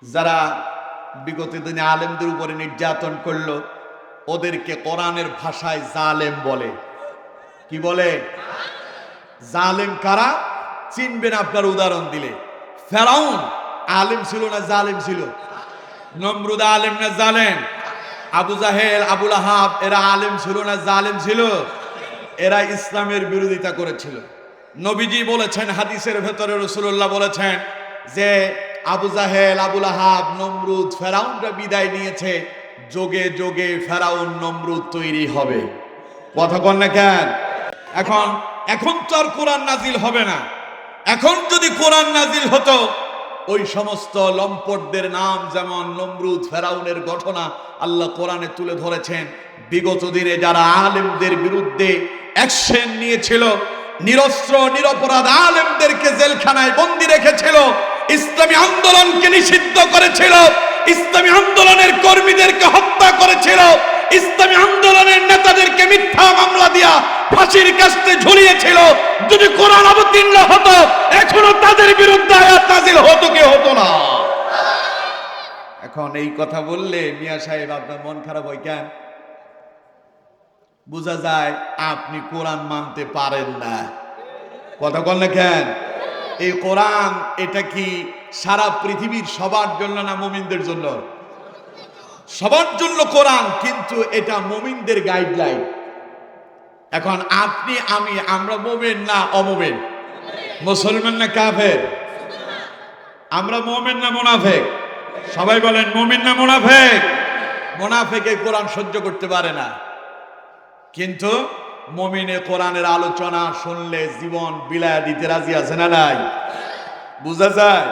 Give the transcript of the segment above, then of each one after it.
যারা বিগত দিনে আলেমদের উপরে নির্যাতন করলো ওদেরকে কোরআনের ভাষায় জালেম বলে। কি বলে? জালেম কারা চিনবেন আপনার উদাহরণ দিলে। ফেরাউন আলেম ছিল না জালেম ছিল? নমরুদ আলেম না জালেম? আবু জাহেল, আবুল আহাব এরা আলেম ছিল না জালেম ছিল? এরা ইসলামের বিরোধিতা করেছিল। নবীজি বলেছেন হাদিসের ভেতরে, রাসূলুল্লাহ বলেছেন যে আবু জাহেল, আবুল আহাব, নমরুদ, ফেরাউনরা বিদায় নিয়েছে, যোগে যোগে ফেরাউন নমরুদ তৈরি হবে। কথা কন না কেন? এখন তো আর কোরআন নাজিল হবে না। এখন যদি কোরআন নাজিল হতো, ওই সমস্ত লম্পটদের নাম, যেমন নমরুদ, ফেরাউনের ঘটনা আল্লাহ কোরআনে তুলে ধরেছেন। বিগত দিনে যারা আলেমদের বিরুদ্ধে অ্যাকশন নিয়েছিল, নিরস্ত্র নিরপরাধ আলেমদেরকে জেলখানায় বন্দী রেখেছিল, ইসলামী আন্দোলনকে নিষিদ্ধ করেছিল, ইসলামী আন্দোলনের কর্মীদেরকে হত্যা করেছিল, ইসলামী আন্দোলনের নেতাদেরকে মিথ্যা মামলা দিয়া ফাঁসির কাস্তে ঝুলিয়েছিল, যদি কোরআন অবতীর্ণ হতো এখনো তাদের বিরুদ্ধে আয়াত নাজিল হতো কি হতো না? এখন এই কথা বললে মিয়া সাহেব আপনার মন খারাপ হয় কেন? বোঝা যায় আপনি কোরআন মানতে পারেন না। কথা বল না কেন? এই কোরআন এটা কি সারা পৃথিবীর সবার জন্য না মুমিনদের জন্য? সবার জন্য কোরআন, কিন্তু এটা মুমিনদের গাইডলাইন। এখন আপনি আমি আমরা মুমিন না অমুমিন? মুসলমান না কাফের? আমরা মুমিন না মুনাফিক? সবাই বলেন মুমিন না মুনাফিক? মুনাফিক এই কোরআন সহ্য করতে পারে না, কিন্তু মুমিনে কোরআনের আলোচনা শুনলে জীবন বিলায় দিতে রাজি আছে না নাই? বুঝা যায়?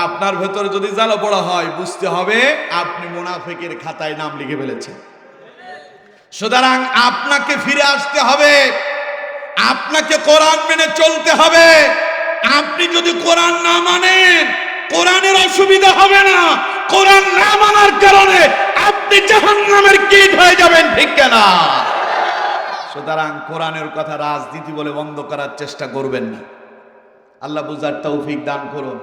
আপনার ভেতরে যদি জ্বালা পড়া হয়, বুঝতে হবে আপনি মুনাফিকের খাতায় নাম লিখে ফেলেছেন। সুতরাং আপনাকে ফিরে আসতে হবে, আপনাকে কোরআন মেনে চলতে হবে। আপনি যদি কোরআন না মানেন, কোরআনের অসুবিধা হবে না। কোরআন না মানার কারণে আপনি জাহান্নামের কীট হয়ে যাবেন, ঠিক না? সুতরাং কোরআনের কথা রাজনীতি বলে বন্ধ করার চেষ্টা করবেন না। আল্লাহ বুঝার তৌফিক দান করুন।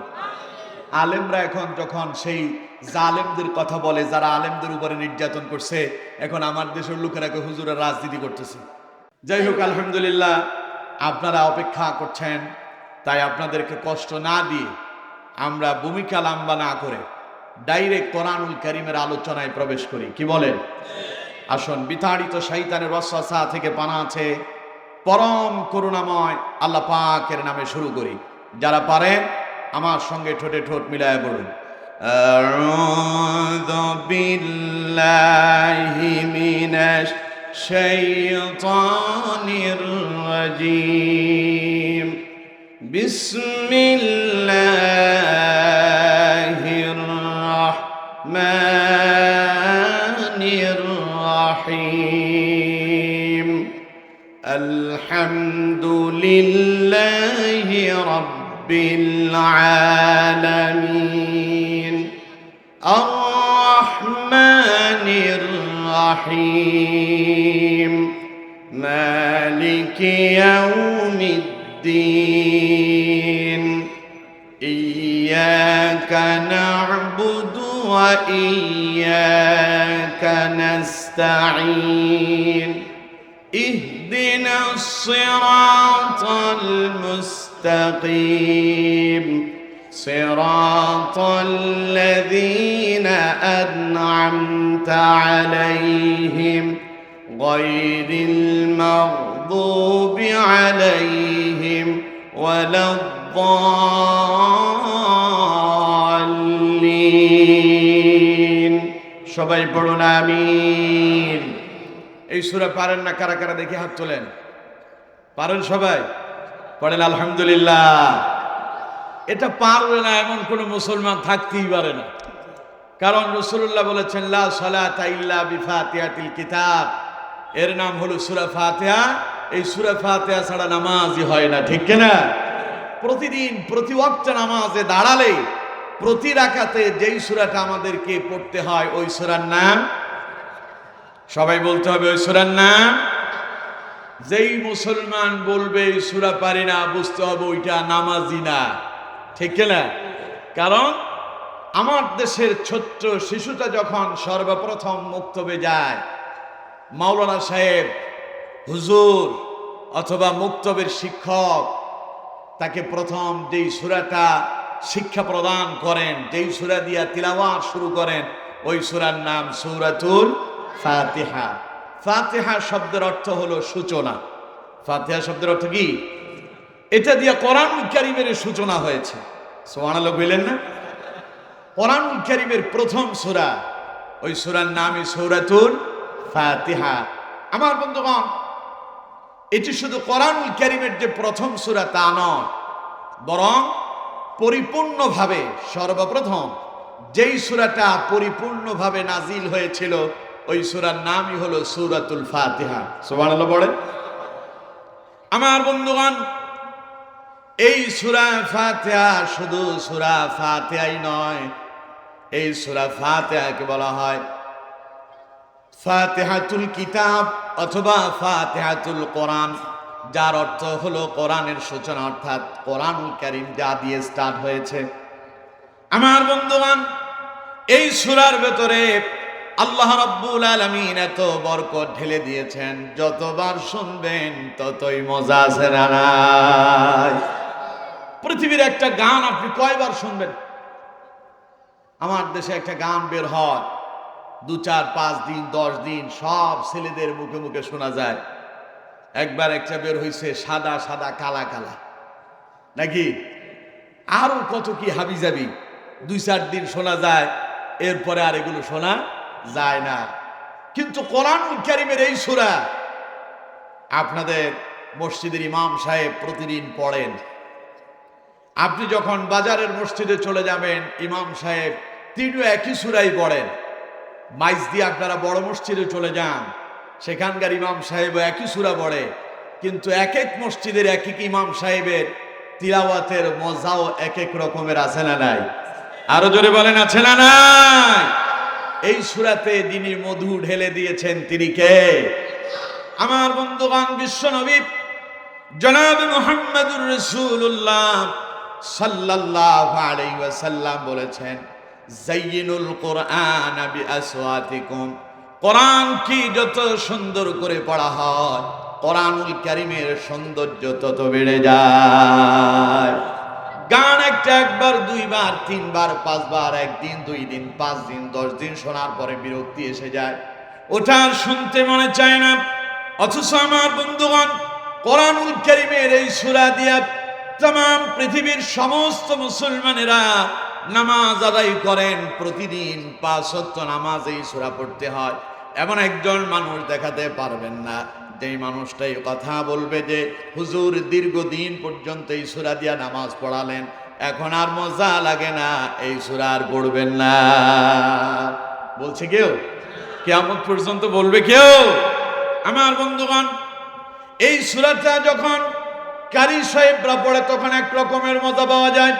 আলেমরা এখন যখন সেই জালেমদের কথা বলে, যারা আলেমদের উপরে নির্যাতন করছে, এখন আমার দেশের লোকেরাকে হুজুরের রাজনীতি করতেছে। যাই হোক, আলহামদুলিল্লাহ আপনারা অপেক্ষা করছেন, তাই আপনাদেরকে কষ্ট না দিয়ে আমরা ভূমিকা লম্বা না করে ডাইরেক্ট কোরআনুল কারীমের আলোচনায় প্রবেশ করি। কি বলেন? আসুন, বিতাড়িত শয়তানের ওয়াসওয়াসা থেকে পানা আছে পরম করুণাময় আল্লাহ পাকের নামে শুরু করি। যারা পারেন আমার সঙ্গে ঠোঁটে ঠোঁট মিলায় বলুন, আউযু বিল্লাহি মিনাশ শাইতানির রাজীম, বিসমিল্লাহির রাহমানির রাহিম, আলহামদুলিল্লাহি রাব্বিল আলামিন, আর-রাহমানির রাহিম, মালিকি ইয়াউমিদ্দিন, ইয়্যাকা না'বুদু ওয়া ইয়্যাকা নাস্তাঈন, ইহদিনাস সিরাতাল মুস্তাকিম, সিরাতাল লাযীনা আন'আমতা আলাইহিম গায়রিল মাগদুবি আলাইহিম ওয়ালাদ-দাল্লিন। সবাই পড়ুন আমিন। এই সূরা পারেন না কারা কারা দেখে হাত তোলেন। পারেন সবাই? পড়েন আলহামদুলিল্লাহ। এটা পারবে না এমন কোন মুসলমান থাকতেই পারে না, কারণ রাসূলুল্লাহ বলেছেন লা সালাতা ইল্লা বিফাতিহাতিল কিতাব, এর নাম হলো সূরা ফাতিহা। এই সূরা ফাতিহা ছাড়া নামাজই হয় না, ঠিক না? প্রতিদিন প্রতি ওয়াক্ত নামাজে দাঁড়ালে প্রতি রাকাতে যেই সূরাটা আমাদেরকে পড়তে হয় ওই সূরার নাম, সবাই বলতে হবে ওই সূরার নাম। যেই মুসলমান বলবে এই সূরা পারি না, বুঝতে হবে ওইটা নামাজি না, ঠিক না? কারণ আমার দেশের ছোট্ট শিশুটা যখন সর্বপ্রথম মুক্তবে যায়, মাওলানা সাহেব, হুজুর অথবা মুক্তবের শিক্ষক তাকে প্রথম যেই সূরাটা শিক্ষা প্রদান করেন, যেই সূরা দিয়া তিলাওয়াত শুরু করেন, ওই সূরার নাম সূরাতুল ফাতিহা। ফাতিহা শব্দের অর্থ হলো সূচনা। ফাতিহা শব্দের অর্থ কি? এটা দিয়ে কোরআনুল কারীমের সূচনা হয়েছে। সুবহানাল্লাহ বললেন না? কোরআনুল কারীমের প্রথম সূরা, ওই সূরার নামই সূরাতুল ফাতিহা। আমার বন্ধুগণ, এটি শুধু কোরআনুল কারীমের যে প্রথম সূরা তা নয়, বরং পরিপূর্ণভাবে সর্বপ্রথম যেই সূরাটা পরিপূর্ণভাবে নাজিল হয়েছিল, ওই সূরার নামই হলো সূরাতুল ফাতিহা। সুবহানাল্লাহ বলেন। আমার বন্ধুগণ, এই সূরা ফাতিহা শুধু সূরা ফাতিহাই নয়, এই সূরা ফাতিহাকে বলা হয় ফাতিহাতুল কিতাব অথবা ফাতিহাতুল কোরআন, যার অর্থ হলো কোরআনের সূচনা, অর্থাৎ কোরআনুল কারীম যা দিয়ে স্টার্ট হয়েছে। আমার বন্ধুগণ, এই সূরার ভেতরে আল্লাহ রাব্বুল আলামিন এত বরকত ঢেলে দিয়েছেন, যতবার শুনবেন ততই মজা আছে না নাই? পৃথিবীর একটা গান আপনি কয়বার শুনবেন? আমার দেশে একটা গান বের হয়, 2, 4, 5 দিন 10 দিন সব ছেলেদের মুখে মুখে শোনা যায়। একবার একটা বের হইছে সাদা সাদা কালা কালা, নাকি আরো কত কি হাবিজাবি, 2-4 দিন শোনা যায়, এরপরে আর এগুলো শোনা যায় না। কিন্তু কোরআনুল কারীমের এই সূরা আপনাদের মসজিদের ইমাম সাহেব প্রতিদিন পড়েন। আপনি যখন বাজারের মসজিদে চলে যাবেন, ইমাম সাহেব তিনিও একই সূরাই পড়েন। মাইজ দিয়ে আপনারা বড় মসজিদে চলে যান, সেখানকার ইমাম সাহেবও একই সূরা পড়ে, কিন্তু এক এক মসজিদের এক এক ইমাম সাহেবের তিলাওয়াতের মজাও এক এক রকমের, আছে না নাই? আরো জোরে বলেন, আছে না নাই? এই সূরাতে যিনি মধু ঢেলে দিয়েছেন তিনি কে? আমার বন্ধুগণ, বিশ্ব নবী জনাব মুহাম্মদুর রাসূলুল্লাহ সাল্লাল্লাহু আলাইহি ওয়াসাল্লাম বলেছেন, যায়িনুল কুরআন বিআসওয়াতিকুম। কোরআন কি যত সুন্দর করে পড়া হয়, কোরআনুল কারীমের সৌন্দর্য তত বেড়ে যায়। গান একটা একবার, 2 বার, 3 বার, 5 বার, 1 দিন, 2 দিন, 5 দিন, 10 দিন শোনার পরে বিরক্তি এসে যায়, ওটা আর শুনতে মনে চায় না। অথচ আমার বন্ধুগণ, কোরআনুল কারীমের এই সূরা দিয়া तमाम পৃথিবীর সমস্ত মুসলমানেরা নামাজ আদায় করেন। প্রতিদিন 5 ওয়াক্ত নামাজ এই সূরা পড়তে হয়। এমন একজন মানুষ দেখাতে পারবেন না যেই মানুষটাই কথা বলবে যে হুজুর দীর্ঘদিন পর্যন্ত এই সূরা দিয়া নামাজ পড়ালেন, এখন আর মজা লাগে না, এই সূরা আর পড়বেন না। বলছে কেউ? কিয়ামত পর্যন্ত বলবে কেউ? আমার বন্ধুগণ, এই সূরাটা যখন কারি সাহেবরা পড়ে তখন এক রকমের মজা পাওয়া যায়,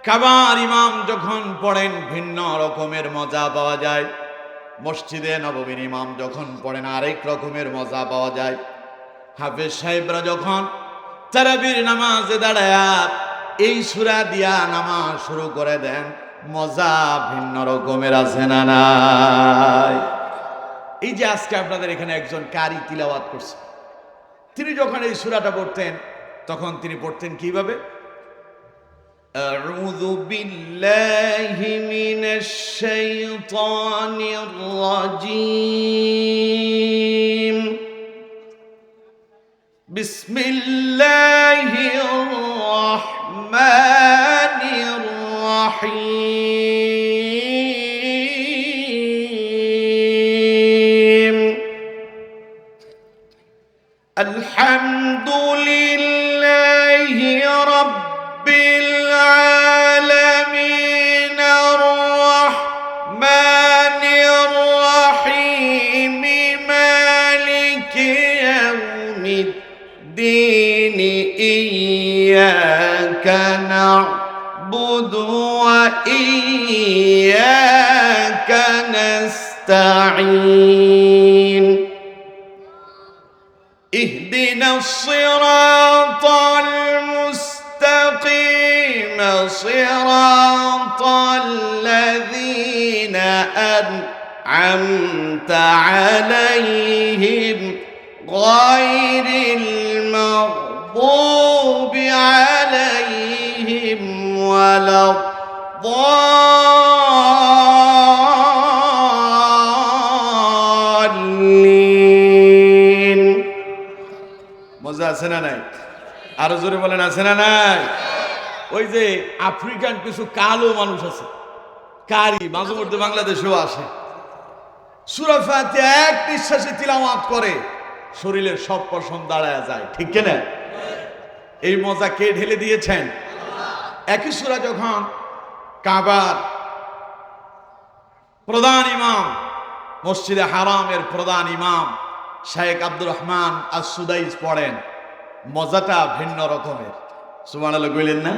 কাবার ইমাম যখন পড়েন ভিন্ন রকমের মজা পাওয়া যায়, মসজিদে নববীর ইমাম যখন পড়েন আরেক রকমের মজা পাওয়া যায়, হাফেজ সাহেবরা যখন তারাবির নামাজে দাঁড়ায়া এই সূরা দিয়া নামাজ শুরু করে দেন, মজা ভিন্ন রকমের, আছে না নাই? এই যে আজকে আপনাদের এখানে একজন কারি তিলাওয়াত করছে, তিনি যখন এই সূরাটা পড়তেন তখন তিনি পড়তেন কিভাবে? আউযু বিল্লাহি মিনাশ শাইতানির রাজীম, বিসমিল্লাহির রাহমানির রাহিম, আলহামদুলিল্লাহি রাব্বিল আলামিন, আর রাহমানির রাহিম, মালিকি ইয়াউমিদ্দিন, ইয়াকা না'বুদু ওয়া ইয়াকা নাস্তাঈন, اهدنا الصراط المستقيم، صراط الذين أنعمت عليهم غير المغضوب عليهم ولا الضالين মজা আছে না নাই? আরো জোরে বলেন, আছে না নাই? ওই যে আফ্রিকান কিছু কালো মানুষ আছে, কারি, মাঝে মধ্যে বাংলাদেশেও আসে, সূরা ফাতিহা এক নিঃশ্বাসে তিলাওয়াত করে, শরীরের সব পশম দাঁড়ায় যায়, ঠিক কিনা? এই মজা কে ঢেলে দিয়েছেন? একই সূরা যখন কাবার প্রধান ইমাম, মসজিদে হারামের প্রধান ইমাম শায়েখ আব্দুর রহমান আস-সুদাইস পড়েন, মজাটা ভিন্ন রকমের। সুবহানাল্লাহ কইলেন না?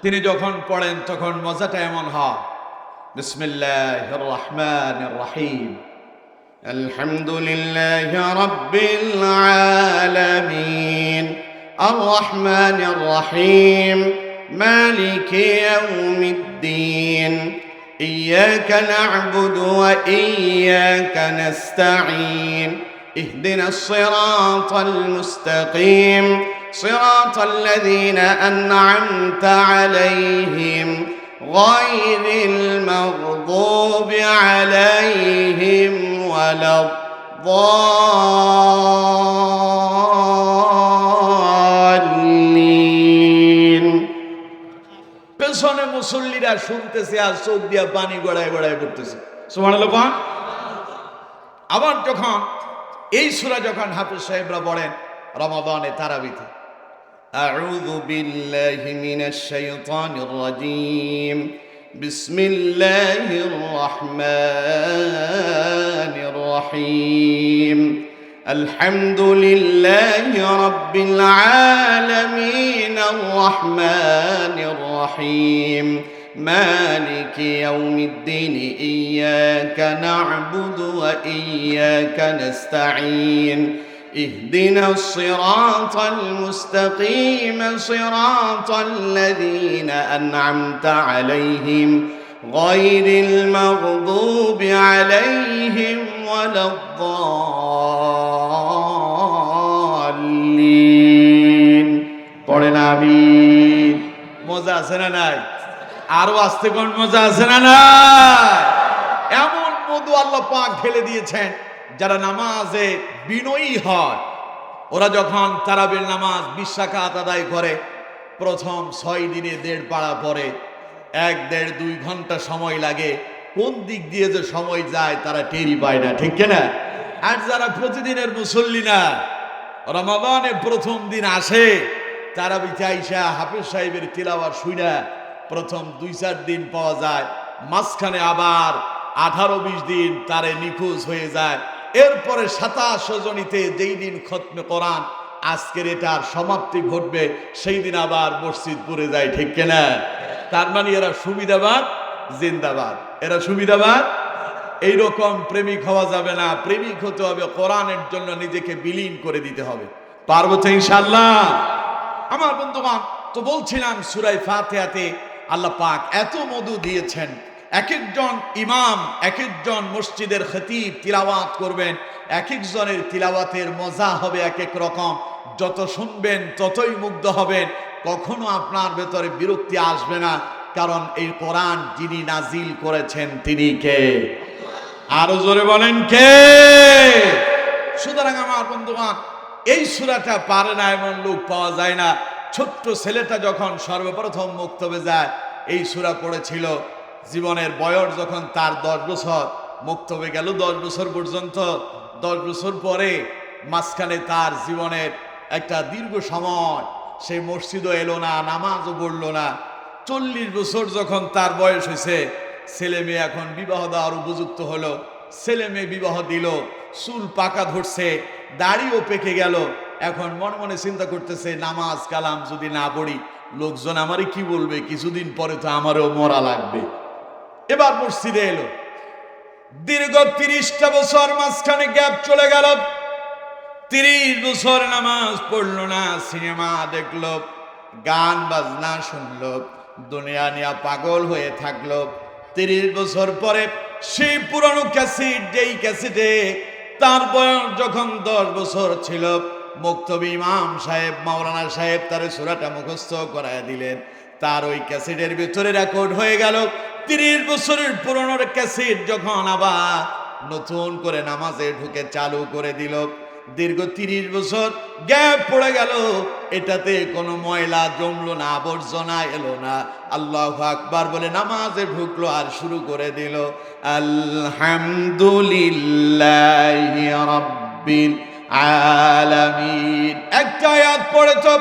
তিনি যখন পড়েন তখন মজাটা এমন হয়, বিসমিল্লাহির রহমানির রহিম, আলহামদুলিল্লাহি রাব্বিল আলামিন আর রহমানির রহিম মালিকি ইয়াউমিদ্দিন ইয়্যাকা না'বুদু ওয়া ইয়্যাকা নাস্তাঈন ইহদিনাস সিরাতাল মুস্তাকিম صراط الذين أنعمت عليهم غير المغضوب عليهم ولا الضالين পেছনে মুসল্লিরা শুনতেছে আর চোখ দিয়া পানি গড়ায় গড়ায় পড়তেছে। সুবহানাল্লাহ। আবার যখন এই সূরা যখন হাফেজ সাহেবরা পড়েন রমাদানে তারাবিতে, أعوذ بالله من الشيطان الرجيم بسم الله الرحمن الرحيم الحمد لله رب العالمين الرحمن الرحيم مالك يوم الدين إياك نعبد وإياك نستعين اهدنا الصراط المستقيم صراط الذين أنعمت عليهم غير المغضوب عليهم ولا الضالين পড়েন আমিন। মজা আছে না নাই? আরো আস্তে কোন মজা আছে না নাই? এমন মধু আল্লাহ পাক ঢেলে দিয়েছেন, যারা নামাজে বিনয়ী হয়, ওরা যখন তারাবির নামাজ 20 রাকাত আদায় করে, প্রথম 6 দিনে 1.5 পারা পরে 1-1.5-2 ঘন্টা সময় লাগে, কোন দিক দিয়ে যে সময় যায় তারা টেরই পায় না, ঠিক কিনা? আর যারা প্রতিদিনের মুসল্লি না, রমাদানে প্রথম দিন আসে, তারাবিতে আইসা হাফেজ সাহেবের তিলাওয়াত শুইনা প্রথম 2-4 দিন পাওয়া যায়, মাঝখানে আবার 18-20 দিন তারে নিখোঁজ হয়ে যায়, এরপরে 27 রজনীতে যেই দিন খতমে কোরআন, আজকের এটার সমাপ্তি ঘটবে, সেই দিন আবার মসজিদ পুরে যায়, ঠিক কিনা? তার মানে এরা সুবিধাবাদ জিন্দাবাদ, এরা সুবিধাবাদ। এইরকম প্রেমিক হওয়া যাবে না, প্রেমিক হতে হবে, কোরআনের জন্য নিজেকে বিলীন করে দিতে হবে। পারবো তো ইনশাআল্লাহ? আমার বন্ধুগণ, তো বলছিলাম সূরা ফাতিহাতে আল্লাহ পাক এত মধু দিয়েছেন, এক একজন ইমাম, এক একজন মসজিদের খতিব তিলাওয়াত করবেন, এক একজনের তিলাওয়াতের মজা হবে এক এক রকম, যত শুনবেন ততই মুগ্ধ হবেন, কখনো আপনার ভেতরে বিরক্তি আসবে না, কারণ এই কোরআন যিনি নাজিল করেছেন তিনি কে? আরো জোরে বলেন কে? সুতরাং আমার বন্ধুগণ, এই সূরাটা পারে না এমন লোক পাওয়া যায় না। ছোট্ট ছেলেটা যখন সর্বপ্রথম মুক্তবে যায়, এই সূরা পড়েছিল, জীবনের বয়স যখন তার 10 বছর, মুক্তবে গেল 10 বছর পর্যন্ত, 10 বছর পরে মাঝখানে তার জীবনের একটা দীর্ঘ সময়, সেই মসজিদও এলো না, নামাজও পড়লো না। 40 বছর যখন তার বয়স হয়েছে, ছেলে মেয়ে এখন বিবাহ দেওয়ার উপযুক্ত হলো, ছেলে মেয়ে বিবাহ দিল, চুল পাকা ধরছে, দাড়িও পেকে গেল, এখন মনে মনে চিন্তা করতেছে, নামাজ কালাম যদি না পড়ি লোকজন আমারে কি বলবে, কিছুদিন পরে তো আমারও মরা লাগবে। এবার মসজিদে এলো, দীর্ঘ 30টা বছর মাঝখানে গ্যাপ চলে গেল, 30 বছর নামাজ পড়লো না, সিনেমা দেখলো, গান বাজনা শুনলো, দুনিয়া নিয়ে পাগল হয়ে থাকলো। 30 বছর পরে সেই পুরনো ক্যাসেট, যেই ক্যাসেটে তার বয়স যখন 10 বছর ছিল, মুক্তবি ইমাম সাহেব, মাওলানা সাহেব তার সূরাটা মুখস্থ করায় দিলেন। তার ওই ক্যাসেটের ভিতরে রেকর্ড হয়ে গেল 30 বছরের পুরনো ক্যাসেট যখন আবার নতুন করে নামাজে ঢুকে চালু করে দিল, দীর্ঘ 30 বছর গ্যাপ পড়ে গেল, এটাতে কোনো ময়লা জমলো না, আবর্জনা এলো না। আল্লাহু আকবার বলে নামাজে ঢুকলো আর শুরু করে দিল আলহামদুলিল্লাহি রাব্বিল আলামিন। একটা আয়াত পড়ে তো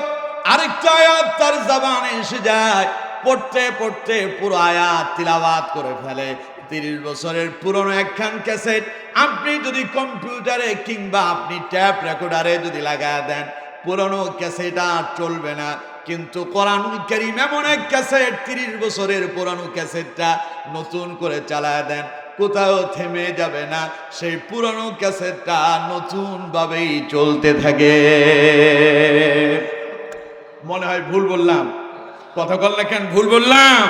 আরেকটা আয়াত তার জবানে এসে যায়, পড়তে পড়তে পুরো আয়াত তিলাওয়াত করে ফেলে। 30 বছরের পুরনো একখান ক্যাসেট আপনি যদি কম্পিউটারে কিংবা আপনি ট্যাপ রেকর্ডারে যদি লাগায় দেন, পুরনো ক্যাসেট আর চলবে না। কিন্তু কোরআনুল কারীম এমন এক ক্যাসেট, 30 বছরের পুরনো ক্যাসেটটা নতুন করে চালায় দেন, কোথাও থেমে যাবে না, সেই পুরনো ক্যাসেটটা নতুন ভাবেই চলতে থাকে। মনে হয় ভুল বললাম? কথা বল না কেন ভুল বললাম?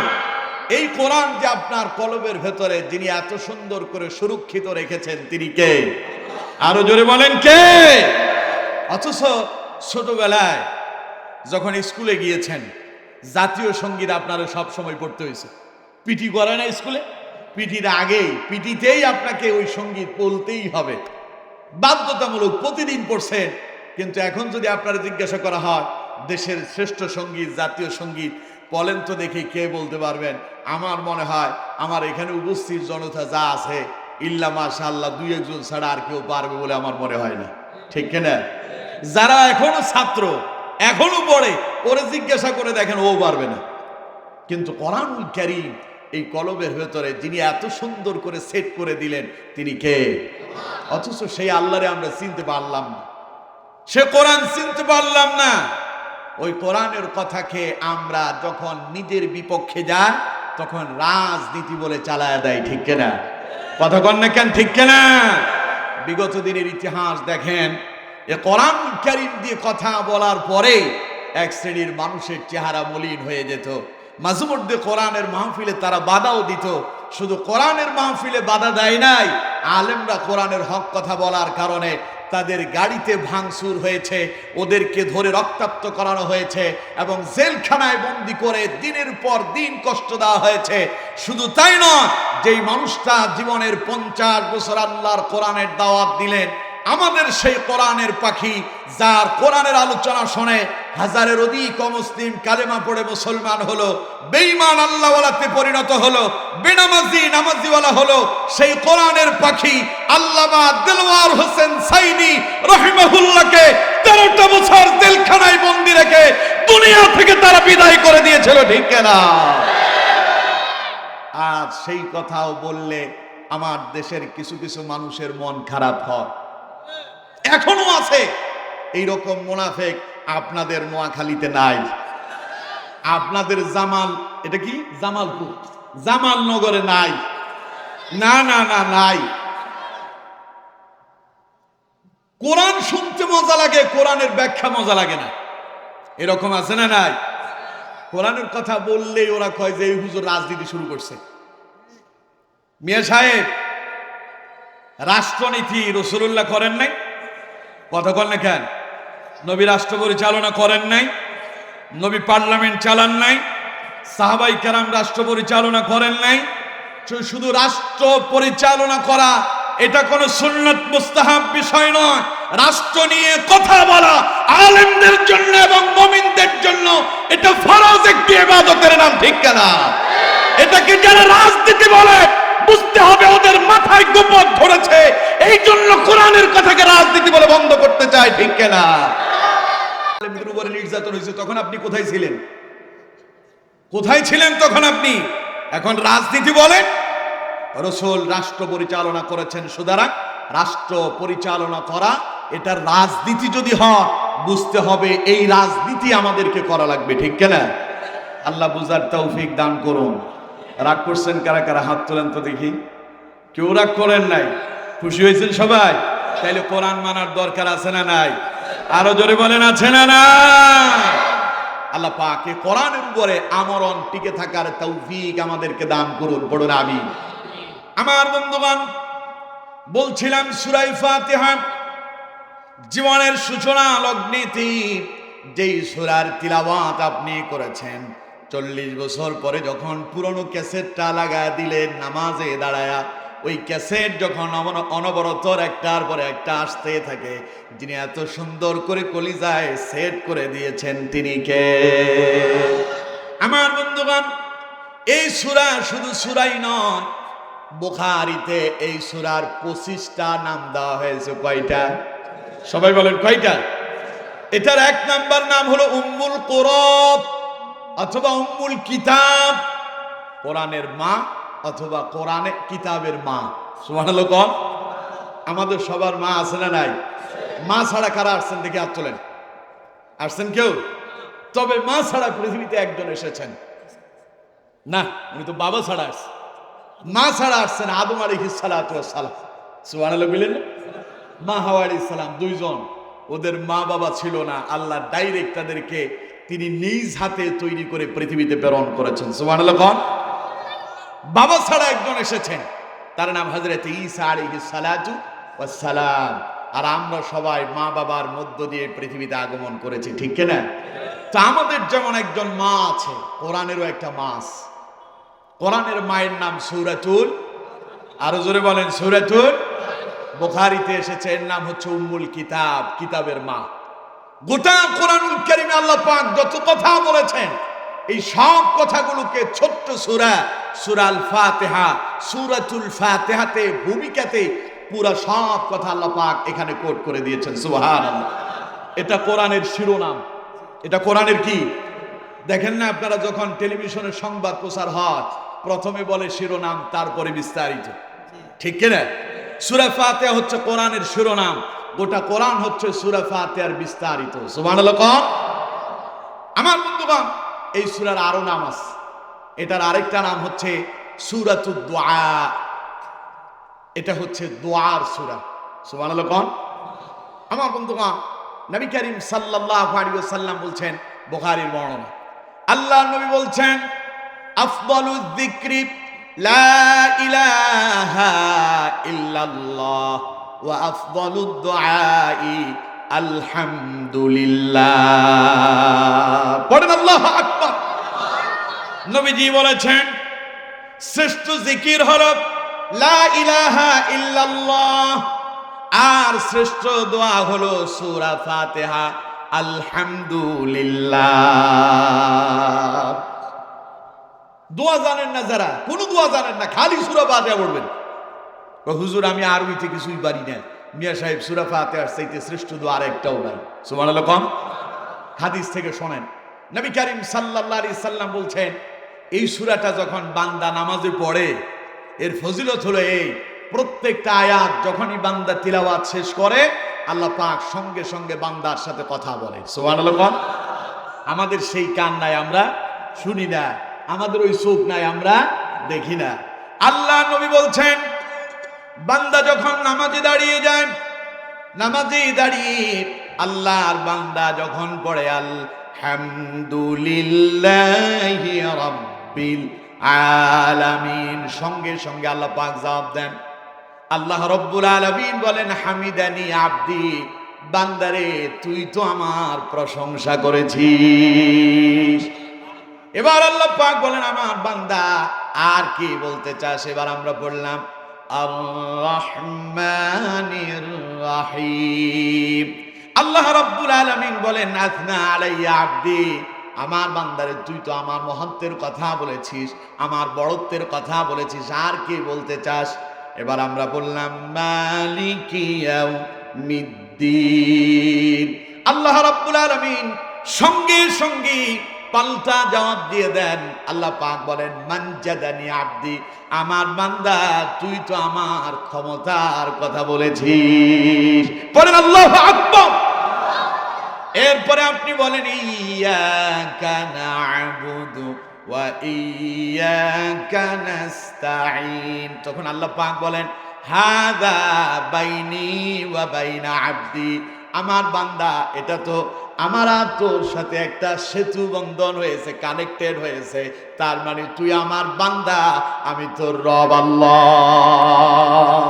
এই কোরআন যে আপনার কলবের ভেতরে, যিনি এত সুন্দর করে সুরক্ষিত রেখেছেন, তিনি কে? আরো জোরে বলেন কে? অথচ ছোটবেলায় যখন স্কুলে গিয়েছেন, জাতীয় সঙ্গীত আপনারা সব সময় পড়তে হয়েছে। পিটি করে না স্কুলে? পিটির আগেই, পিটিতেই আপনাকে ওই সঙ্গীত বলতেই হবে, বাধ্যতামূলক, প্রতিদিন পড়ছেন। কিন্তু এখন যদি আপনারা জিজ্ঞাসা করা হয় দেশের শ্রেষ্ঠ সঙ্গীত, জাতীয় সঙ্গীত বলেন তো দেখি, কে বলতে পারবেন? আমার মনে হয় আমার এখানে উপস্থিত জনতা যা আছে, ইল্লা মাশাআল্লাহ 2-1 জন ছাড়া আর কেউ পারবে বলে আমার মনে হয় না, ঠিক কিনা? যারা এখনো ছাত্র, এখনো পড়ে, ওরে জিজ্ঞাসা করে দেখেন, ও পারবে না। কিন্তু কোরআনুল কারীম এই কলবের ভেতরে যিনি এত সুন্দর করে সেট করে দিলেন, তিনি কে? অথচ সেই আল্লাহরে আমরা চিনতে পারলাম না, সে কোরআন চিনতে পারলাম না। ওই কোরআনের কথাকে আমরা যখন নিজের বিপক্ষে যায়, তখন রাজনীতি বলে চালায় দেয়, ঠিক কিনা? কথা কন না কেন, ঠিক কিনা? বিগত দিনের ইতিহাস দেখেন, এ কোরআনুল কারীম দিয়ে কথা বলার পরে এক শ্রেণীর মানুষের চেহারা মলিন হয়ে যেত। মাঝে মধ্যে কোরআনের মাহফিলে তারা বাধাও দিত। শুধু কোরআনের মাহফিলে বাধা দেয় নাই, আলেমরা কোরআনের হক কথা বলার কারণে তাদের গাড়িতে ভাঙচুর হয়েছে, ওদেরকে ধরে রক্তাক্ত করানো হয়েছে এবং জেলখানায় বন্দি করে দিনের পর দিন কষ্ট দেওয়া হয়েছে। শুধু তাই নয়, যেই মানুষটা জীবনের 50 বছর আল্লাহর কোরআনের দাওয়াত দিলেন, আমাদের সেই কোরআনের পাখি, যার কোরআনের আলোচনা শুনে হাজারের অধিক মুসলিম কালেমা পড়ে মুসলমান হলো, বেঈমান আল্লাহওয়ালাতে পরিণত হলো, বেনামাজি নামাজিওয়ালা হলো, সেই কোরআনের পাখি আল্লামা দেলওয়ার হোসেন সাইদি রাহিমাহুল্লাহকে 13টা বছর জেলখানায় বন্দি রেখে দুনিয়া থেকে তারা বিদায় করে দিয়েছিল, ঠিক কিনা? আজ সেই কথাও বললে আমার দেশের কিছু কিছু মানুষের মন খারাপ হয়। এখনো আছে এইরকম মুনাফিক, আপনাদের নোয়াখালীতে নাই, আপনাদের জামাল, এটা কি জামালপুর, জামালনগরে নাই, না না না নাই। কোরআন শুনতে মজা লাগে, কোরআনের ব্যাখ্যা মজা লাগে না, এরকম আছে না নাই? কোরআনের কথা বললেই ওরা কয় যে এই হুজুর রাজনীতি শুরু করছে। মিয়া সাহেব, রাষ্ট্রনীতি রাসূলুল্লাহ করেন নাই? কথা বল না কেন? নবী রাষ্ট্র পরিচালনা করেন নাই, নবী পার্লামেন্ট চালান নাই, সাহাবাই কেরাম রাষ্ট্র পরিচালনা করেন নাই। শুধু রাষ্ট্র পরিচালনা করা এটা কোনো সুন্নাত মুস্তাহাব বিষয় নয়। রাষ্ট্র নিয়ে কথা বলা আলেমদের জন্য এবং মুমিনদের জন্য এটা ফরজ একটি ইবাদতের নাম, ঠিক কিনা? এটাকে যারা রাজনীতি বলে বুঝতে হবে ওদের মাথায় গোপন ধরেছে, এই জন্য কোরআনের কথাকে রাজনীতি বলে বন্ধ করতে চায়, ঠিক কিনা? আলেমদের উপরে নির্যাতন হয়েছে, তখন আপনি কোথায় ছিলেন? কোথায় ছিলেন তখন আপনি? এখন রাজনীতি বলেন। রাসূল রাষ্ট্র পরিচালনা করেছেন, সুতরাং রাষ্ট্র পরিচালনা করা এটা রাজনীতি যদি হয়, বুঝতে হবে এই রাজনীতি আমাদেরকে করা লাগবে, ঠিক কিনা? আল্লাহ বুঝার তৌফিক দান করুন। রাগ করছেন কারা কারা? হাত তোলেন তো দেখি। কেউ রাগ করেন নাই? খুশি হয়েছেন সবাই? তাইলে কোরআন মানার দরকার আছে না নাই? আরো জোরে বলেন, আছে না না? আল্লাহ পাক এই কোরআনের উপরে আমরণ টিকে থাকার তৌফিক আমাদেরকে দান করুন, পড়ুন আমিন। আমার বন্ধুগণ, বলছিলাম সূরা ফাতিহা জীবনের সূচনা লগ্নেতে যেই সূরার তিলাওয়াত আপনি করেছেন, 40 বছর পরে যখন পুরনো ক্যাসেটটা লাগায় দিলেন নামাজে দাঁড়ায়া, ওই ক্যাসেট যখন অনবরত একটার পরে একটা আসতে থাকে, যিনি এত সুন্দর করে কলিজায় সেট করে দিয়েছেন তিনি কে? আমার বন্ধুগণ, এই সূরা শুধু সূরাই নয়, বুখারীতে এই সূরার 25টা নাম দেওয়া হয়েছে। কয়টা? সবাই বলেন কয়টা? এটার এক নাম্বার নাম হলো উম্মুল কুরআন অথবা উম্মুল কিতাব, কোরআনের মা অথবা কোরআনে কিতাবের মা। সুবহানাল্লাহ কোন? আমাদের সবার মা আছে না নাই? মা ছাড়া কারা আসছেন দেখে হাত তোলেন। আসছেন কেউ? তবে মা ছাড়া পৃথিবীতে একজন এসেছেন না, উনি তো বাবা ছাড়া আসছেন। মা ছাড়া আসছেন আদম আলাইহিস সালাতু ওয়াস সালাম। সুবহানাল্লাহ বলেন। মা হাওয়া আলাইহিস সালাম দুইজন, ওদের মা বাবা ছিল না, আল্লাহ ডাইরেক্ট তাদেরকে তিনি নিজ হাতে তৈরি করে পৃথিবীতে প্রেরণ করেছেন। সুবহানাল্লাহ কোন? বাবা ছাড়া একজন এসেছেন, তার নাম হযরত ঈসা আলাইহিস সালাতু ওয়াস সালাম। আর আমরা সবাই মা বাবার মধ্য দিয়ে পৃথিবীতে আগমন করেছি, ঠিক কিনা? তো আমাদের যেমন একজন মা আছে, কোরআনেরও একটা মা আছে। কোরআনের মায়ের নাম সূরাতুল, আরো জোরে বলেন সূরাতুল। বুখারীতে এসেছে এর নাম হচ্ছে উম্মুল কিতাব, কিতাবের মা। গোটা কোরআনুল কারীমে আল্লাহ পাক যত কথা বলেছেন, এই সব কথাগুলোকে ছোট্ট সূরা সূরাল ফাতিহা, সূরাতুল ফাতিহাতে ভূমিকাতে পুরা সব কথা আল্লাহ পাক এখানে কোট করে দিয়েছেন। সুবহানাল্লাহ। এটা কোরআনের শিরোনাম। এটা কোরআনের কি? দেখেন না আপনারা, যখন টেলিভিশনে সংবাদ প্রচার হয়, প্রথমে বলে শিরোনাম, তারপরে বিস্তারিত, ঠিক কিনা? সূরা ফাতিহা হচ্ছে কোরআনের শিরোনাম, গোটা কোরআন হচ্ছে সূরা ফাতিহার বিস্তারিত। সুবহানাল্লাহ কোন? আমার বন্ধুগণ, এই সূরার আরো নাম আছে। এটার আরেকটা নাম হচ্ছে সূরাতুদ দুআ। এটা হচ্ছে দোয়ার সূরা। সুবহানাল্লাহ কোন? আমার বন্ধুগণ, নবী করিম সাল্লাল্লাহু আলাইহি ওয়াসাল্লাম বলছেন, বুখারীর বর্ণনা, আল্লাহর নবী বলছেন, আফদালুয যিকরি লা ইলাহা ইল্লাল্লাহ ওয়া আফদালুদ দুআই আলহামদুলিল্লাহ। পড়েন আল্লাহু আকবার। নবীজি বলেছেন, শ্রেষ্ঠ জিকির হলো লা ইলাহা ইল্লাল্লাহ, আর শ্রেষ্ঠ দোয়া হলো সূরা ফাতিহা আলহামদুলিল্লাহ। দোয়া জানেন না যারা, কোন দোয়া জানেন না, খালি সূরা ফাতিহা পড়বেন। হুজুর আমি আরবিতে কিছুই পারি না। মিয়া সাহেব, সূরা ফাতিহার চাইতে শ্রেষ্ঠ দোয়া আরেকটাও নাই। সুবহানাল্লাহ কোন? হাদিস থেকে শোনেন, নবী করিম সাল্লাল্লাহু আলাইহি সাল্লাম বলছেন, এই সূরাটা যখন বান্দা নামাজে পড়ে, এর ফজিলত হলো এই, প্রত্যেকটা আয়াত যখনই বান্দা তিলাওয়াত শেষ করে, আল্লাহ পাক সঙ্গে সঙ্গে বান্দার সাথে কথা বলে। সুবহানাল্লাহ কোন? আমাদের সেই কান নাই, আমরা শুনি না, আমাদের ওই চোখ নাই, আমরা দেখি না। আল্লাহ নবী বলছেন, বান্দা যখন নামাজে দাঁড়িয়ে যায়, নামাজে দাঁড়িয়ে আল্লাহর বান্দা যখন পড়ে আলহামদুলিল্লাহি রাব্বিল আলামিন, সঙ্গে সঙ্গে আল্লাহ পাক জবাব দেন। আল্লাহ রব্বুল আলামিন বলেন, হামিদানি আব্দি, বান্দারে তুই তো আমার প্রশংসা করেছিস। এবার আল্লাহ পাক বলেন, আমার বান্দা আর কি বলতে চাস? এবার আমরা বললাম আর রহমানির রহিম। আল্লাহ রাব্বুল আলামিন বলেন, আথনা আলাইয়া আব্দি, আমার বান্দারে তুই তো আমার মহত্বের কথা বলেছিস, আমার বড়ত্বের কথা বলেছিস, আর কি বলতে চাস? এবার আমরা বললাম মালিকি ইয়াউমিদ্দিন। আল্লাহ রাব্বুল আলামিন সঙ্গে সঙ্গে পাল্টা জবাব দিয়ে দেন। আল্লাহ পাক বলেন, মানজাদানি আব্দি, আমার বান্দা তুই তো আমার ক্ষমতার কথা বলেছিস। পড়েন আল্লাহু আকবার। এরপরে আপনি বলেন ইয়াকা না'বুদু ওয়া ইয়াকা নাস্তাঈন, তখন আল্লাহ পাক বলেন হাযা বাইনি ওয়া বাইনা আব্দি, আমার বান্দা, এটা তো আমার আর তোর সাথে একটা সেতু বন্ধন হয়েছে, কানেক্টেড হয়েছে, তার মানে তুই আমার বান্দা, আমি তোর রব আল্লাহ।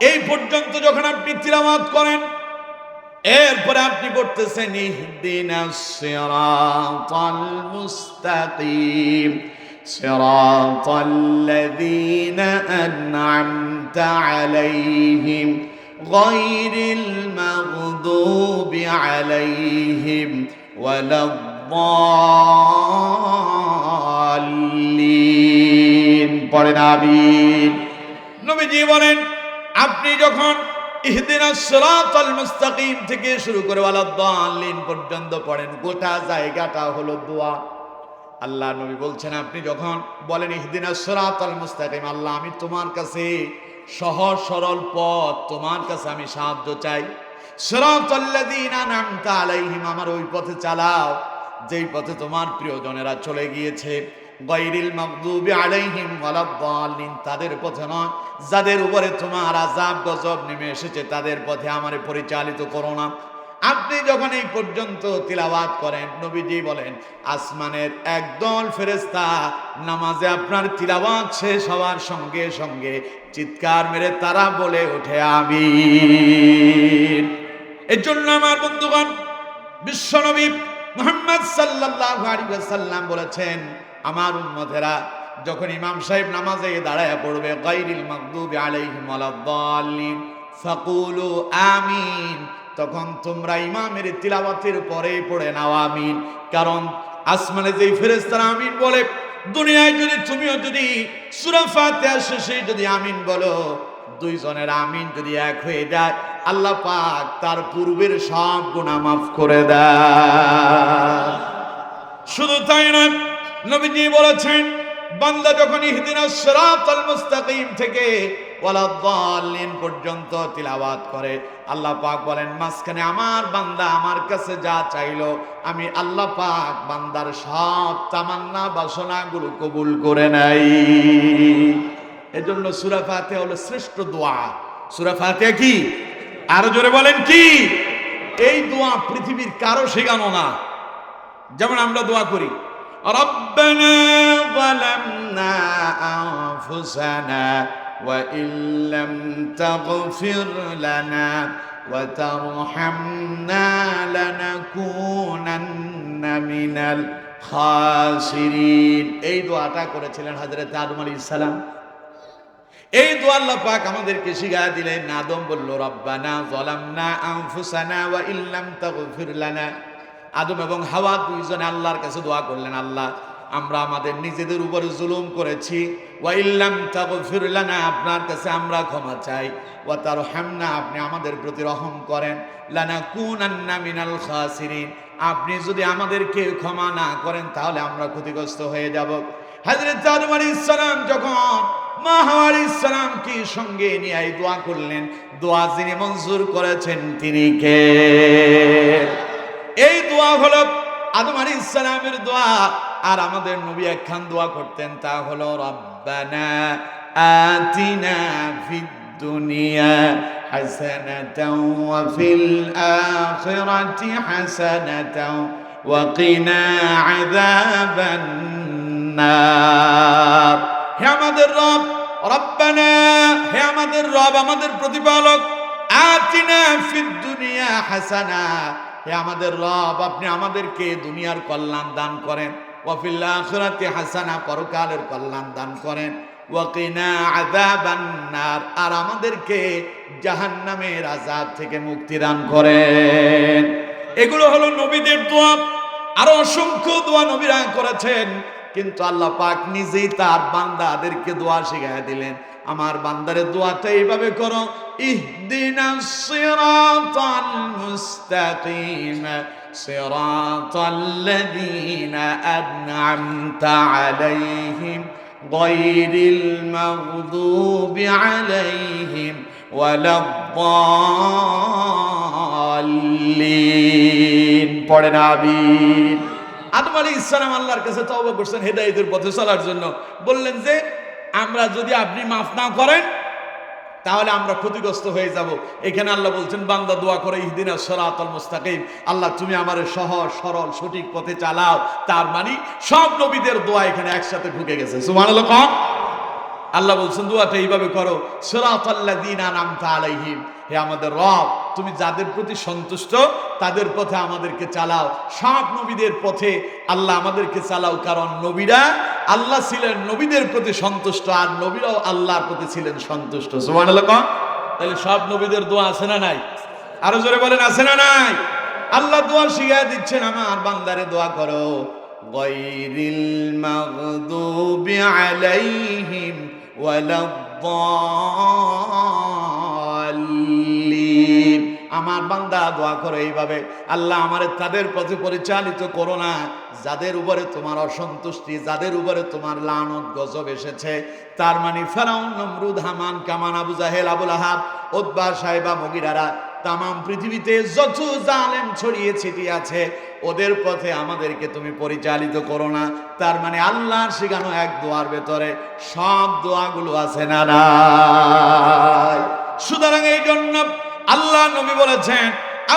এই পর্যন্ত যখন আপনি তিলাওয়াত করেন, এরপরে আপনি করতেছেন ইহদিনাস সিরাতাল মুস্তাকিম সিরাতাল্লাযীনা আন'আমতা আলাইহিম গায়রিল মাগদুবি আলাইহিম ওয়ালাদ-দাল্লিন। পড়েন আমিন। নবীজি বলেন, আপনি যখন ইহদিনাস সিরাতাল মুস্তাকিম থেকে শুরু করে ওয়ালাদ-দাল্লিন পর্যন্ত পড়েন, গোটা জায়গাটা হলো দোয়া। আল্লাহ নবী বলছেন, আপনি যখন বলেন ইহদিনাস সিরাতাল মুস্তাকিম, আল্লাহ আমি তোমার কাছে সহজ সরল পথ, তোমার কাছে আমি সাহায্য চাই। সিরাতাল্লাযীনা আন'আমতা আলাইহিম, আমার ওই পথে চালাও যেই পথে তোমার প্রিয়জনেরা চলে গিয়েছে। গায়রিল মাগদুবি আলাইহিম ওয়ালাদ-দাল্লিন, তাদের পথে নয় যাদের উপরে তোমার আযাব গজব নেমে এসেছে, তাদের পথে আমারে পরিচালিত করো না। আপনি যখন এই পর্যন্ত তিলাওয়াত করেন, নবীজি বলেন আসমানের একদল ফেরেশতা নামাজে আপনার তিলাওয়াত শেষ হওয়ার সঙ্গে সঙ্গে চিৎকার মেরে তারা বলে ওঠে আমিন। এর জন্য আমার বন্ধুগণ, বিশ্বনবী মুহাম্মদ সাল্লাল্লাহু আলাইহি ওয়াসাল্লাম বলেছেন, আমার উম্মতেরা যখন ইমাম সাহেব নামাজে দাঁড়ায় পড়বে গায়রিল মাগদুবি আলাইহিম ওয়ালাদ-দাল্লিন ফাকুলু আমিন, তখন তোমরা ইমামের তিলাওয়াতের পরে পড়ে নাও আমিন। কারণ আসমানে যেই ফেরেশতারা আমিন বলে, দুনিয়ায় যদি তুমিও যদি সূরা ফাতিহা শেষে যদি আমিন বলো, দুইজনের আমিন যদি এক হয়ে যায়, আল্লাহ পাক তার পূর্বের সব গুনাহ মাফ করে দেয়। শুধু তাই নয়, নবীজি বলেছেন, বান্দা যখন ইহদিনাস সিরাতাল মুস্তাকিম থেকে ওয়ালাদ-দাল্লিন পর্যন্ত তিলাওয়াত করে, আল্লাহ পাক বলেন মাঝখানে আমার বান্দা আমার কাছে যা চাইলো, আমি আল্লাহ পাক বান্দার সব তামান্না বাসনাগুলো কবুল করে নাই। এজন্য সূরা ফাতিহা হলো শ্রেষ্ঠ দোয়া। সূরা ফাতিহা কি? আরো জোরে বলেন কি? এই দোয়া পৃথিবীর কারো শেখানো না। যেমন আমরা দোয়া করি, রব্বানা যালামনা আনফুসানা ওয়া ইল্লাম তাগফির লানা ওয়া তারহামনা লানাকুনান্না মিনাল খাসিরিন। এই দোয়াটা করেছিলেন হযরত আদম আলাইহিস সালাম। এই দোয়া আল্লাহ পাক আমাদেরকে শিখিয়ে দিলেন। আদম বলল রব্বানা যালামনা আনফুসানা ওয়া ইল্লাম তাগফির লানা। আদম এবং হাওয়া দুইজনে আল্লাহর কাছে দোয়া করলেন, আল্লাহ আমরা আমাদের নিজেদের উপরে জুলুম করেছি, ওয়া ইল্লাম তাগফির লানা, আপনার কাছে আমরা ক্ষমা চাই, ওয়া তারহামনা, আপনি আমাদের প্রতি রহম করেন, লানাকুনান্না মিনাল খাসিরিন, আপনি যদি আমাদেরকে ক্ষমা না করেন তাহলে আমরা ক্ষতিগ্রস্ত হয়ে যাব। হযরত আদম আলাইহিস সালাম যখন মা হাওয়া আলাইহিস সালামকে সঙ্গে নিয়ে এই দোয়া করলেন, দোয়া যিনি মঞ্জুর করেছেন তিনি কে? এই দোয়া হলো আদম আলাইহিস সালামের দোয়া। আর আমাদের নবী একখান দোয়া করতেন, তা হলো রব্বানা আতিনা ফিদ দুনিয়া হাসানাতাও ওয়া ফিল আখিরাতি হাসানাতাও ওয়া কিনা আযাবান নার। হে আমাদের রব, রব্বানা, হে আমাদের রব, আমাদের প্রতিপালক, আতিনা ফিদ দুনিয়া হাসানা, হে আমাদের রব আপনি আমাদেরকে দুনিয়ার কল্যাণ দান করেন, ওয়া ফিল আখিরাতি হাসানা, পরকালের কল্যাণ দান করেন, ওয়া কিনা আযাবান নার, আর আমাদেরকে জাহান্নামের আযাব থেকে মুক্তি দান করেন। এগুলো হলো নবীদের দোয়া। আরো অসংখ্য দোয়া নবীরা করেছেন, কিন্তু আল্লাহ পাক নিজেই তার বান্দাদেরকে দোয়া শিখিয়ে দিলেন, আমার বান্দারে দোয়াটা এইভাবে করো, ইহদিনাস সিরাতাল মুস্তাকিম সিরাতাল্লাযীনা আন'আমতা আলাইহিম গায়রিল মাগদুবি আলাইহিম ওয়ালাদ-দাল্লিন। পড়েন আমিন। আদম আলাইহিস সালাম আল্লাহর কাছে তওবা করছেন হেদায়েতের পথে চলার জন্য। বললেন যে আমরা যদি আপনি মাফ না করেন তাহলে আমরা ক্ষতিগ্রস্ত হয়ে যাব। এখানে আল্লাহ বলছেন বান্দা দোয়া করে ইহদিনাস সিরাতাল মুস্তাকিম, আল্লাহ তুমি আমারে সহজ সরল সঠিক পথে চালাও। তার মানে সব নবীদের দোয়া এখানে একসাথে ঢুকে গেছে। সুবহানাল্লাহ। আল্লাহ বলছেন দোয়াটা এইভাবে করো, সিরাতাল্লাযীনা আনআমতা আলাইহিম, হে আমাদের রব তুমি যাদের প্রতি সন্তুষ্ট তাদের পথে আমাদেরকে চালাও। সব নবীদের পথে আল্লাহ আমাদেরকে চালাও, কারণ নবীরা আল্লাহ ছিলেন নবীদের প্রতি সন্তুষ্ট, আর নবীরাও আল্লাহর প্রতি ছিলেন সন্তুষ্ট। সুবহানাল্লাহ। তাহলে সব নবীদের দোয়া আছে না নাই? আরো জোরে বলেন আছে না নাই? আল্লাহ দোয়া শিখিয়ে দিচ্ছেন, আমার বান্দারে দোয়া করো গায়রিল মাগদুবি আলাইহিম ওয়ালাদ-দাল্লিন। আমার বান্দা দোয়া করে এইভাবে, আল্লাহ আমারে তাদের পথে পরিচালিত করো না যাদের উপরে তোমার অসন্তুষ্টি, যাদের উপরে তোমার লানত গজব এসেছে। তার মানে ফেরাউন, নমরুদ, হামান, কামান, আবু জাহেল, আবুল আহাব, উতবা, সাইবা, মুগিরারা, তাম পৃথিবীতে যত জালেম ছড়িয়ে ছিটিয়ে আছে ওদের পথে আমাদেরকে তুমি পরিচালিত করো না। তার মানে আল্লাহর শিখানো এক দোয়ার ভেতরে সব দোয়াগুলো আছে না নাই? সুতরাং এই জন্য আল্লাহ নবী বলেছেন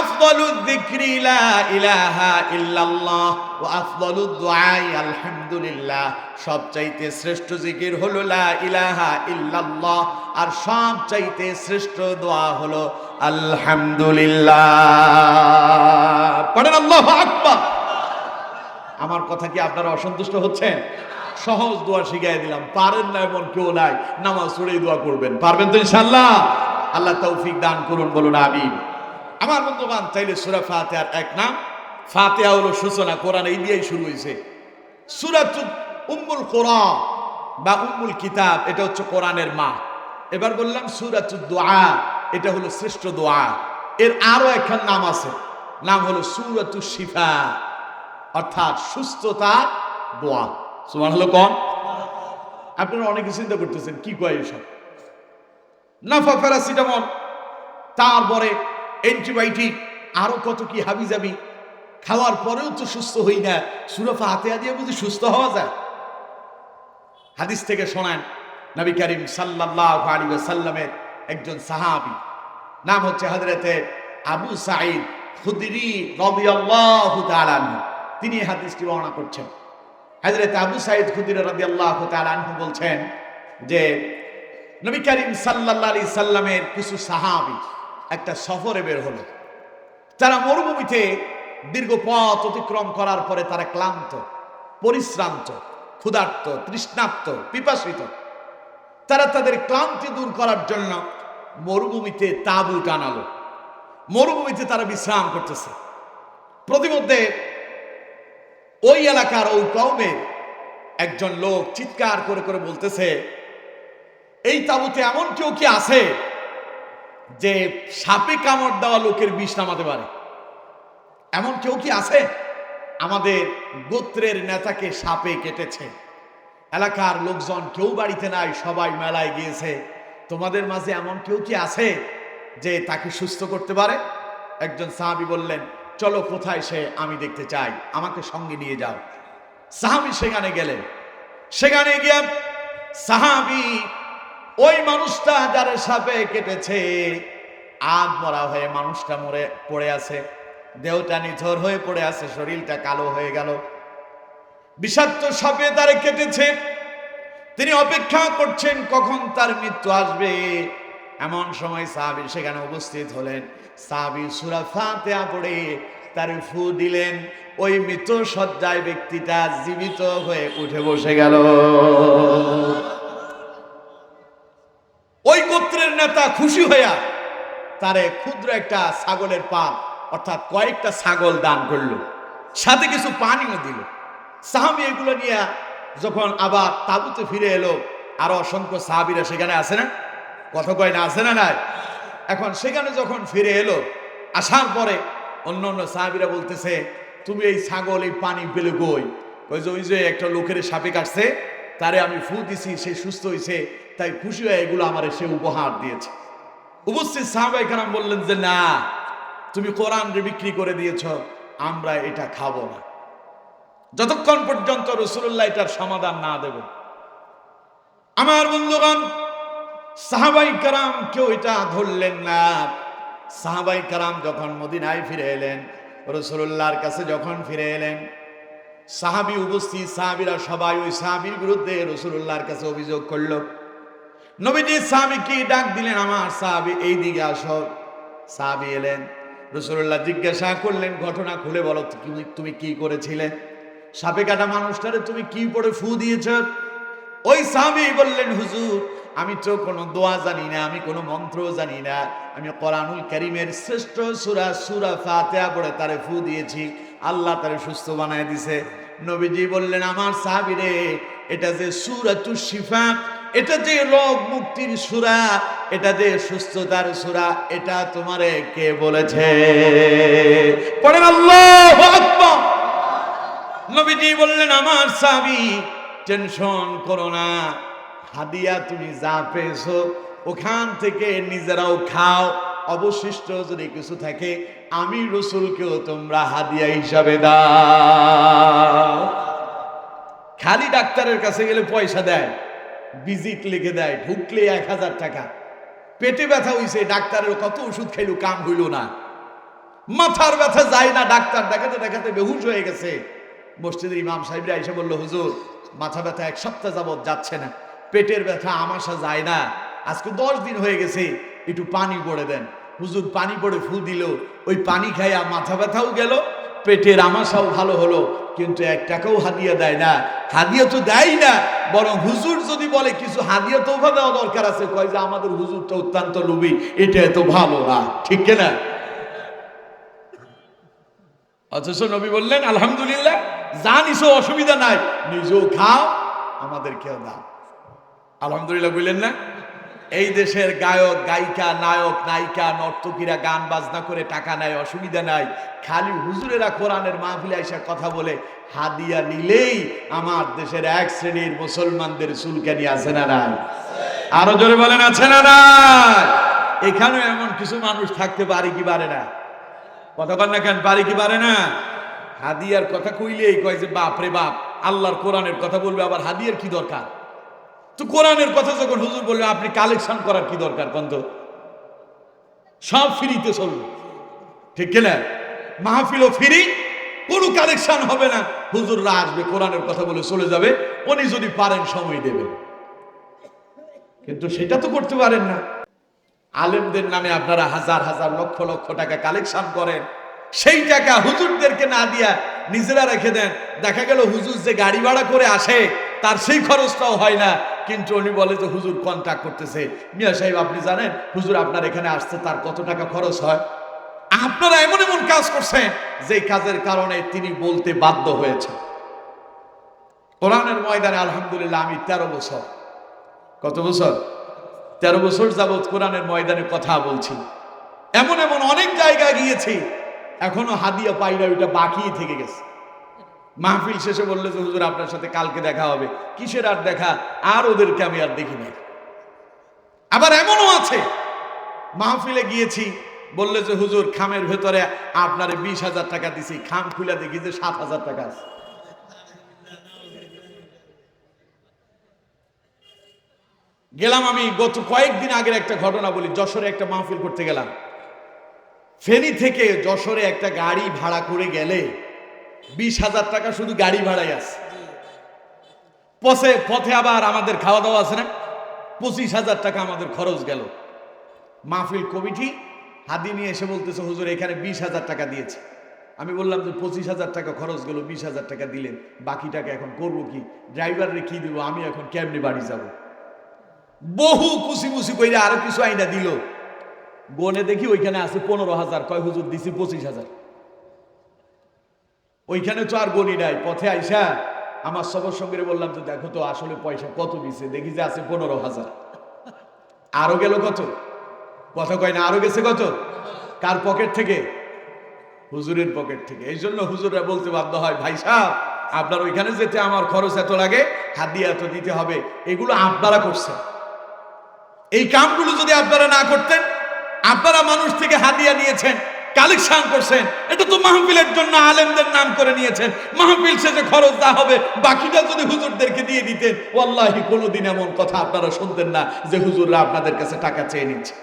আফদালুদ যিকরি লা ইলাহা ইল্লাল্লাহ ওয়া আফদালুদ দুআই আলহামদুলিল্লাহ। সবচাইতে শ্রেষ্ঠ জিকির হলো লা ইলাহা ইল্লাল্লাহ, আর সবচাইতে শ্রেষ্ঠ দোয়া হলো আলহামদুলিল্লাহ। পড়েন আল্লাহু আকবার। আমার কথা কি আপনারা অসন্তুষ্ট হচ্ছেন? সহজ দোয়া শিখিয়ে দিলাম, পারেন না এমন কেউ নাই, নামাজ পড়েই দোয়া করবেন, পারবেন তো ইনশাআল্লাহ? আল্লাহ তৌফিক দান করুন, বলুন আমিন। আমার বন্ধুগণ, চাইলে সূরা ফাতিহার এক নাম, ফাতিহা হলো সূচনা, কোরআন এই দিয়েই শুরু হয়েছে। সূরাতুল উম্মুল কোরআন বা উম্মুল কিতাব, এটা হচ্ছে কোরআনের মা। এবার বললাম সূরাতুদ দুআ, এটা হলো শ্রেষ্ঠ দোয়া। এর আরো একখান নাম আছে, নাম হলো সূরাতুশ শিফা, অর্থাৎ সুস্থতা দোয়া। সুবহানাল্লাহ। কোন আপনারা অনেকে চিন্তা করতেছেন কি কয় এসব, নাফা, প্যারাসিটামল, তারপরে অ্যান্টিবায়োটিক, আরো কত কি হাবিজাবি, খাওয়ার পরেও তো সুস্থ হই না, সূরা ফাতিহা দিয়ে বুঝি সুস্থ হওয়া যায়? হাদিস থেকে শোনান, নবী করিম সাল্লাল্লাহু আলাইহি ওয়াসাল্লামের একজন সাহাবী, নাম হচ্ছে হযরতে আবু সাঈদ খুদরি রাদিয়াল্লাহু তাআলা আনহু, তিনি এই হাদিসটি বর্ণনা করছেন। হযরতে আবু সাঈদ খুদরি রাদিয়াল্লাহু তাআলা আনহু বলছেন যে নবী করিম সাল্লাল্লাহু আলাইহি সাল্লামের কিছু সাহাবী একটা সফরে বের হলো। তারা মরুভূমিতে দীর্ঘ পথ অতিক্রম করার পরে তারা ক্লান্ত, পরিশ্রান্ত, ক্ষুধার্ত, তৃষ্ণার্ত, পিপাসিত। তারা তাদের ক্লান্তি দূর করার জন্য মরুভূমিতে তাঁবু টানালো। মরুভূমিতে তারা বিশ্রাম করতেছে। প্রতিমধ্যে ওই এলাকার ওই কওমের একজন লোক চিৎকার করে করে বলতেছে, এই তাঁবুতে এমন কেউ কি আছে যে সাপে কামড় দেওয়া লোকের বিষ নামাতে পারে? এমন কেউ কি আছে? আমাদের গোত্রের নেতাকে সাপে কেটেছে, এলাকার লোকজন কেউ বাড়িতে নাই, সবাই মেলায় গিয়েছে, তোমাদের মাঝে এমন কেউ কি আছে যে তাকে সুস্থ করতে পারে? একজন সাহাবী বললেন, চলো কোথায় সে, আমি দেখতে চাই, আমাকে সঙ্গে নিয়ে যাও। সাহাবী সেখানে গেলেন। সেখানে গিয়ে সাহাবী ওই মানুষটা যার সাপে কেটেছে আধ মরা হয়ে মানুষটা মরে পড়ে আছে, দেহটা নিথর হয়ে পড়ে আছে, শরীরটা কালো হয়ে গেল, বিষাক্ত সাপে তারে কেটেছে। তিনি অপেক্ষা করছেন কখন তার মৃত্যু আসবে। এমন সময় সাহাবী সেখানে উপস্থিত হলেন। সাহাবী সূরা ফাতিহা পড়ে তার ফু দিলেন, ওই মৃত শয্যায় ব্যক্তিটা জীবিত হয়ে উঠে বসে গেল। ওই গোত্রের নেতা খুশি হইয়া তারে ক্ষুদ্র একটা ছাগলের পা, অর্থাৎ কয়েকটা ছাগল দান করলো, সাথে কিছু পানিও দিল। সাহাবী এগুলো নিয়ে যখন আবার তাঁবুতে ফিরে এলো, আরো অসংখ্য সাহাবীরা সেখানে আছে না, কথা কয় না, আছে না নাই? এখন সেখানে যখন ফিরে এলো, আসার পরে অন্য অন্য সাহাবীরা বলতেছে, তুমি এই ছাগল এই পানি পেলে কই? ওই যে একটা লোকের সাপে কাটছে, তারে আমি ফু দিছি, সে সুস্থ হয়েছে, তাই খুশি হয়ে এগুলো আমার সে উপহার দিয়েছে। উপস্থিত সাহাবায়ে কেরাম বললেন যে না, তুমি কোরআন বিক্রি করে দিয়েছ, আমরা এটা খাবো না যতক্ষণ পর্যন্ত রাসূলুল্লাহ এটার সমাধান না দেব। আমার বন্ধুগণ, সাহাবাই কারাম কেউ এটা ধরলেন না। সাহাবাই কারাম যখন মদিনায় ফিরে এলেন, রাসূলুল্লাহর কাছে যখন ফিরে এলেন, সাহাবী উপস্থিত, সাহাবীরা সবাই ওই সাহাবীর বিরুদ্ধে রাসূলুল্লাহর কাছে অভিযোগ করলো। নবীজি সাহাবীকে ডাক দিলেন, আমার সাহাবী এই দিকে আসো। সাহাবী এলেন, রাসূলুল্লাহ জিজ্ঞাসা করলেন, ঘটনা খুলে বলো, তুমি কি করেছিলে? সাপে কাটা মানুষটারে তুমি কি পড়ে ফু দিয়েছ? ওই সাহাবী বললেন, হুজুর আমি তো কোনো দোয়া জানি না, আমি কোনো মন্ত্র জানি না, আমি কোরআনুল কারীমের শ্রেষ্ঠ সূরা ফাতিহা পড়ে তারে ফু দিয়েছি, আল্লাহ তারে সুস্থ বানায় দিছে। নবীজি বললেন, আমার সাহাবী রে, এটা যে সূরাতুশ শিফা, এটা যে রোগ মুক্তির সূরা, এটা যে সুস্থতার সূরা, এটা তোমারে কে বলেছে? পড়েন আল্লাহু আকবার। নবীজি বললেন, আমার সাহাবী টেনশন করো না, হাদিয়া তুমি যা পেয়েছো ওখান থেকে নিজেরাও খাও, অবশিষ্ট যদি কিছু থাকে আমি রাসূলকেও তোমরা হাদিয়া হিসাবে দাও। খালি ডাক্তারের কাছে গেলে পয়সা দেয়, ভিজিট লিখে দেয়, ঢুকলে 1000 টাকা। পেটে ব্যথা হইছে, ডাক্তারের কত ওষুধ খাইলো, কাম হইল না। মাথার ব্যথা যায় না, ডাক্তার দেখাতে দেখাতে বেহুশ হয়ে গেছে। মসজিদের ইমাম সাহেবরা এসে বলল, হুজুর মাথা ব্যথা 1 সপ্তাহ যাবত যাচ্ছে না, পেটের ব্যথা আমাশা যায় না, আজকে 10 দিন হয়ে গেছে, একটু পানি পড়ে দেন। হুজুর পানি পড়ে ফু দিল, ওই পানি খাইয়া মাথা ব্যথাও গেল, পেটের আমাশাও ভালো হলো, কিন্তু 1 টাকাও হাদিয়া দেয় না। হাদিয়া তো দেয় না, বরং হুজুর যদি বলে কিছু হাদিয়া তৌফা দেওয়া দরকার আছে, কয় যে আমাদের হুজুরটা অত্যন্ত লোভী, এটা এত ভালো না, ঠিক কিনা? অথচ নবী বললেন, আলহামদুলিল্লাহ, যা নিছো অসুবিধা নাই, নিজেও খাও, আমাদেরকেও দাও। আলহামদুলিল্লাহ বললেন না? এই দেশের গায়ক গায়িকা, নায়ক নায়িকা, নর্তকীরা গান বাজনা করে টাকা নেয়, অসুবিধা নাই। খালি হুজুরেরা কোরআনের মাহফিলে এসে কথা বলে, হাদিয়া নিলেই আমার দেশের 1 শ্রেণীর মুসলমানদের চুলকানি আছে না নাই? আরো জোরে বলেন, আছে না নাই? এখানে এমন কিছু মানুষ থাকতে পারে কি পারে না? কথা কন না কেন, পারে কি পারে না? হাদিয়ার কথা কইলেই কয় যে বাপ রে বাপ, আল্লাহর কোরআনের কথা বলবে, আবার হাদিয়ার কি দরকার? তো কোরআনের কথা যখন হুজুর বলবে, আপনি কালেকশন করার কি দরকার? কন্ত সব ফ্রিতে চলবে, ঠিক কিনা? মাহফিলও ফ্রি, কোনো কালেকশন হবে না, হুজুররা আসবে, কোরআনের কথা বলে চলে যাবে, উনি যদি পারেন সময় দেবে। কিন্তু সেটা তো করতে পারেন না। আলেমদের নামে আপনারা হাজার হাজার লক্ষ লক্ষ টাকা কালেকশন করেন, সেই টাকা হুজুরদেরকে না দিয়া নিজেরা রেখে দেন। দেখা গেল হুজুর যে গাড়ি ভাড়া করে আসে তার সেই খরচটাও হয় না, কিন্তু উনি বলে যে হুজুর কন্ট্যাক্ট করতেছে, মিয়া সাহেব আপনি জানেন হুজুর আপনার এখানে আসছে, তার কত টাকা খরচ হয়? আপনারা এমন এমন কাজ করছেন যে কাজের কারণে তিনি বলতে বাধ্য হয়েছে। কোরআনের ময়দানে আলহামদুলিল্লাহ আমি 13 বছর, কত বছর? 13 বছর যাবৎ কোরআনের ময়দানে কথা বলছি। এমন এমন অনেক জায়গায় গিয়েছি, এখনো হাদিয়া পাই না, ওইটা বাকি থেকে গেছে। মাহফিল শেষে বললে যে হুজুর আপনার সাথে কালকে দেখা হবে, কিসের আর দেখা, আর ওদেরকে আমি আর দেখি নাই। আবার এমনও আছে মাহফিলে গিয়েছি, বললে যে হুজুর খামের ভেতরে আপনারে 20,000 টাকা দিছি, খাম খুলে দেখি যে 7,000 টাকা আছে। গেলাম আমি, গত কয়েকদিন আগের একটা ঘটনা বলি। যশোরে একটা মাহফিল করতে গেলাম, ফেনী থেকে যশোরে একটা গাড়ি ভাড়া করে গেলে 20,000 টাকা শুধু গাড়ি ভাড়াই আছে। পথে আবার আমাদের খাওয়া দাওয়া আছে না, 25,000 টাকা আমাদের খরচ গেল। মাহফিল কমিটি হাদি নিয়ে এসে বলতেছে, হুজুর এখানে 20,000 টাকা দিয়েছে। আমি বললাম যে 25,000 টাকা খরচ গেল, 20,000 টাকা দিলেন, বাকি টাকা এখন করবো কি? ড্রাইভারে কি দিব? আমি এখন কেমনি বাড়ি যাব? বহু কুসি কইরা আরো কিছু আইনা দিল, গনে দেখি ওইখানে আছে 15,000। কয় হুজুর দিছি 25,000। ওইখানে তো আর গনি নাই। পথে আইসা আমার সবার সঙ্গে বললাম যে দেখো তো আসলে পয়সা কত দিছে, দেখি যে আছে 15,000। আরো গেল কত? কথা কয় না, আরো গেছে কত? কার পকেট থেকে? হুজুরের পকেট থেকে। এই জন্য হুজুররা বলতে বাধ্য হয়, ভাই সাহেব আপনার ওইখানে যেতে আমার খরচ এত লাগে, হাদিয়া এত দিতে হবে। এগুলো আপনারা করছেন, এই কামগুলো যদি আপনারা না করতেন, আপনারা মানুষ থেকে হাদিয়া নিয়েছেন, কালেকশন করছেন, এটা তো মাহফিলের জন্য আলেমদের নাম করে নিয়েছেন। মাহফিল শেষে খরচ যা হবে বাকিটা যদি হুজুরদেরকে দিয়ে দিতেন, ওয়াল্লাহি কোনোদিন এমন কথা আপনারা শুনতেন না যে হুজুররা আপনাদের কাছে টাকা চেয়ে নিচ্ছে।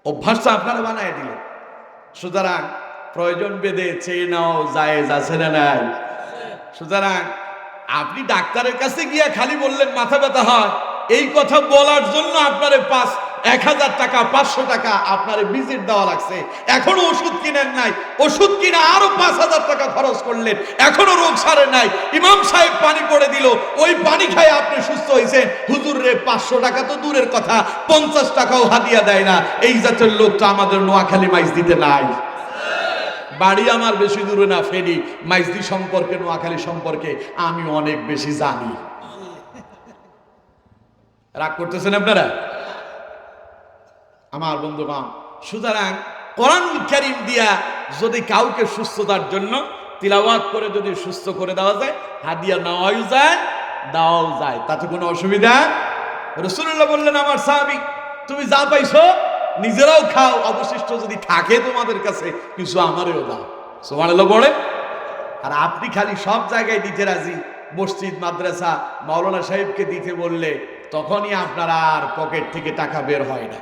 অভ্যাসটা আপনারা বানায় দিলেন। সুতরাং প্রয়োজন বেঁধে চেয়ে নাও জায়েজ আছে না নাই? সুতরাং আপনি ডাক্তারের কাছে গিয়ে খালি বললেন মাথা ব্যথা হয়, এই কথা বলার জন্য আপনারে 1000 টাকা 500 টাকা আপনারে ভিজিট দেওয়া লাগছে, এখনো ওষুধ কিনেন নাই, ওষুধ কিনে আরো 5000 টাকা খরচ করলেন, এখনো রোগ সারে নাই। ইমাম সাহেব পানি পড়ে দিল, ওই পানি খায় আপনি সুস্থ হয়েছেন। হুজুর রে 500 টাকা তো দূরের কথা, 50 টাকাও হাদিয়া দেয় না। এই জাতের লোকটা আমাদের নোয়াখালী মাইজ দিতে নাই। বাড়ি আমার বেশি দূরে না, ফেরি। মাইজদি সম্পর্কে, নোয়াখালী সম্পর্কে আমি অনেক বেশি জানি। রাগ করতেছেন আপনারা আমার বন্ধুগণ? সুতরাং কোরআনুল কারীম দিয়া যদি কাউকে সুস্থতার জন্য তিলাওয়াত করে যদি সুস্থ করে দেওয়া যায়, হাদিয়া নেওয়াও যায়, দেওয়াও যায়, তাতে কোনো অসুবিধা। রাসূলুল্লাহ বললেন, আমার সাহাবী তুমি যা পাইছো নিজেরাও খাও, অবশিষ্ট যদি থাকে তোমাদের কাছে কিছু আমারেও দাও। সুবহানাল্লাহ বলে। আর আপনি খালি সব জায়গায় দিতে রাজি, মসজিদ মাদ্রাসা মাওলানা সাহেবকে দিতে বললে তখনই আপনার আর পকেট থেকে টাকা বের হয় না।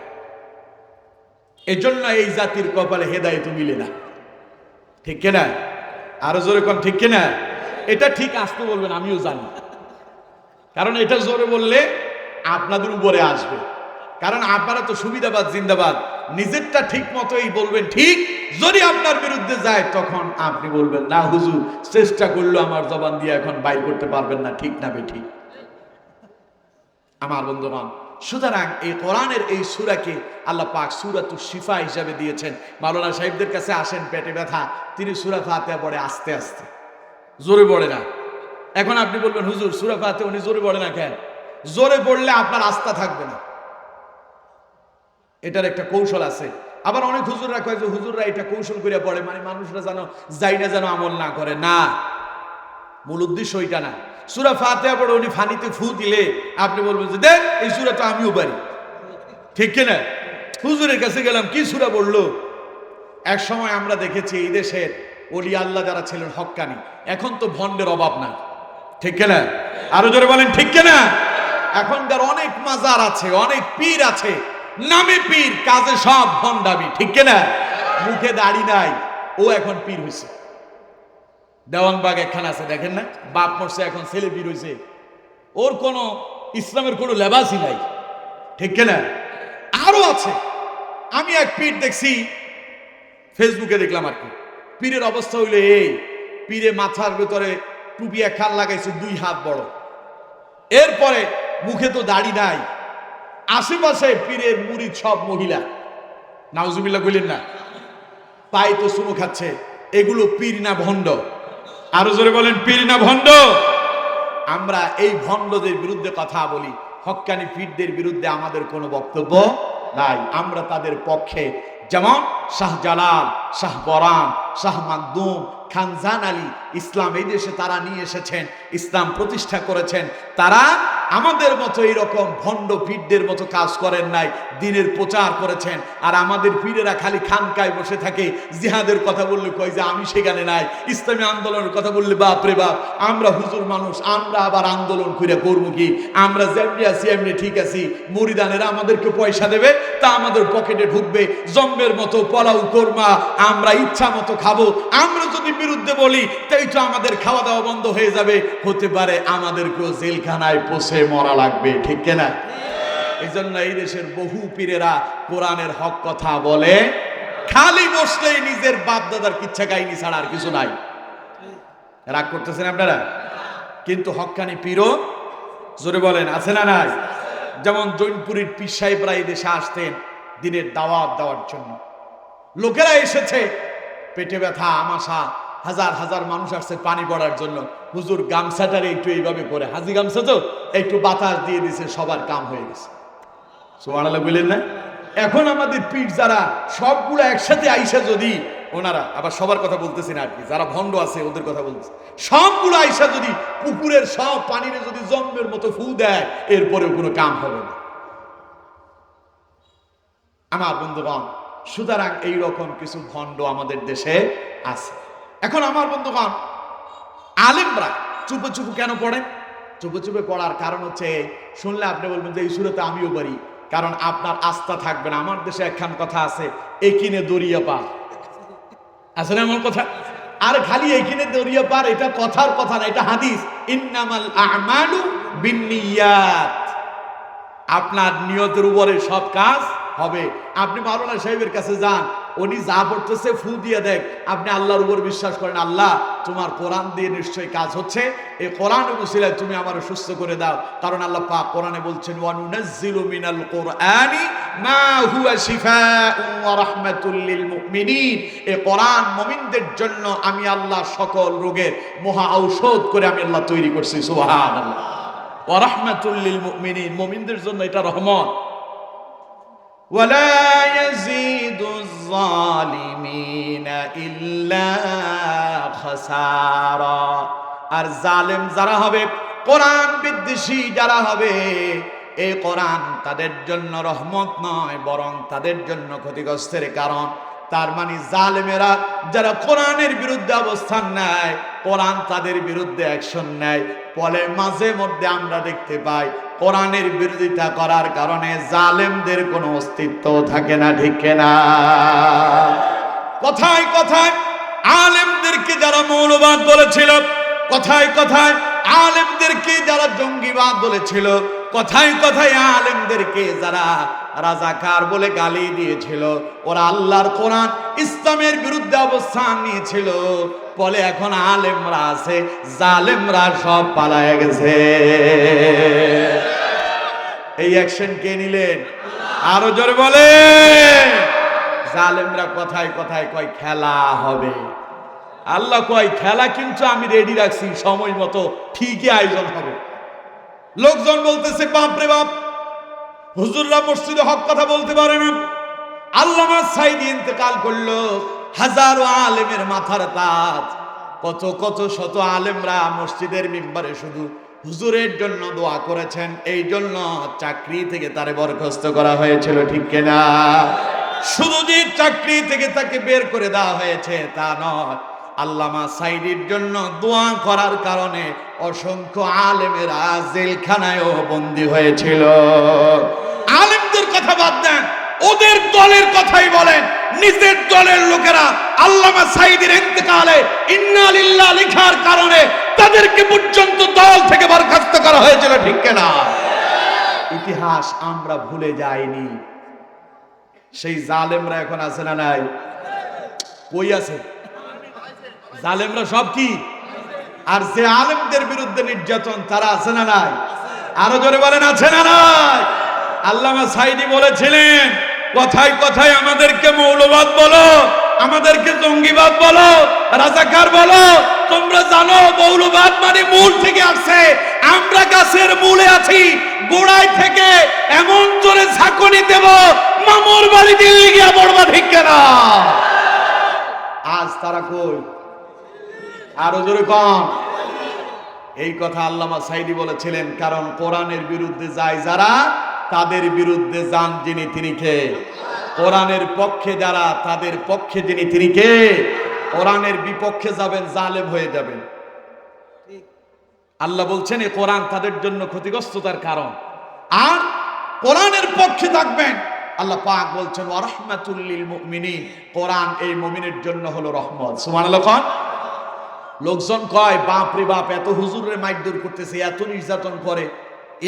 এজন্য এই জাতির কপালে হেদায়েত মিলে না, ঠিক কিনা? আরো জোরে কোন ঠিক কিনা? এটা ঠিক আসতে বলবেন, আমিও জানি, কারণ এটা জোরে বললে আপনাদের উপরে আসবে। কারণ আপনারা তো সুবিধাবাদ জিন্দাবাদ, নিজেরটা ঠিক মতোই বলবেন ঠিক। যদি আপনার বিরুদ্ধে যায় তখন আপনি বলবেন না হুজুর চেষ্টা করলো আমার জবান দিয়ে এখন বাইর করতে পারবেন না, ঠিক না বেঠিক আমার বন্ধুগণ? সুতরাং এই কোরআনের এই সূরাকে আল্লাহ পাক সূরাতুশ শিফা হিসাবে দিয়েছেন। মাওলানা সাহেবদের কাছে আসেন পেটে ব্যথা, তিনি সূরা ফাতিহা পড়ে আস্তে আস্তে, জোরে পড়ে না। এখন আপনি বলবেন হুজুর সূরা ফাতিহা উনি জোরে পড়ে না কেন? জোরে পড়লে আপনার আস্থা থাকবে না, এটার একটা কৌশল আছে। আবার অনেক হুজুররা কয় যে হুজুররা এটা কৌশল করে পড়ে, মানে মানুষরা যেন যাই না যেন আমল না করে। না, মূল উদ্দেশ্য ওইটা না। সূরা ফাতিহা পড়ে উনি ফানিতে ফু দিলে আপনি বলবেন যে দেখ এই সূরা তো আমিও পারি, ঠিক কিনা? হুজুরের কাছে গেলাম, কি সূরা পড়লো? এক সময় আমরা দেখেছি এই দেশের ওলি আল্লাহ যারা ছিলেন হক্কানি, এখন তো ভণ্ডের অভাব নাই, ঠিক কিনা? আরো জোরে বলেন ঠিক কিনা? এখনকার অনেক মাজার আছে, অনেক পীর আছে, নামে পীর কাজে সব ভণ্ডামি, ঠিক কিনা? মুখে দাড়ি নাই, ও এখন পীর হয়েছে। দেওয়ানবাগ একখান আছে, দেখেন না, বাপ মরছে এখন ছেলে পীর হয়েছে, ওর কোনো ইসলামের কোনো লেবাসই নাই, ঠিক কিনা? আরো আছে। আমি এক পীর দেখছি ফেসবুকে দেখলাম আর কি, পীরের অবস্থা হইলে এই, পীরে মাথার ভেতরে টুপি একখান লাগাইছে 2 হাত বড়, এরপরে মুখে তো দাড়ি নাই, আশেপাশে পীরের মুরিদ সব মহিলা, নাউজুবিল্লাহ বললেন না, পাই তো সুমো খাচ্ছে। এগুলো পীর না ভণ্ড? আরো জোরে বলেন পীর না ভণ্ড? আমরা এই ভণ্ডদের বিরুদ্ধে কথা বলি, হক্কানি পীরদের বিরুদ্ধে আমাদের কোনো বক্তব্য নাই। আমরা তাদের পক্ষে, যেমন শাহজালাল, শাহ পরান, শাহ মাকদুম, খানজান আলী, ইসলাম এই দেশে তারা নিয়ে এসেছেন, ইসলাম প্রতিষ্ঠা করেছেন। তারা আমাদের মতো এইরকম ভণ্ড পীরদের মতো কাজ করেন নাই, দিনের প্রচার করেছেন। আর আমাদের পীরেরা খালি খানকায় বসে থাকে, জিহাদের কথা বললে কয় যে আমি সেখানে নাই, ইসলামী আন্দোলনের কথা বললে বাপ রে বাপ, আমরা হুজুর মানুষ, আমরা আবার আন্দোলন করে করবো কি? আমরা যেমনি আছি এমনি ঠিক আছি, মুরিদানেরা আমাদেরকে পয়সা দেবে, তা আমাদের পকেটে ঢুকবে, জম্বের মতো পোলাও কোরমা আমরা ইচ্ছা মতো খাবো। আমরা যদি বিরুদ্ধে বলি তাই তো আমাদের খাওয়া দাওয়া বন্ধ হয়ে যাবে, হতে পারে আমাদেরকেও জেলখানায় পৌঁছে মরা লাগবে, ঠিক কিনা? এই জন্য এই দেশের বহু পীরেরা কোরআনের হক কথা বলে, খালি বসলেই নিজের বাপ দাদার কিচ্ছা কাহিনী ছাড়া আর কিছু নাই। রাগ করতেছেন আপনারা? কিন্তু হক্কানি পীরও, জোরে বলেন, আছে না নাই? যেমন জৈনপুরীর পীর সাহেবরা এই দেশে আসতেন দিনের দাওয়াত দেওয়ার জন্য, লোকেরা এসেছে, পেটে ব্যথা আমাশা, হাজার হাজার মানুষ আসছে পানি পড়ার জন্য। হুজুর গামছাটারে একটু এইভাবে করে, হাজি গামছা তো, একটু বাতাস দিয়ে দিছে, সবার কাম হয়ে গেছে। সুবহানাল্লাহ বলেন না? এখন আমাদের পীর যারা সবগুলো একসাথে আইসা, যদি ওনারা, আবার সবার কথা বলতেছি না আর কি, যারা ভণ্ড আছে ওদের কথা বলতেছে, সবগুলো আইসা যদি পুকুরের সব পানিরে যদি জম্মের মতো ফু দেয়, এরপরেও কোনো কাম হবে না আমার বন্ধুগণ। সুতরাং এইরকম কিছু ভণ্ড আমাদের দেশে আছে। এখন আমার বন্ধুগণ, আলেমরা চুপে চুপে কেন পড়েন? চুপে চুপে পড়ার কারণ হচ্ছে, শুনলে আপনি বলবেন যে এই সুরতে আমিও পারি, কারণ আপনার আস্থা থাকবে না। আমার দেশে একখান কথা আছে, একিনে দরিয়া পার, আছে না এমন কথা? আর খালি এখানে দরিয়া পার, এটা কথার কথা না, এটা হাদিস। ইন্নামাল আমালু বিন্নিয়াত, আপনার নিয়তের উপরে সব কাজ হবে। আপনি মাওলানা সাহেবের কাছে যান, উনি যা পড়তেছে ফু দিয়ে দেখ, আপনি আল্লাহর উপর বিশ্বাস করেন, আল্লাহ তোমার কোরআন দিয়ে নিশ্চয়ই কাজ হচ্ছে, এই কোরআনের উসিলায় তুমি আমার সুস্থ করে দাও। কারণ আল্লাহ পাক কোরআনে বলছেন, ওয়া নুনাজ্জিলু মিনাল কোরআনি মা হুয়া শিফাউন ওয়া রাহমাতুল লিল মুমিনিন, এই কোরআন মুমিনদের জন্য আমি আল্লাহ সকল রোগের মহা ঔষধ করে আমি আল্লাহ তৈরি করছি। সুবহানাল্লাহ। ওয়া রাহমাতুল লিল মুমিনিন, মুমিনদের জন্য এটা রহমত। ওয়ালা ইয়াজিদুজ যালিমিনা ইল্লা খাসারা, আর জালেম যারা হবে, কোরআন বিদ্বেষী যারা হবে, এই কোরআন তাদের জন্য রহমত নয়, বরং তাদের জন্য ক্ষতিগ্রস্তের কারণ। তার মানে জালেমেরা যারা কোরআনের বিরুদ্ধে অবস্থান নেয়, কোরআন তাদের বিরুদ্ধে অ্যাকশন নেয়, ফলে মাঝে মধ্যে আমরা দেখতে পাই কোরআনের বিরোধিতা করার কারণে জালেমদের কোনো অস্তিত্ব থাকে না, ঠিক না? কথায় কথায় আলেমদেরকে যারা মৌলবাদ বলেছিল, কথায় কথায় আলেমদেরকে যারা জঙ্গিবাদ বলেছিল, কথায় কথায় আলেমদেরকে যারা রাজাকার বলে গালি দিয়েছিল, ওরা আল্লাহর কোরআন ইসলামের বিরুদ্ধে অবস্থান নিয়েছিল, বলে এখন আলেমরা আছে, জালেমরা সব পালায়ে গেছে। এই অ্যাকশন কে নিলেন? আরো জোরে বলে। জালেমরা কথায় কথায় কয় খেলা হবে, আল্লাহ কয় খেলা কিন্তু আমি রেডি রাখছি, সময় মতো ঠিকই আয়োজন হবে। লোকজন বলতেছে বাপ রে বাপ, হুজুররা মসজিদে হক কথা বলতে পারে না। আল্লামা সাইদি ইন্তেকাল করলো, হাজারো আলেমের মাথার তাজ, কত কত শত আলেমরা মসজিদের মিম্বারে শুধু হুজুরের জন্য দোয়া করেছেন, এই জন্য চাকরি থেকে তারে বরখাস্ত করা হয়েছিল, ঠিক কিনা? শুধু যে চাকরি থেকে তাকে বের করে দেওয়া হয়েছে তা নয়, আল্লামা সাইদির জন্য দোয়া করার কারণে অসংখ্য আলেমেরা জেলখানায়ও বন্দী হয়েছিল। আলেমদের কথা বাদ দেন, ওদের দলের কথাই বলেন, নিজের দলের লোকেরা আল্লামা সাইদির ইন্তেকালে ইন্না লিল্লাহ লেখার কারণে তাদেরকে পর্যন্ত দল থেকে বরখাস্ত করা হয়েছিল, ঠিক কিনা? ইতিহাস আমরা ভুলে যাইনি। সেই জালেমরা এখন আছে না নাই? কই আছে? জালেমরা সব কি? আর যে আলেমদের বিরুদ্ধে নির্যাতন, তারা আছে না নাই? আরো জোরে বলেন, আছে না নাই? আল্লামা সাইদি বলেছিলেন, কথায় কথায় আমাদেরকে মৌলবাদ বলো, আমাদেরকে জঙ্গিবাদ বলো, রাজাকার বলো, তোমরা জানো মৌলবাদ মানে মূল থেকে আসছে, আমরা গাছের মূলে আছি, গোড়ায় থেকে এমন জোরে ঝাঁকুনি দেব মামুর বাড়ি দিল্লি গিয়া পড়বা, ঠিক কিনা? আজ তারা কই? আরো জোরে কম। এই কথা আল্লামা সাইদি বলেছিলেন, কারণ কোরআনের বিরুদ্ধে যায় যারা, তাদের বিরুদ্ধে যান যিনি, তিনি কে? কোরআনের পক্ষে যারা, তাদের পক্ষে যিনি, তিনি কে? কোরআনের বিপক্ষে যাবেন, জালেম হয়ে যাবেন। আল্লাহ বলছেন এই কোরআন তাদের জন্য ক্ষতিগ্রস্ততার কারণ, আর কোরআনের পক্ষে থাকবেন, আল্লাহ পাক বলছেন ওয়া রাহমাতুল লিল মুমিনিন, কোরআন এই মুমিনের জন্য হলো রহমত। সুবহানাল্লাহ। কোন লোকজন কয় বাপ রে বাপ, এত হুজুরে মাইক দূর করতেছে, এত নির্যাতন করে,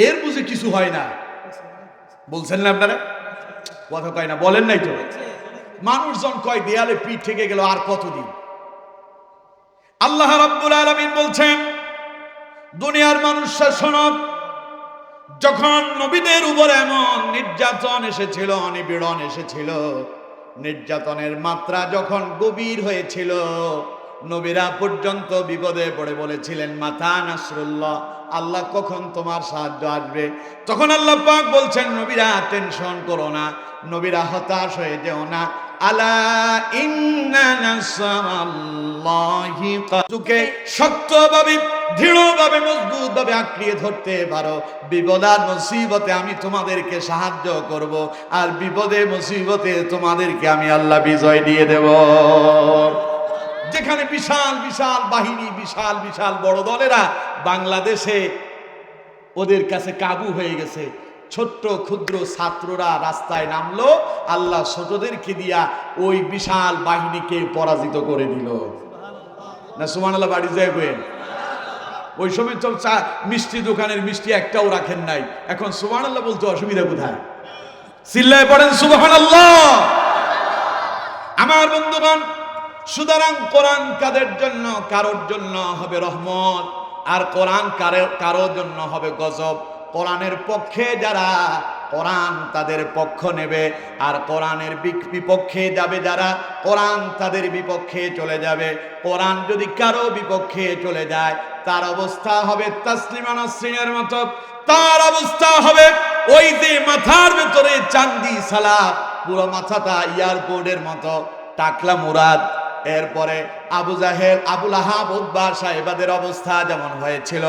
এর বুঝে কিছু হয় না। বলছেন না আপনারা? কথা কয় না, বলেন নাই তো? মানুষজন কয় দেয়ালে পিঠ থেকে গেল, আর কতদিন? আল্লাহ রাব্বুল আলামিন বলছেন, দুনিয়ার মানুষরা শোনো, যখন নবীদের উপর এমন নির্যাতন এসেছিল, নিপীড়ন এসেছিল, নির্যাতনের মাত্রা যখন গভীর হয়েছিল, নবীরা পর্যন্ত বিপদে পড়ে বলেছিলেন মাতা নাসরুল্লাহ, আল্লাহ কখন তোমার সাহায্য আসবে? তখন আল্লাহ পাক বলছেন, নবীরা টেনশন করো না, নবীরা হতাশ হয়ে যেও না, আলা ইন্না নাসরাল্লাহি শক্তভাবে দৃঢ়ভাবে মজবুতভাবে আঁকড়িয়ে ধরতে পারো, বিপদ আর মুসিবতে আমি তোমাদেরকে সাহায্য করব, আর বিপদে মুসিবতে তোমাদেরকে আমি আল্লাহ বিজয় দিয়ে দেব। যেখানে বিশাল বিশাল বাহিনী, বিশাল বিশাল বড় দলেরা বাংলাদেশে ওদের কাছে কাবু হয়ে গেছে, ছোট্ট ক্ষুদ্র ছাত্ররা রাস্তায় নামলো, আল্লাহ ছোটদেরকে দিয়া ওই বিশাল বাহিনীকে পরাজিত করে দিল। না সুবহানাল্লাহ বাড়ি যায় বলেন? ওই সময় তো মিষ্টি দোকানের মিষ্টি একটাও রাখেন নাই, এখন সুবহানাল্লাহ বলতে অসুবিধা কোথায়? চিল্লায় পড়েন সুবহানাল্লাহ। আমার বন্ধুগণ, সুতরাং কোরআন কাদের জন্য? কারোর জন্য হবে রহমত, আর কোরআন কারোর জন্য হবে গজব। কোরআনের পক্ষে যারা, কোরআন তাদের পক্ষ নেবে, আর কোরআনের বিপক্ষে যাবে যারা, কোরআন তাদের বিপক্ষে চলে যাবে। কোরআন যদি কারো বিপক্ষে চলে যায়, তার অবস্থা হবে তাসলিমা নাসরিনের মতো, তার অবস্থা হবে ওই যে মাথার ভেতরে চান্দি সালা, পুরো মাথাটা এয়ারপোর্টের মতো, টাকলা মুরাদ, এরপরে আবু জাহেল, আবুল আহাব, উতবা সাহেবাদের অবস্থা যেমন হয়েছিল,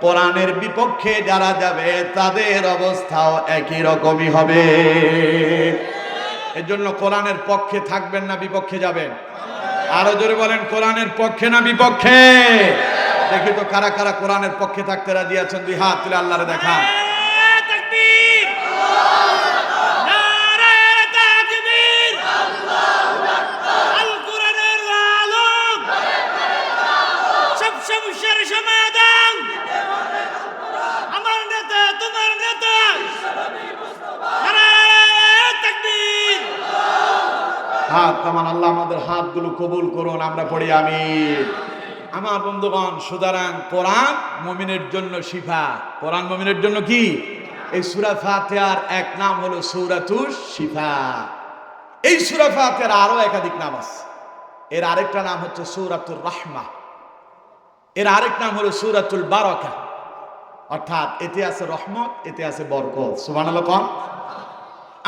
কোরআনের বিপক্ষে যারা যাবে তাদের অবস্থাও একই রকমই হবে। এজন্য কোরআনের পক্ষে থাকবেন না বিপক্ষে যাবেন? আরো জোরে বলেন, কোরআনের পক্ষে না বিপক্ষে? দেখি তো কারা কারা কোরআনের পক্ষে থাকতে রাজি আছেন, দুই হাত তুলে আল্লাহরে দেখান। হাত কামান, আল্লাহ আমাদের হাতগুলো কবুল করুন, আমরা পড়ি আমিন। আমার বন্ধুগণ, সুতরাং কোরআন মুমিনের জন্য শিফা। কোরআন মুমিনের জন্য কি? এই সূরা ফাতিহার এক নাম হলো সূরাতুশ শিফা। এই সূরা ফাতিহার আরো একাধিক নাম আছে। এর আরেকটা নাম হচ্ছে সূরাতুর রাহমা, এর আরেক নাম হলো সূরাতুল বারাকা, অর্থাৎ এতে আছে রহমত, এতে আছে বরকত। সুবহানাল্লাহ কোন?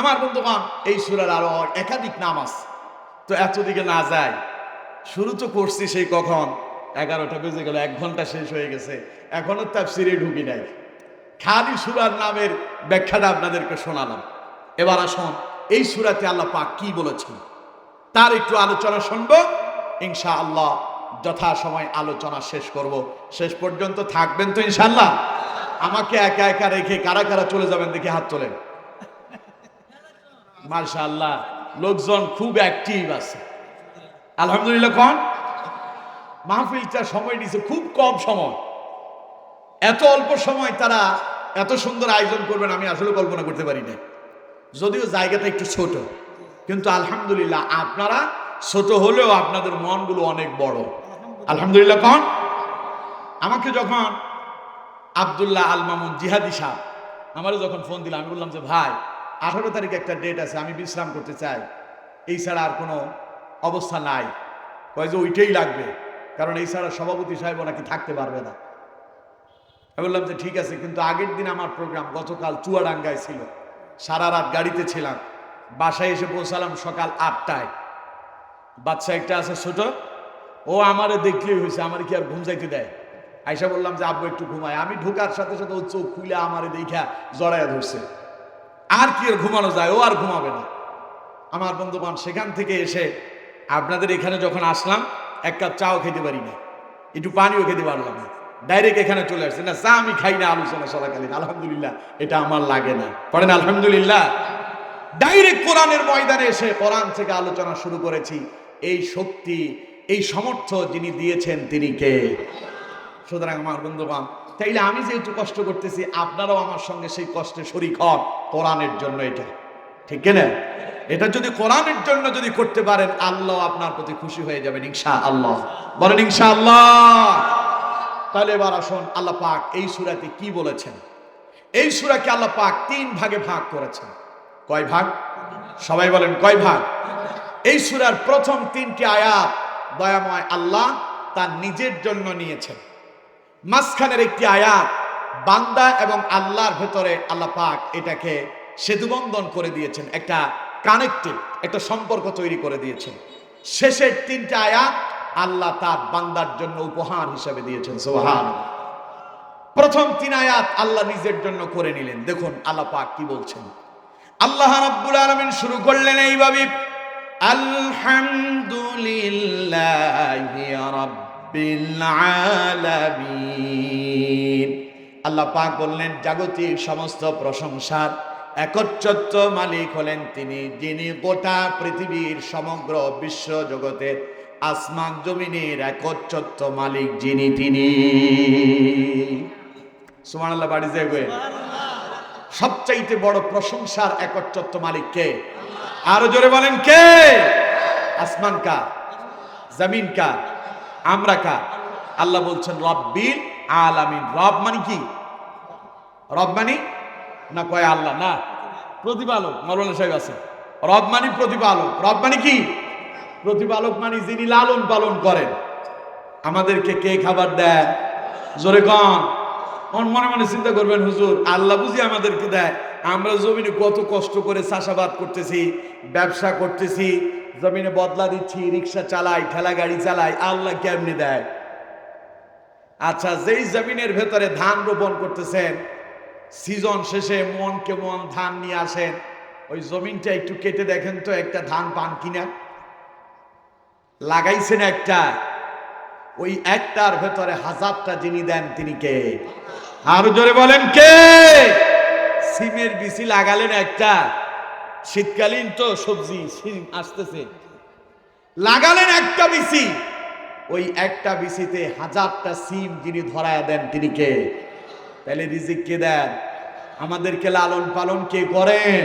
আমার বন্ধুগণ, এই সূরার আরো একাধিক নাম আছে, তো এত দিকে না যায়, শুরু তো করছি সেই কখন, 11টা বেজে গেল, 1 ঘন্টা শেষ হয়ে গেছে, এখনো তাফসীরে ঢুকি নাই, খালি সূরার নামের ব্যাখ্যাটা আপনাদেরকে শোনালাম। এবার আসুন এই সূরাতে আল্লাহ পাক কি বলেছেন তার একটু আলোচনা শুনবো ইনশাআল্লাহ। যথাসময় আলোচনা শেষ করব, শেষ পর্যন্ত থাকবেন তো ইনশাআল্লাহ? আমাকে একা একা রেখে কারা কারা চলে যাবেন দেখি হাত তোলেন। মাশাআল্লাহ, লোকজন খুব অ্যাক্টিভ আছে, আলহামদুলিল্লাহ। কোন মাহফিলটা সময় দিয়েছে, খুব কম সময়, এত অল্প সময় তারা এত সুন্দর আয়োজন করবেন আমি আসলে কল্পনা করতে পারি না। যদিও জায়গাটা একটু ছোট, কিন্তু আলহামদুলিল্লাহ আপনারা ছোট হলেও আপনাদের মনগুলো অনেক বড়, আলহামদুলিল্লাহ। কোন আমাকে যখন আব্দুল্লাহ আল মামুন জিহাদি সাহেব আমারও যখন ফোন দিল, আমি বললাম যে ভাই 18 তারিখে একটা ডেট আছে, আমি বিশ্রাম করতে চাই, এই ছাড়া আর কোনো অবস্থা নাই। কয় যে ওইটাই লাগবে, কারণ এই ছাড়া সভাপতি সাহেব নাকি থাকতে পারবে না। আমি বললাম যে ঠিক আছে, কিন্তু আগের দিন আমার প্রোগ্রাম গতকাল চুয়াডাঙ্গায় ছিল, সারা রাত গাড়িতে ছিলাম, বাসায় এসে পৌঁছালাম সকাল 8টায়। বাচ্চা একটা আছে ছোট, ও আমারে দেখলেই হয়েছে, আমার কি আর ঘুম যাইতে দেয়? আয়সা বললাম যে আব্বু একটু ঘুমায়, আমি ঢোকার সাথে সাথে ও চোখ খুলে আমারে দেখা জড়াইয়া ধরছে, আর কি আর ঘুমানো যায়, ও আর ঘুমাবে না। আমার বন্ধুবান সেখান থেকে এসে আপনাদের এখানে যখন আসলাম, এক কাপ চাও খেতে পারি না, একটু পানিও খেতে পারলাম না, ডাইরেক্ট এখানে চলে আসছে। না চা আমি খাই না আলোচনা চলাকালীন, আলহামদুলিল্লাহ এটা আমার লাগে না, পড়েন আলহামদুলিল্লাহ। ডাইরেক্ট কোরআনের ময়দানে এসে কোরআন থেকে আলোচনা শুরু করেছি। এই শক্তি, এই সামর্থ্য যিনি দিয়েছেন তিনি কে? সুতরাং আমার বন্ধুগণ, তাইলে আমি যেহেতু কষ্ট করতেছি, আপনারাও আমার সঙ্গে সেই কষ্টে শরীক হন কোরআনের জন্য। এটা ঠিক কিনা? এটা যদি কোরআনের জন্য যদি করতে পারেন, আল্লাহ আপনার প্রতি খুশি হয়ে যাবেন ইনশাআল্লাহ। বলেন ইনশাআল্লাহ। তাহলে এবার আসুন আল্লাহ পাক এই সূরাতে কি বলেছেন। এই সূরাকে আল্লাহ পাক 3 ভাগে ভাগ করেছেন। কয় ভাগ? সবাই বলেন কয় ভাগ? এই সূরার প্রথম 3টি আয়াত দয়াময় আল্লাহ তার নিজের জন্য নিয়েছেন। মাঝখানের একটি আয়াত বান্দা এবং আল্লাহর ভেতরে আল্লাহ পাক এটাকে সেতুবন্ধন করে দিয়েছেন, একটা কানেক্টেড, একটা সম্পর্ক তৈরি করে দিয়েছেন। শেষের 3টা আয়াত আল্লাহ তার বান্দার জন্য উপহার হিসেবে দিয়েছেন। সুবহানাল্লাহ। প্রথম 3 আয়াত আল্লাহ নিজের জন্য করে নিলেন। দেখুন আল্লাহ পাক কি বলছেন। আল্লাহ রাব্বুল আলামিন শুরু করলেন এইভাবে, আলহামদুলিল্লাহি রাব্বিল আলামিন। আল্লাহ পাক বললেন জাগতিক সমস্ত প্রশংসার একচ্ছত্র মালিক হলেন তিনি, যিনি গোটা পৃথিবীর সমগ্র বিশ্ব জগতের আসমান জমিনের একচ্ছত্র মালিক যিনি, তিনি। সুবহানাল্লাহ, বাড়ি যাবে। সবচাইতে বড় প্রশংসার একচ্ছত্র মালিক কে? আরো জোরে বলেন কে? আসমান কার? জমিন কার? আমরা কার? আল্লাহ বলছেন রব্বিল আলামিন। রব মানে কি? রব মানে না কয় আল্লাহ না, প্রতিপালক। মাওলানা সাহেব আছে। রব মানে প্রতিপালক। রব মানে কি? প্রতিপালক মানে যিনি লালন পালন করেন। আমাদেরকে কে খাবার দেয়? জোরে কন। মনে মনে চিন্তা করবেন, হুজুর আল্লাহ বুঝি আমাদেরকে দেয়? আমরা জমিনে কত কষ্ট করে চাষাবাদ করতেছি, ব্যবসা করতেছি, জমিনে বদলা দিচ্ছি, রিক্সা চালাই, ঠেলা গাড়ি চালাই, আল্লাহ কেমনি দেয়? আচ্ছা, যেই জমিনের ভেতরে ধান রোপণ করতেছেন, সিজন শেষে মনকে মন ধান নিয়ে আসেন, ওই জমিনটা একটু কেটে দেখেন তো একটা ধান পান কিনা। লাগাইছেন একটা, ওই একটার ভেতরে হাজারটা যিনি দেন তিনি কে? আরো জোরে বলেন কে? সিমের বিচি লাগালেন একটা, শীতকালীন তো সবজি সিম আসতেছে, লাগালেন একটা বিচি, ওই একটা বিচিতে হাজারটা সিম যিনি ধরায়া দেন তিনি কে? তাহলে রিজিক কে দেন? আমাদেরকে লালন পালন কে করেন?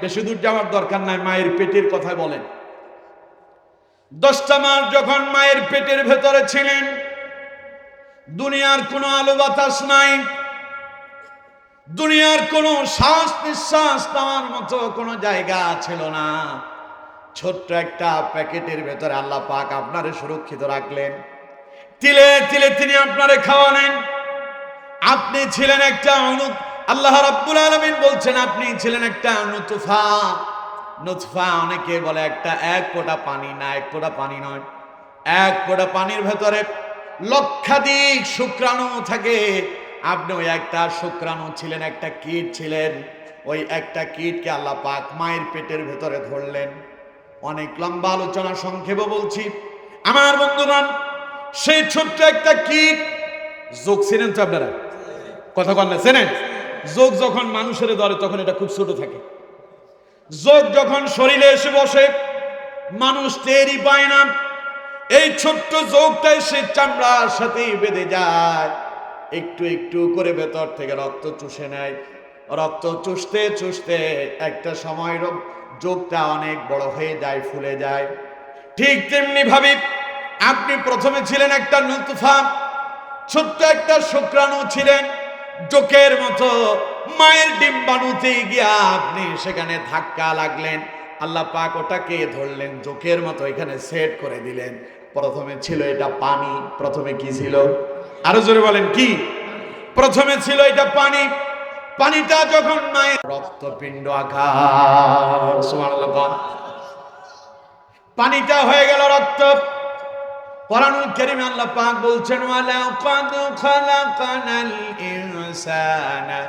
বেশি দূর যাওয়ার দরকার নাই, মায়ের পেটের কথা বলেন। 10টা মাস যখন মায়ের পেটের ভেতরে ছিলেন, দুনিয়ার কোনো আলো বাতাস নাই, দুনিয়ার কোনো শ্বাস নিঃশ্বাস নেওয়ার মতো কোনো জায়গা ছিল না। ছোট্ট একটা প্যাকেটের ভেতরে আল্লাহ পাক আপনারে সুরক্ষিত রাখলেন, তিলে তিলে তিনি আপনারে খাওয়ালেন। আপনি ছিলেন একটা আল্লাহ রাব্বুল আলামিন বলছেন আপনি ছিলেন একটা নুতফা। নুতফা অনেকে বলে একটা এক ফোঁটা পানি, না, এক ফোঁটা পানি নয়। এক ফোঁটা পানির ভেতরে লক্ষাধিক শুক্রাণু থাকে। আপনি ওই একটা শুক্রাণু ছিলেন, একটা কীট ছিলেন। ওই একটা কীটকে আল্লাহ পাক মায়ের পেটের ভেতরে ধরলেন। অনেক লম্বা আলোচনা, সংক্ষেপে বলছি আমার বন্ধুগণ। সেই ছোট্ট একটা কীট, যোগ ছিলেন তো আপনারা? কথা বল না, চেনেন? যোগ যখন মানুষের ধরে তখন এটা খুব ছোট থাকে। যোগ যখন শরীরে এসে বসে মানুষ টেরই পায় না। এই ছোট্ট যোগটাই সে চামড়ার সাথে বেঁধে যায়, একটু একটু করে ভেতর থেকে রক্ত চুষে নেয়। রক্ত চুষতে চুষতে একটা সময় যোগটা অনেক বড় হয়ে যায়, ফুলে যায়। ঠিক তেমনি ভাবে আপনি প্রথমে ছিলেন একটা নুতফা, ছোট্ট একটা শুক্রাণু ছিলেন, জোকের মতো। মায়ের ডিম্বাণুতে গিয়া আপনি সেখানে ধাক্কা লাগলেন, আল্লাহ পাক ওটাকে ধরলেন, জোকের মতো এখানে সেট করে দিলেন। প্রথমে ছিল এটা পানি। প্রথমে কি ছিল? আরো জোরে বলেন কি? প্রথমে ছিল এটা পানি। পানিটা যখন মায়ের রক্তপিণ্ড আকার, সুবহানাল্লাহ, পানিটা হয়ে গেল রক্ত। কোরআনুল কারীমে আল্লাহ পাক বলছেন ওয়ালাকাদ খালাকানাল ইনসানা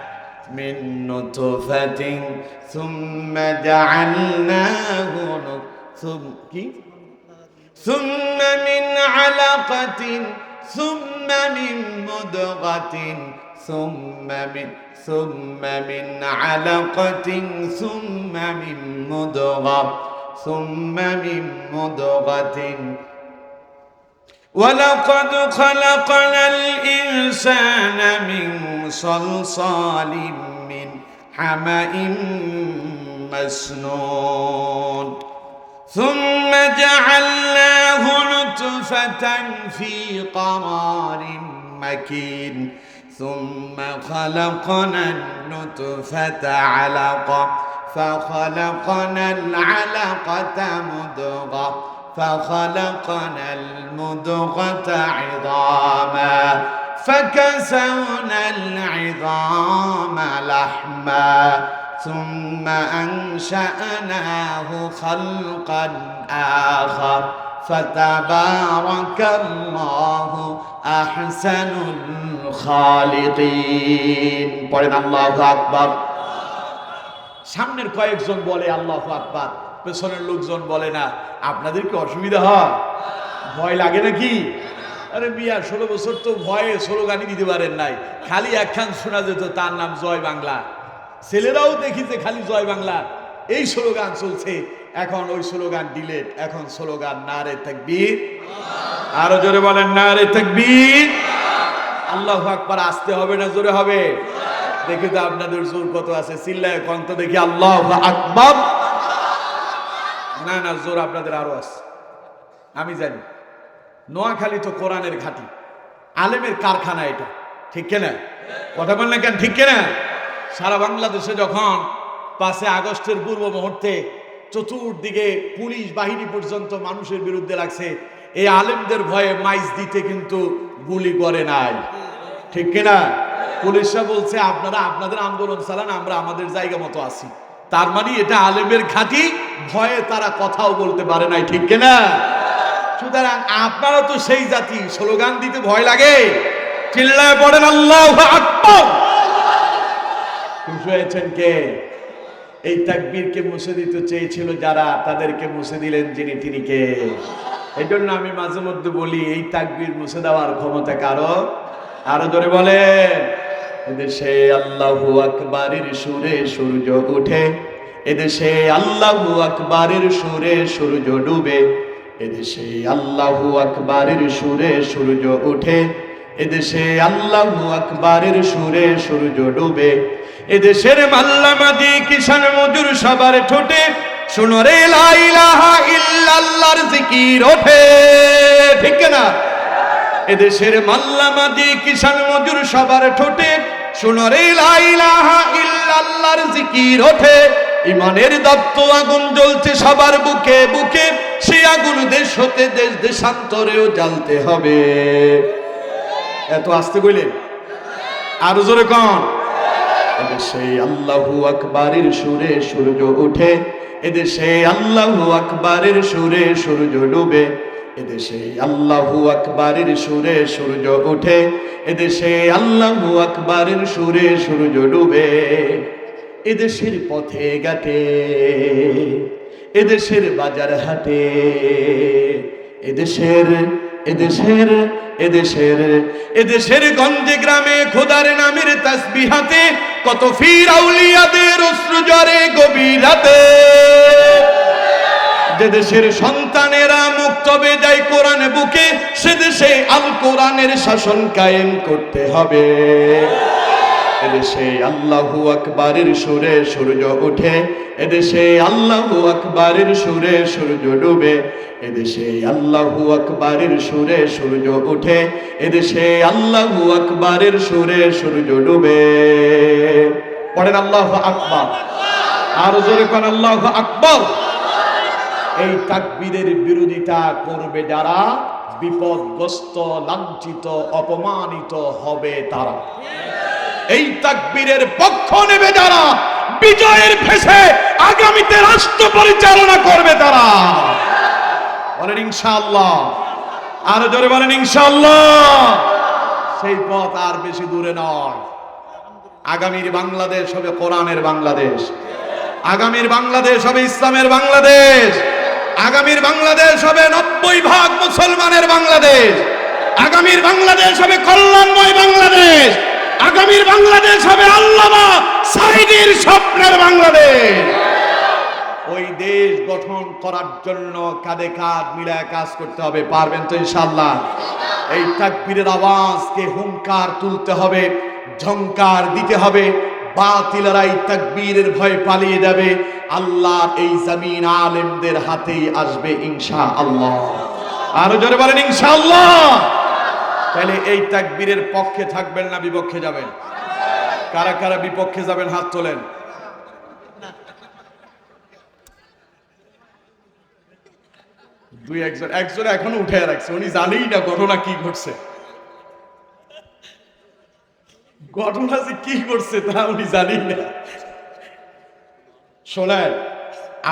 মিন নুতফাতিন সুম্মা জাআলনাহু সুম্মা মিন আলাকাতিন সুম্মা মিন মুদগাতিন সুম্মা মিন আলাকাতিন সুম্মা মিন মুদগা সুম্মা মিন মুদগাতিন ولقد خلقنا الإنسان من صلصال من حمأ مسنون ثم جعلناه نطفة في قرار مكين ثم خلقنا النطفة علقة فخلقنا العلقة مضغة فخلقنا المضغة عظاما فكسونا العظام لحما ثم أنشأناه خلقا آخر ফাতাবারাকাল্লাহু আহসানুল খালিকিন। পড়েন আল্লাহু আকবার। সামনের কয়েকজন বলে আল্লাহু আকবার, পেছনের লোকজন বলে না। আপনাদের কি অসুবিধা হয়? ভয় লাগে নাকি? আরে মিয়া 16 বছর তো ভয়ে স্লোগানই দিতে পারেন নাই। খালি একখান শোনা যেত, তার নাম জয় বাংলা। ছেলেরাও দেখিছে খালি জয় বাংলা এই স্লোগান চলছে। এখন ওই স্লোগান ডিলেট, এখন স্লোগান নারে তাকবীর। আরো জোরে বলেন নারে তাকবীর। আল্লাহু আকবার আসতে হবে না জোরে হবে? দেখি তো আপনাদের জোর কত আছে, চিল্লায় কন্ত দেখি আল্লাহু আকবার। না না, জোর আপনাদের আরো আছে, আমি জানি। নোয়াখালী তো কোরআনের ঘাঁটি, আলেমের কারখানা এটা, ঠিক কিনা? কথা বললেন কেন, ঠিক কিনা? সারা বাংলাদেশে যখন 5 আগস্টের পূর্ব মুহূর্তে চতুর্দিকে পুলিশ বাহিনী পর্যন্ত মানুষের বিরুদ্ধে লাগছে, এই আলেমদের ভয়ে মাইজ দিতে কিন্তু গুলি করে নাই, ঠিক কিনা? পুলিশরা বলছে আপনারা আপনাদের আন্দোলন চালান, আমরা আমাদের জায়গা মতো আছি। তার মানে এটা আলেমের ঘাঁটি, ভয়ে তারা কথাও বলতে পারে নাই, ঠিক কিনা? সুতরাং আপনারা তো সেই জাতি, স্লোগান দিতে ভয় লাগে। চিল্লায় পড়েন আল্লাহু আকবার। খুশি হয়েছেন কে? এই তাকবীরকে মুছে দিতে চেয়েছিল যারা, তাদেরকে মুছে দিলেন যিনি, তিনি কে? এই জন্য আমি মাঝে মধ্যে বলি, এই তাকবীর মুছে দেওয়ার ক্ষমতা কারো? আরো জোরে বলেন। এদেশে আল্লাহু আকবারের সুরে সূর্য ওঠে, এদেশে আল্লাহু আকবারের সুরে সূর্য ডুবে, এদেশে আল্লাহু আকবারের সুরে সূর্য ওঠে, এদেশে আল্লাহু আকবারের সুরে সূর্য ডুবে, এদেশের মাল্লামাদি কিষান মজুর সবার ঠোঁটে শুনো রে লা ইলাহা ইল্লাল্লাহর জিকির ওঠে, ঠিক না? এদেশের মাল্লামাদি কিষান মজুর সবার ঠোঁটে শুনো রে লা ইলাহা ইল্লাল্লাহর জিকির ওঠে, ইমানের দপ্ত আগুন জ্বলছে সবার বুকে বুকে, সে আগুন দেশ হতে দেশ দেশান্তরেও জ্বালতে হবে। এত আস্তে কইলেন, আরো জোরে কোন? এদেশে আল্লাহু আকবারের সুরে সূর্য ওঠে, এদেশে আল্লাহু আকবারের সুরে সূর্য ডুবে, এদেশে আল্লাহু আকবারের সুরে সূর্য ওঠে, এদেশে আল্লাহু আকবারের সুরে সূর্য ডুবে, এদেশের পথে ঘাটে, এদেশের বাজার হাটে, এদেশের এদেশের এদেশের এদেশের গঞ্জে গ্রামে খোদার নামের তাসবিহাতে কত ফির আউলিয়াদের অশ্রু ঝরে গভীর রাতে, যে দেশের সন্তানেরা মুক্ত হয়ে যায় কোরআন বুকে, সে দেশে আল কোরআনের শাসন কায়েম করতে হবে। এদেশে আল্লাহু আকবারের সুরে সূর্য ওঠে, এদেশে আল্লাহু আকবারের সুরে সূর্য ডুবে, এদেশে আল্লাহু আকবারের সুরে সূর্য ওঠে, এদেশে আল্লাহু আকবারের সুরে সূর্য ডুবে। পড়েন আল্লাহু আকবার। আর জোরে কোন আল্লাহু আকবার। এই তাকবীরের বিরোধিতা করবে যারা, বিপদগ্রস্ত, লাঞ্ছিত, অপমানিত হবে তারা। এই তাকবীরের পক্ষ নেবে যারা, বিজয়ের ভেসে আগামীতে রাষ্ট্র পরিচালনা করবে তারা। বলেন ইনশাআল্লাহ। আরো জোরে বলেন ইনশাআল্লাহ। সেই পথ আর বেশি দূরে নয়। আগামীর বাংলাদেশ হবে কোরআনের বাংলাদেশ, আগামীর বাংলাদেশ হবে ইসলামের বাংলাদেশ, আগামীর বাংলাদেশ হবে 90% মুসলমানের বাংলাদেশ, আগামীর বাংলাদেশ হবে কল্যাণময় বাংলাদেশ, আগামীর বাংলাদেশ হবে আল্লামা সাঈদীর স্বপ্নের বাংলাদেশ। ওই দেশ গঠন করার জন্য কাঁধে কাঁধ মিলায় কাজ করতে হবে। পারবেন তো ইনশাআল্লাহ? এই তাকবীরের আওয়াজকে হুঙ্কার তুলতে হবে, ঝংকার দিতে হবে। বাতিলেরা এই তাকবীরের ভয় পালিয়ে যাবে। আল্লাহ এই জমিন আলেমদের হাতেই আসবে ইনশাআল্লাহ। আরো জোরে বলেন ইনশাআল্লাহ। তাহলে এই তাকবীরের পক্ষে থাকবেন না বিপক্ষে যাবেন? কারা কারা বিপক্ষে যাবেন হাত তোলেন। দুই একজন এখনো উঠে রাখছে, উনি জানেই না ঘটনা কি ঘটছে, ঘটনা যে কি ঘটছে তা উনি জানেই না। শোনেন,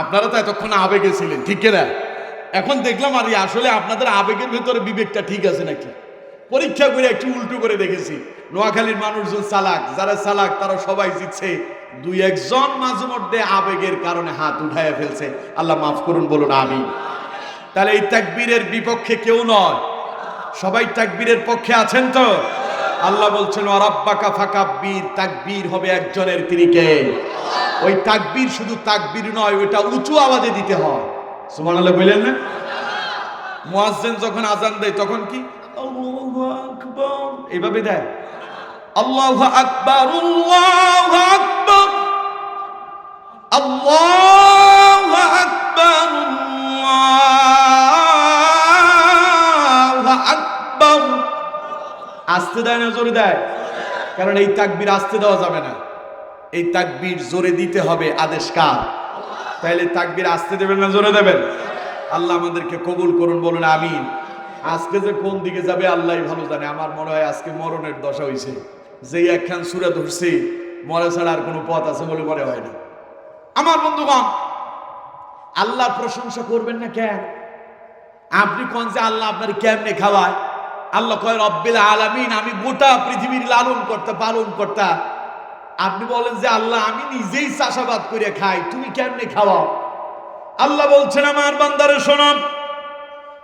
আপনারা তো এতক্ষণ আবেগে ছিলেন, ঠিক না? এখন দেখলাম আর আসলে আপনাদের আবেগের ভেতরে বিবেকটা ঠিক আছে নাকি, পরীক্ষা করে একটু উল্টো করে দেখেছি। নোয়াখালীর মানুষজন চালাক, যারা চালাক তারা সবাই জিতছে, দুই একজন মাঝে মধ্যে আবেগের কারণে হাত উঠায় ফেলছে। আল্লাহ মাফ করুন, বলুন আমিন। তাহলে এই তাকবীরের বিপক্ষে কেউ নয়, সবাই তাকবীরের পক্ষে আছেন তো? আল্লাহ বলছেন ওয়ারাব্বাকা ফাকাব্বির, তাকবীর হবে একজনের, তিনি কে? ওই তাকবীর শুধু তাকবীর নয়, ওইটা উঁচু আওয়াজে দিতে হয়। সুবহানাল্লাহ বললেন না? মুয়াজ্জিন যখন আজান দেয় তখন কি আল্লাহু আকবার এইভাবে দেয়, আল্লাহু আকবার আল্লাহু আকবার আল্লাহু আকবার আল্লাহু আকবার। আস্তে দেয় না জোরে দেয়? কারণ এই তাকবীর আস্তে দেওয়া যাবে না, এই তাকবীর জোরে দিতে হবে। আদেশ কার? তাইলে তাকবীর আস্তে দেবেন না জোরে দেবেন? আল্লাহ আমাদেরকে কবুল করুন, বলুন আমিন। আজকে যে কোন দিকে যাবে আল্লাহই ভালো জানে। আমার মনে হয় আজকে মরণের দশা হইছে, যেই একখান সূরা ধরছি মরে ছাড়া আর কোনো পথ আছে বলে মনে হয় না। আমার বন্ধুগণ, আল্লাহর প্রশংসা করবেন না কেন? আপনি কোন যে আল্লাহ আপনার কেমনে খাওয়ায়? আল্লাহ কয় রব্বিল আলামিন, আমি গোটা পৃথিবীর লালন কর্তা পালন কর্তা। আপনি বলেন যে আল্লাহ আমি নিজেই চাষাবাদ করে খাই, তুমি কেমনে খাওয়াও? আল্লাহ বলছেন আমার বান্দারে শোনো,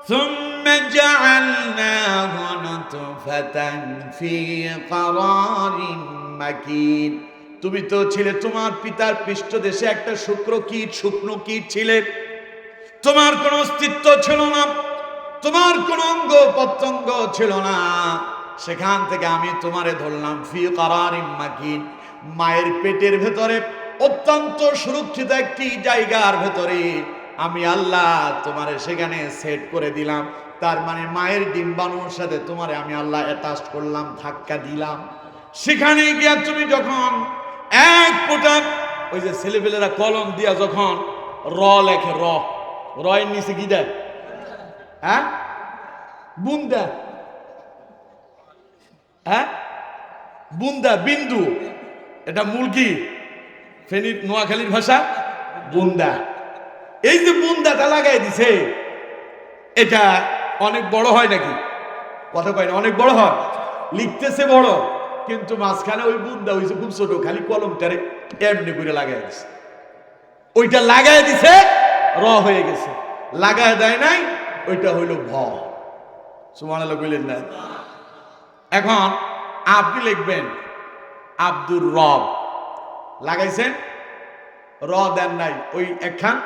সুম্মা জাআলনাহু নুতফাতান ফি ক্বারারিন মাকিন। তুমি তো ছিলে তোমার পিতার পৃষ্ঠদেশে একটা শুক্নো কীট ছিলে, তোমার কোনো অস্তিত্ব ছিল না, তোমার কোন অঙ্গ প্রত্যঙ্গ ছিল না। সেখান থেকে আমি তোমারে ধরলাম ফি ক্বারারিন মাকিন, মায়ের পেটের ভেতরে অত্যন্ত সুরক্ষিত একটি জায়গার ভেতরে আমি আল্লাহ তোমারে সেখানে সেট করে দিলাম। তার মানে মায়ের ডিম্বাণুর সাথে তোমারে আমি আল্লাহ অ্যাটাচ করলাম, ধাক্কা দিলাম। সেখানে গিয়া তুমি যখন এক ফোঁটা, ওই যে ছেলেপেলেরা কলম দিয়া যখন র লেখে, রয়ের নিচে কি দেয়? হ্যাঁ, বুন্দা। হ্যাঁ, বুন্দা, বিন্দু। এটা মূল কি? ফেনীর নোয়াখালীর ভাষা বুন্দা। এই যে বুন্দাটা লাগাই দিছে, এটা অনেক বড় হয় নাকি? কথা কয় না, অনেক বড় হয়, লিখতেছে বড়, কিন্তু মাঝখানে ওই বুন্দা হইছে খুব ছোট, খালি কলমটারে এমনি করে লাগাই দিছে। ওইটা লাগাই দিছে, র হয়ে গেছে। লাগাই দেয় নাই, ওইটা হইল ভ। সুবহানাল্লাহ বললেন না? এখন আপনি লিখবেন আব্দুর রব, লাগাইছেন, র দেন নাই, ওই একখান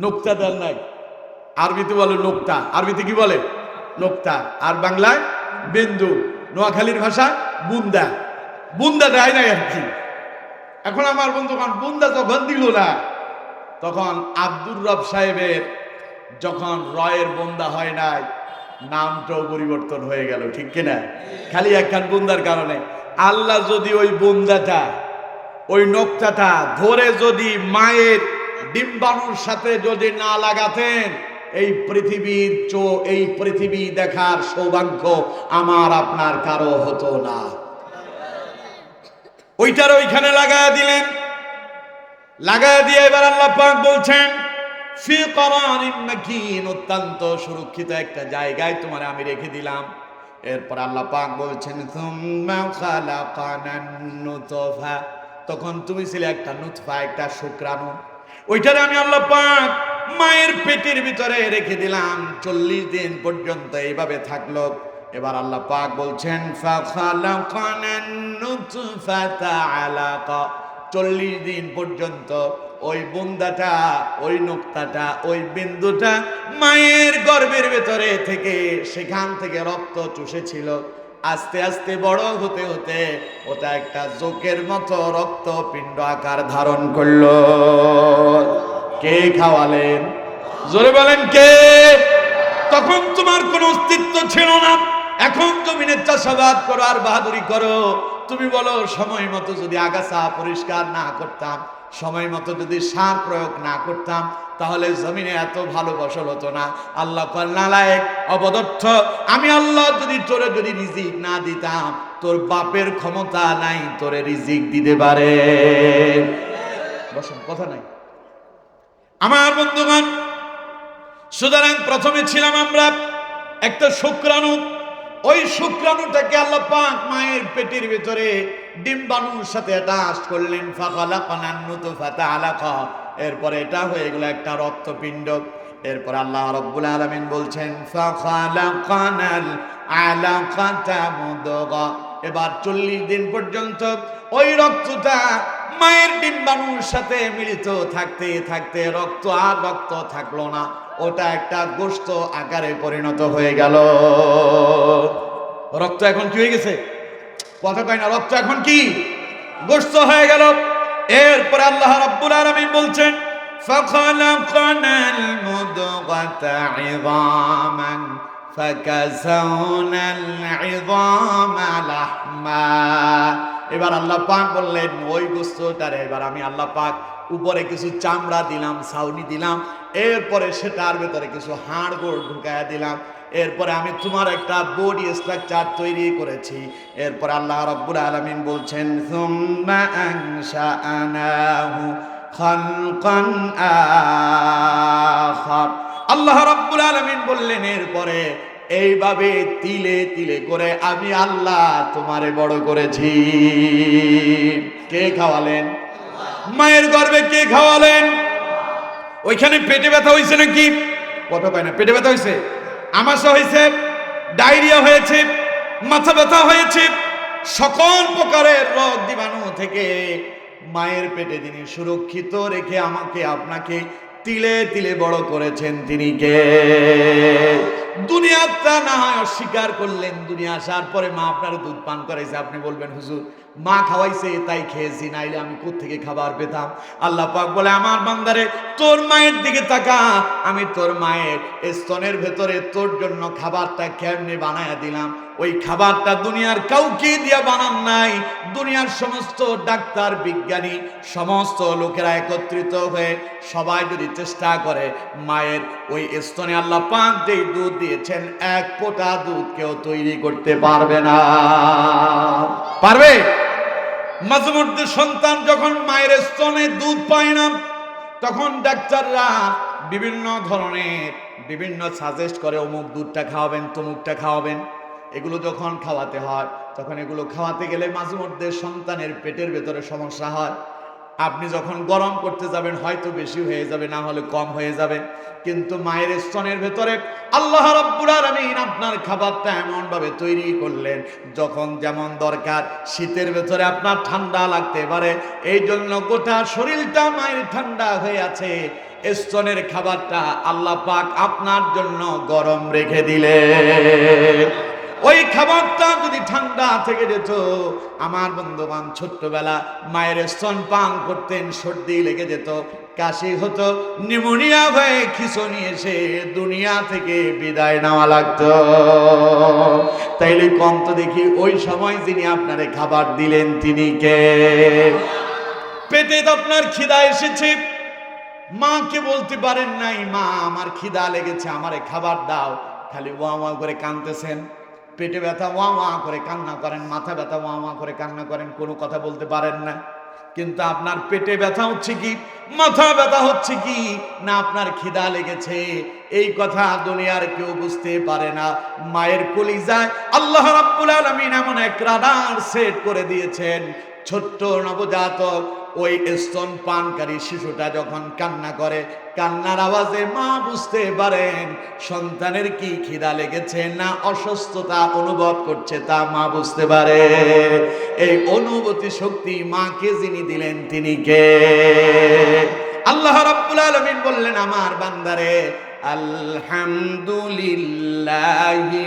নোক্তা দেন নাই। আরবিতে বলে নোক্তা, আরবিতে কি বলে? নোক্তা। আর বাংলায় বিন্দু, নোয়াখালীর ভাষা বুন্দা। বুন্দা দেয় নাই আর কি। এখন আমার বন্ধুগণ, বুন্দা যখন দিল না, তখন আব্দুর রব সাহেবের যখন রয়ের বুন্দা হয় নাই, নামটাও পরিবর্তন হয়ে গেল, ঠিক কিনা? খালি একখান বুন্দার কারণে। আল্লাহ যদি ওই বুন্দাটা, ওই নোক্তাটা ধরে যদি মায়ের ডিম্বাণুর সাথে যদি না লাগাতেন, এই পৃথিবী দেখার সৌভাগ্য আমার আপনার কারো হতো না। ওইটার ওইখানে লাগায় দিলেন। লাগায় দিয়ে এবার আল্লাহ পাক বলছেন ফি ক্বারারিন মাকিন, অত্যন্ত সুরক্ষিত একটা জায়গায় তোমার আমি রেখে দিলাম। এরপর আল্লাহ পাক বলছেন সুম্মা খালাকানান নুতফা, তখন তুমি ছিলে একটা নুতফা, একটা শুক্রাণু। ওইটারে আমি আল্লাহ পাক মায়ের পেটের ভিতরে রেখে দিলাম, 40 দিন পর্যন্ত এইভাবে থাকলো। এবার আল্লাহ পাক বলছেন ফাখালাকানান নুতফাতা আলাকা, 40 দিন পর্যন্ত ওই বুন্দাটা, ওই নোক্তাটা, ওই বিন্দুটা মায়ের গর্ভের ভেতরে থেকে, সেখান থেকে রক্ত চুষেছিল। আস্তে আস্তে বড় হতে হতে ওটা একটা জোকের মতো রক্ত পিণ্ড আকার ধারণ করলো। কে খাওয়ালেন? জোরে বলেন কে? তখন তোমার কোনো অস্তিত্ব ছিল না। এখন জমিনে চাষাবাদ করো আর বাহাদুরি করো। তুমি বলো সময় মতো যদি আগাছা পরিষ্কার না করতাম, সময় মতো যদি সার প্রয়োগ না করতাম, তাহলে জমিনে এত ভালো ফসল হতো না। আল্লাহ কল নালায়েক, অবদর্থ, আমি আল্লাহ যদি রিজিক না দিতাম, তোর বাপের ক্ষমতা নাই তোরে রিজিক দিতে পারে। বসেন, কথা নাই। আমার বন্ধুগণ, সুতরাং প্রথমে ছিলাম আমরা একটা শুক্রাণু, ওই শুক্রাণুটাকে আল্লাহ পাক মায়ের পেটের ভিতরে ডিম্বাণুর সাথে অ্যাটাচ করলেন, ফাখালাকানান নুতফাতা আলাকা, এরপরে এটা হয়ে গেল একটা রক্তপিণ্ড। এরপর আল্লাহ রাব্বুল আলামিন বলছেন ফাখালাকানাল আলাকাতা মুদগা, এবার 40 দিন পর্যন্ত ওই রক্তটা মায়ের ডিম্বাণুর সাথে মিলিত থাকতে থাকতে রক্ত আর রক্ত থাকলো না, ওটা একটা গোশত আকারে পরিণত হয়ে গেল। রক্ত এখন কি হয়ে গেছে? কথা কয় না, রক্ত এখন কি? গোশত হয়ে গেল। এরপরে আল্লাহ রাব্বুল আলামিন বলছেন ফাখালাকানাল মুদগাতা ইযামান ফাকাসাউনাল ইযামা লাহমা। এবার আল্লাহ পাক বললেন ওই গোশতটারে এবার আমি আল্লাহ পাক উপরে কিছু চামড়া দিলাম, ছাউনি দিলাম, এরপরে সেটার ভেতরে কিছু হাড় গোড় ঢুকায়া দিলাম, এরপরে আমি তোমার একটা বডি স্ট্রাকচার তৈরি করেছি। এরপরে আল্লাহ রাব্বুল আলামিন বলছেন সুম্মা আনশাআনাহু খালকান আখার। আল্লাহ রাব্বুল আলামিন বললেন এরপরে এইভাবে তিলে তিলে করে আমি আল্লাহ তোমারে বড় করেছি। কে খাওয়ালেন? মায়ের গর্ভে কে খাওয়ালেন? ওইখানে পেটে ব্যথা হয়েছে নাকি? কথা পায় না, পেটে ব্যথা হয়েছে, আমাশা হয়েছে, ডায়রিয়া হয়েছে, মাথা ব্যথা হয়েছে, সকল প্রকারের রোগ জীবাণু থেকে মায়ের পেটে যিনি সুরক্ষিত রেখে আমাকে আপনাকে তিলে তিলে বড় করেছেন তিনি কে? দুনিয়াটা না হয় অস্বীকার করলেন, দুনিয়া আসার পরে মা আপনার দুধ পান করাইছে, আপনি বলবেন হুজুর মা খাওয়াইছে তাই খেয়েছি, নাইলে আমি কোত্থেকে খাবার পেতাম? আল্লাহ পাক বলে আমার বান্দারে তোর মায়ের দিকে তাকা, আমি তোর মায়ের স্তনের ভেতরে তোর জন্য খাবারটা কেমনে বানায়া দিলাম। ওই খাবারটা দুনিয়ার কাউকে দিয়া বানান নাই, দুনিয়ার সমস্ত ডাক্তার বিজ্ঞানী সমস্ত লোকেরা একত্রিত হয়ে সবাই যদি চেষ্টা করে মায়ের ওই স্তনে আল্লাহ পাক যেই দুধ দিয়েছেন এক ফোঁটা দুধ কেউ তৈরি করতে পারবে না। পারবে? মাঝে মধ্যে সন্তান যখন মায়ের স্তনে দুধ পায় না তখন ডাক্তাররা বিভিন্ন ধরনের বিভিন্ন সাজেস্ট করে অমুক দুধটা খাওয়াবেন, তমুকটা খাওয়াবেন। এগুলো যখন খাওয়াতে হয় তখন এগুলো খাওয়াতে গেলে মাঝে মধ্যে সন্তানের পেটের ভেতরে সমস্যা হয়। আপনি যখন গরম করতে যাবেন হয়তো বেশি হয়ে যাবে, না হলে কম হয়ে যাবে, কিন্তু মায়ের স্তনের ভেতরে আল্লাহ রাব্বুল আলামিন আপনার খাবারটা এমন ভাবে তৈরি করলেন যখন যেমন দরকার। শীতের ভেতরে আপনার ঠান্ডা লাগতে পারে, এই জন্য গোটা শরীরটা মায়ের ঠান্ডা হয়ে আছে, স্তনের খাবারটা আল্লাহ পাক আপনার জন্য গরম রেখে দিলেন। ওই খাবারটা যদি ঠান্ডা থেকে যেত, আমার বন্ধুবান ছোট্টবেলা মায়ের স্তন পান করতেন, সর্দি লেগে যেত, কাশি হতো, নিউমোনিয়া হয়ে খিঁচুনি এসে দুনিয়া থেকে বিদায় নেওয়া লাগতো। তাইলে কম তো দেখি ওই সময় যিনি আপনারে খাবার দিলেন তিনি কে? পেটে তো আপনার খিদা এসেছে, মাকে বলতে পারেন নাই মা আমার খিদা লেগেছে আমারে খাবার দাও, খালি ওয়া ওয়া করে কাঁদতেছেন। পেটে ব্যথা ওয়া ওয়া করে কান্না করেন, মাথা ব্যথা ওয়া ওয়া করে কান্না করেন, কোনো কথা বলতে পারেন না। কিন্তু আপনার পেটে ব্যথা হচ্ছে কি, মাথা ব্যথা হচ্ছে কি না আপনার খিদা লেগেছে, এই কথা দুনিয়ার কেউ বুঝতে পারে না। মায়ের কলিজায় আল্লাহ রাব্বুল আলামিন এমন এক রাডার সেট করে দিয়েছেন, ছোট্ট নবজাতক ওই স্তন পানকারী শিশুটা যখন কান্না করে, কান্নার আওয়াজে মা বুঝতে পারেন সন্তানের কি খিদা লেগেছে না অসুস্থতা অনুভব করছে, তা মা বুঝতে পারে। এই অনুভূতি শক্তি মাকে যিনি দিলেন তিনি কে? আল্লাহ রাব্বুল আলামিন বললেন আমার বান্দারে আলহামদুলিল্লাহি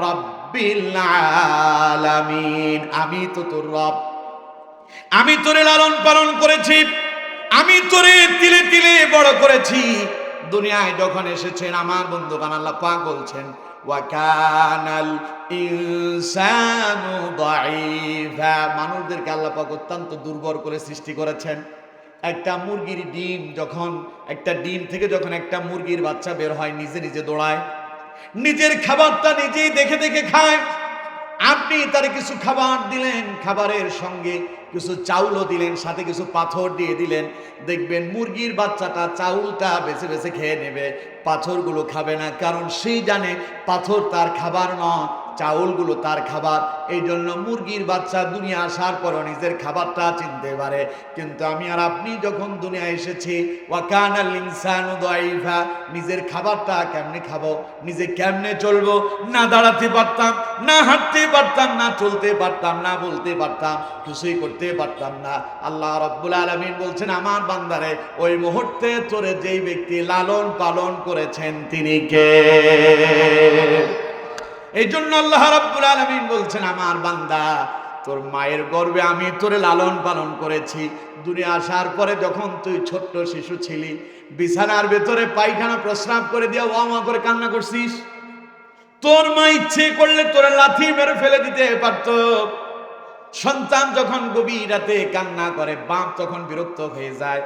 রাব্বিল আলামিন, আমি তো তোর রব, আমি তোরে লালন পালন করেছি, আমি তোরে তিলে তিলে বড় করেছি। দুনিয়ায় যখন এসেছেন আমার বন্ধুগণ আল্লাহ পাক বলছেন ওয়া কানাল ইনসানু দাঈফা, মানুষদেরকে আল্লাহ পাক অত্যন্ত দুর্বল করে সৃষ্টি করেছেন। একটা মুরগির ডিম যখন একটা ডিম থেকে যখন একটা মুরগির বাচ্চা বের হয় নিজে নিজে দৌড়ায়, নিজের খাবারটা নিজেই দেখে দেখে খায়। আপনি তার কিছু খাবার দিলেন, খাবারের সঙ্গে কিছু চাউলও দিলেন, সাথে কিছু পাথর দিয়ে দিলেন। দেখবেন মুরগির বাচ্চাটা চাউলটা বেছে বেছে খেয়ে নেবে, পাথরগুলো খাবে না, কারণ সেই জানে পাথর তার খাবার নয়, চাউলগুলো তার খাবার। এই জন্য মুরগির বাচ্চা দুনিয়া আসার পরও নিজের খাবারটা চিনতে পারে। কিন্তু আমি আর আপনি যখন দুনিয়া এসেছি, ওয়াকানাল ইনসানু দাঈফা, নিজের খাবারটা কেমনে খাবো, নিজে কেমনে চলবো, না দাঁড়াতে পারতাম, না হাঁটতে পারতাম, না চলতে পারতাম, না বলতে পারতাম, কিছুই করতে পারতাম না। আল্লাহ রাব্বুল আলামিন বলছেন, আমার বান্দারে ওই মুহূর্তে তোরে যেই ব্যক্তি লালন পালন করেছেন তিনি কে? এই জন্য আল্লাহ রাব্বুল আলামিন বলছেন, আমার বান্দা তোর মায়ের গর্ভে আমি তোরে লালন পালন করেছি। দুনিয়া আসার পরে যখন তুই ছোট্ট শিশু ছিলি, বিছানার ভেতরে পায়খানা প্রস্রাব করে দিয়ে ওয়া ওয়া করে কান্না করছিস, তোর মা ইচ্ছে করলে তোরে লাথি মেরে ফেলে দিতে পারত। সন্তান যখন গভীর রাতে কান্না করে, বাপ তখন বিরক্ত হয়ে যায়,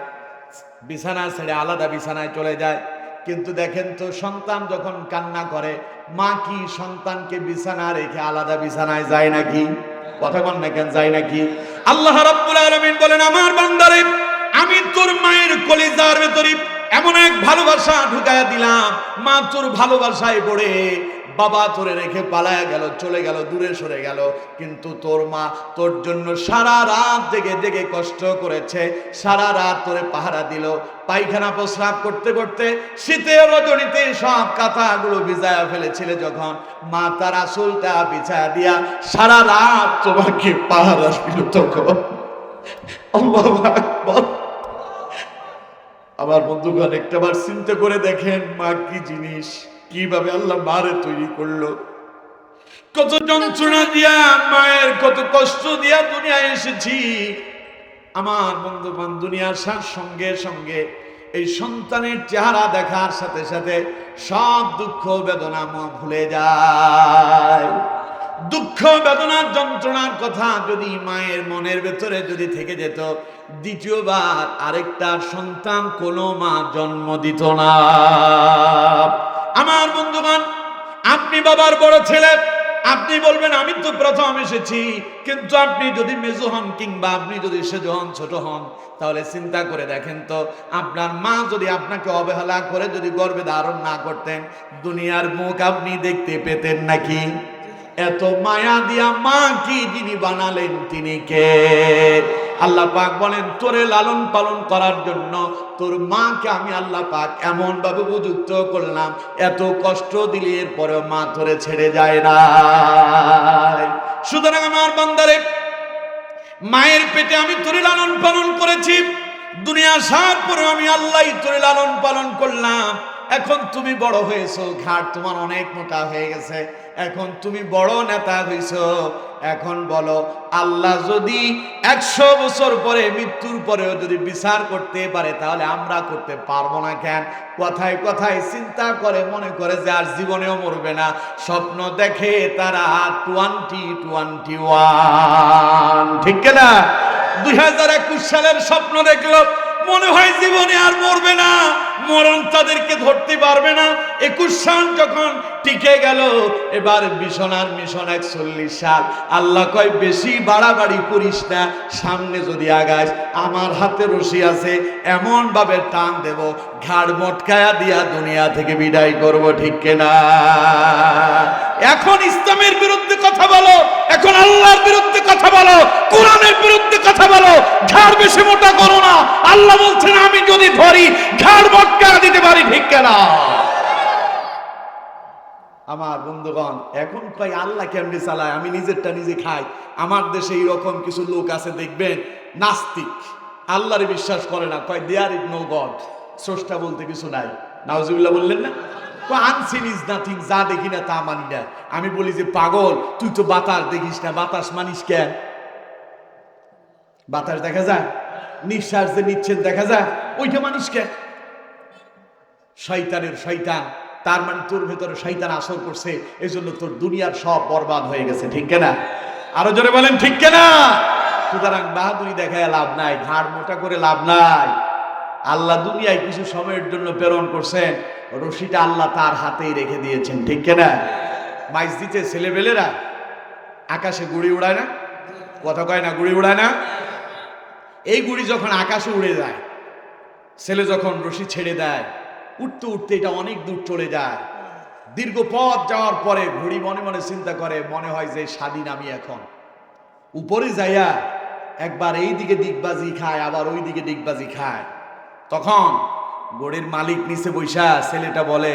বিছানা ছেড়ে আলাদা বিছানায় চলে যায়। কিন্তু দেখেন তো, সন্তান যখন কান্না করে, মা কি সন্তানকে বিছানা রেখে আলাদা বিছানায় যায় নাকি? কথা বল না কেন, যায় নাকি? আল্লাহ রাব্বুল আলামিন বলেন, আমার বান্দারে আমি তোর মায়ের কলিজার ভেতরে এমন এক ভালোবাসা ঢুকায়া দিলাম, মা তোর ভালোবাসায় পড়ে বাবা তোরে রেখে পালায়া গেল, চলে গেল, দূরে সরে গেল, কিন্তু তোর মা তোর জন্য সারা রাত জেগে জেগে কষ্ট করেছে, সারা রাত তোরে পাহারা দিল। পায়খানা প্রস্রাব করতে করতে শীতের রজনীতে সব কাঁথাগুলো ভিজায়া ফেলেছিলে, যখন মা তার আঁচলটা বিছায়া দিয়া সারা রাত তোমাকে পাহারা দিল, তখন আল্লাহু আকবার। আমার বন্ধুগণ, একটাবার চিন্তা করে দেখেন, মা কি জিনিস, কিভাবে আল্লাহ মারে তৈরি করলো, কত যন্ত্রণা দিয়া, মায়ের কত কষ্ট দিয়া দুনিয়া এসেছি। আমার বন্ধুগণ, দুনিয়া আসার সঙ্গে সঙ্গে এই সন্তানের চেহারা দেখার সাথে সাথে সব দুঃখ বেদনা ভুলে যায়। দুঃখ বেদনার যন্ত্রণার কথা যদি মায়ের মনের ভেতরে যদি থেকে যেত, দ্বিতীয়বার আরেকটা সন্তান কোনো মা জন্ম দিত না। আমার বন্ধুগণ, আপনি বাবার বড় ছেলে, আপনি বলবেন আমি তো প্রথম এসেছি, কিন্তু আপনি যদি মেজো হন কিংবা আপনি যদি সেজো হন, ছোট হন, তাহলে চিন্তা করে দেখেন তো, আপনার মা যদি আপনাকে অবহেলা করে যদি গর্ভে ধারণ না করতেন, দুনিয়ার মুখ আপনি দেখতে পেতেন নাকি? এত মায়া দিয়া মা কি যিনি বানালেন তিনি কে? আল্লাহ পাক বলেন, তোরে লালন পালন করার জন্য তোর মাকে আমি আল্লাহ পাক এমন ভাবে উপযুক্ত করলাম, এত কষ্ট দিলে এরপরেও মা তোরে ছেড়ে যায় না। সুতরাং আমার বান্দারে, মায়ের পেটে আমি তোরে লালন পালন করেছি, দুনিয়া আসার পরে আমি আল্লাহই তোরে লালন পালন করলাম। এখন তুমি বড় হয়েছো, ঘাট তোমার অনেক মোটা হয়ে গেছে, এখন তুমি বড় নেতা হইছো। এখন বলো, আল্লাহ যদি 100 বছর পরে, মৃত্যুর পরেও যদি বিচার করতে পারে, তাহলে আমরা করতে পারবো না কেন? কথায় কথায় চিন্তা করে মনে করে যে আর জীবনেও মরবে না, স্বপ্ন দেখে তারা 2021, ঠিক না? 2021 সালের স্বপ্ন দেখলো, মনে হয় জীবনে আর মরবে না, মরণ তাদেরকে ধরতে পারবে না। 21 সাল যখন টিকে গেল, এবার মিশনার মিশন 41 সাল। আল্লাহ কয়, বেশি বাড়াবাড়ি করিস না, সামনে যদি আগাস আমার হাতে রশি আছে, এমন ভাবে টান দেব, ঘাড় মটকায়া দিয়া দুনিয়া থেকে বিদায় করব, ঠিক কিনা? এখন ইসলামের বিরুদ্ধে কথা বলো, এখন আল্লাহর বিরুদ্ধে কথা বলো, কোরআনের বিরুদ্ধে কথা বলো, ঘাড় বেশি মোটা করো না। আল্লাহ বলছেন, আমি যদি ধরি ঘাড় মটকা দিতে পারি, ঠিক কিনা? আমার বন্ধুগণ, এখন কয় আল্লাহ কেমনে চালায়, আমি নিজেরটা নিজে খাই। আমার দেশে এইরকম কিছু লোক আছে, দেখবেন নাস্তিক, আল্লাহরে বিশ্বাস করে না, কয় দেয়ার ইজ নো গড, স্রষ্টা বলতে কিছু নাই। নাউজুবিল্লাহ বললেন না? আনসিন ইজ নাথিং, যা দেখি না তা মানি না। আমি বলি যে পাগল, তুই তো বাতাস দেখিস না, বাতাস মানিস কেন? বাতাস দেখা যায়, নিঃশ্বাস যে নিচ্ছেন দেখা যায়, ওইটা মানিস কেন? শয়তানের শয়তান, তার মানে তোর ভেতরে শয়তান আসর করছে, এই জন্য তোর দুনিয়ার সব বরবাদ হয়ে গেছে, ঠিক কিনা? আরো জোরে বলেন, ঠিক কিনা? সুতরাং বাহাদুরি দেখায় লাভ নাই, ঘাড় মোটা করে লাভ নাই। আল্লাহ দুনিয়ায় কিছু সময়ের জন্য প্রেরণ করছেন, রশিটা আল্লাহ তার হাতেই রেখে দিয়েছেন, ঠিক কিনা? মাইজ দিতে ছেলেবেলেরা আকাশে গুড়ি উড়ায় না, কথা কয় না, গুড়ি উড়ায় না? এই গুড়ি যখন আকাশে উড়ে যায়, ছেলে যখন রশি ছেড়ে দেয়, উঠতে উঠতে এটা অনেক দূর চলে যায়। দীর্ঘ পথ যাওয়ার পরে ঘুড়ি মনে মনে চিন্তা করে, মনে হয় যে স্বাধীন আমি এখন। উপরে যাইয়া একবার এই দিকে ডিগবাজি খায়, আবার ওই দিকে ডিগবাজি খায়। তখন ঘড়ির মালিক নিচে বৈশা ছেলেটা বলে,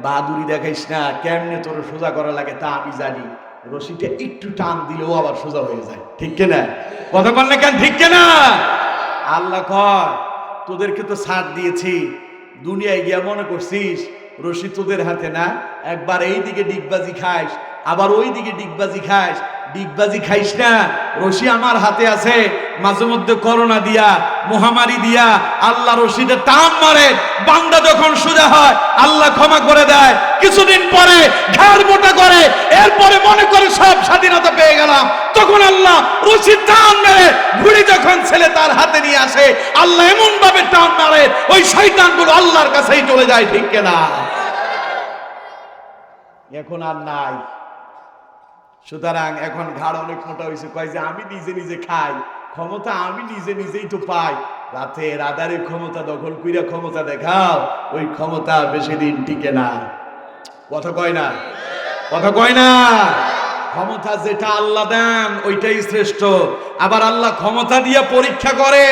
বাহাদুরি দেখাইস না, কেমনে তোর সোজা করা লাগে তা আমি জানি। রশিটা একটু টান দিলেও আবার সোজা হয়ে যায়, ঠিক কিনা? কথা বল না কেন, ঠিক কিনা? আল্লাহ কয়, তোদেরকে তো ছাড় দিয়েছি, দুনিয়ায় গিয়া মনে করছিস রশি তোদের হাতে না? একবার এই দিকে ডিগবাজি খাইস, আবার ওই দিকে ডিগবাজি খাইস। ডিগবাজি খাইস না, রশি আমার হাতে আছে। মাঝে মধ্যে করোনা দিয়া, মহামারী দিয়া আল্লাহ রশিদে টান মারে, বান্দা যখন সোজা হয় আল্লাহ ক্ষমা করে দেয়। কিছুদিন পরে ঘাড় মোটা করে, এরপরে মনে করে সব স্বাধীনতা পেয়ে গেলাম। তখন আল্লাহ রশি টান মেরে ঘুড়ি যখন ছেলে তার হাতে নিয়ে আসে, আল্লাহ এমন ভাবে টান মারে ওই শয়তানগুলো আল্লাহর কাছেই চলে যায়, ঠিক কিনা? এখন আর নাই। সুতরাং এখন ঘাড় অনেক মোটা হয়েছে, কয় যে আমি নিজে নিজে খাই, ক্ষমতা আমি নিজে নিজেই তো পাই। রাতের আধারে ক্ষমতা দখল কইরা ক্ষমতা দেখাও, ওই ক্ষমতা বেশি দিন টিকে না। কথা কয় না, কথা কয় না। ক্ষমতা যেটা আল্লাহ দেন ওইটাই শ্রেষ্ঠ। আবার আল্লাহ ক্ষমতা দিয়ে পরীক্ষা করে,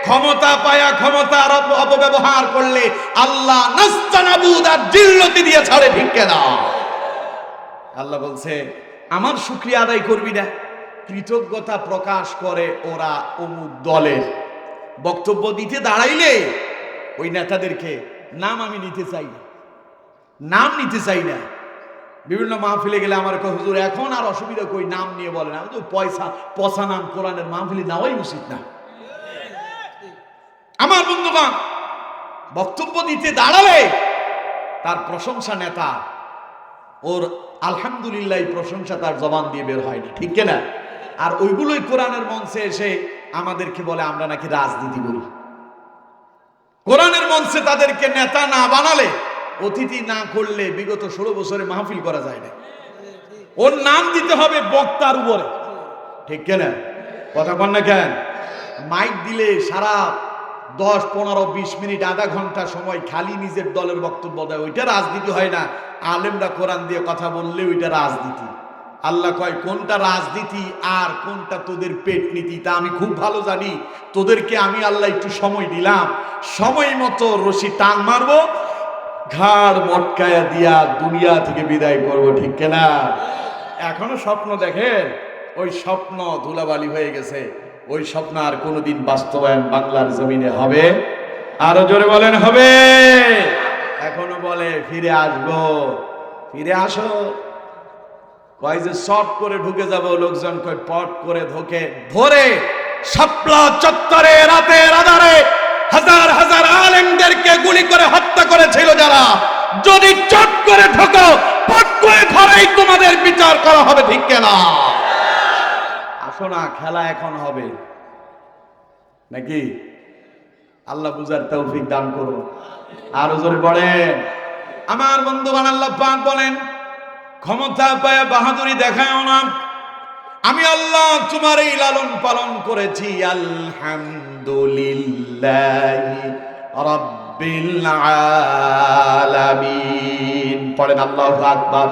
ক্ষমতা পায়া ক্ষমতার অপব্যবহার করলে আল্লাহ নাস্তানাবুদ আর জিল্লতি দিয়ে ছাড়ে, ঠিক কিনা? আল্লাহ বলছে, আমার শুকরিয়া আদায় করবি না? কৃতজ্ঞতা প্রকাশ করে ওরা অমুক দলের। বক্তব্য দিতে দাঁড়াইলে ওই নেতাদেরকে নাম আমি নিতে চাই না, নাম নিতে চাই না। বিভিন্ন মাহফিলে গেলে আমার কয়, হুজুর এখন আর অসুবিধা কই, নাম নিয়ে বলে না, পয়সা পচা নাম কোরআনের মাহফিলে নেওয়াই উচিত না। আমার বন্ধুগণ, বক্তব্য দিতে দাঁড়ালে তার প্রশংসা নেতা, ওর আলহামদুলিল্লাহ প্রশংসা তার জবান দিয়ে বের হয় না, ঠিক কিনা? আর ওইগুলোই কোরআনের মঞ্চে এসে আমাদেরকে বলে আমরা নাকি রাজনীতি করি। কোরআনের মঞ্চে তাদেরকে নেতা না বানালে, অতিথি না করলে বিগত 16 বছরে মাহফিল করা যায় না। ওর নাম দিতে হবে বক্তার উপরে, ঠিক কিনা? কথা বল না কেন? মাইক দিলে সারা 10, 15, 20 মিনিট, আধা ঘন্টা সময় খালি নিজের দলের বক্তব্য দেয়, ওইটা রাজনীতি হয় না। আলেমরা কোরআন দিয়ে কথা বললে ওইটা রাজনীতি। আল্লাহ কয়, কোনটা রাজনীতি আর কোনটা তোদের পেট নীতি তা আমি খুব ভালো জানি। তোদেরকে আমি আল্লাহ একটু সময় দিলাম, সময় মতো রশি টান মারবো, ঘাড় মটকায়া দিয়া দুনিয়া থেকে বিদায় করব, ঠিক কিনা? এখনো স্বপ্ন দেখেন, ওই স্বপ্ন ধুলাবালি হয়ে গেছে। ওই স্বপ্ন আর কোনোদিন বাস্তবায়ন বাংলার জমিনে হবে? আরো জোরে বলেন, হবে? এখনো বলে ফিরে আসবো, ফিরে আসো। কয় যে শর্ট করে ঢুকে যাব, লোকজন কয় পট করে ধরে শাপলা চত্বরে রাতের আধারে হাজার হাজার আলেমদেরকে গুলি করে হত্যা করেছিল যারা। যদি চট করে ঢোকো, পট করে ধরেই তোমাদের বিচার করা হবে, ঠিক কিনা? আসো না, খেলা এখন হবে নাকি? আল্লাহ বুঝার তৌফিক দান করুন। আরো জোরে বলেন। আমার বন্ধুগণ, আল্লাহ পাক বলেন, ক্ষমতা পায় বাহাদুরি দেখায় না, আমি আল্লাহ তোমার এই লালন পালন করেছি। আলহামদুলিল্লাহি রাব্বিল আলামিন। পড়েন আল্লাহু আকবার।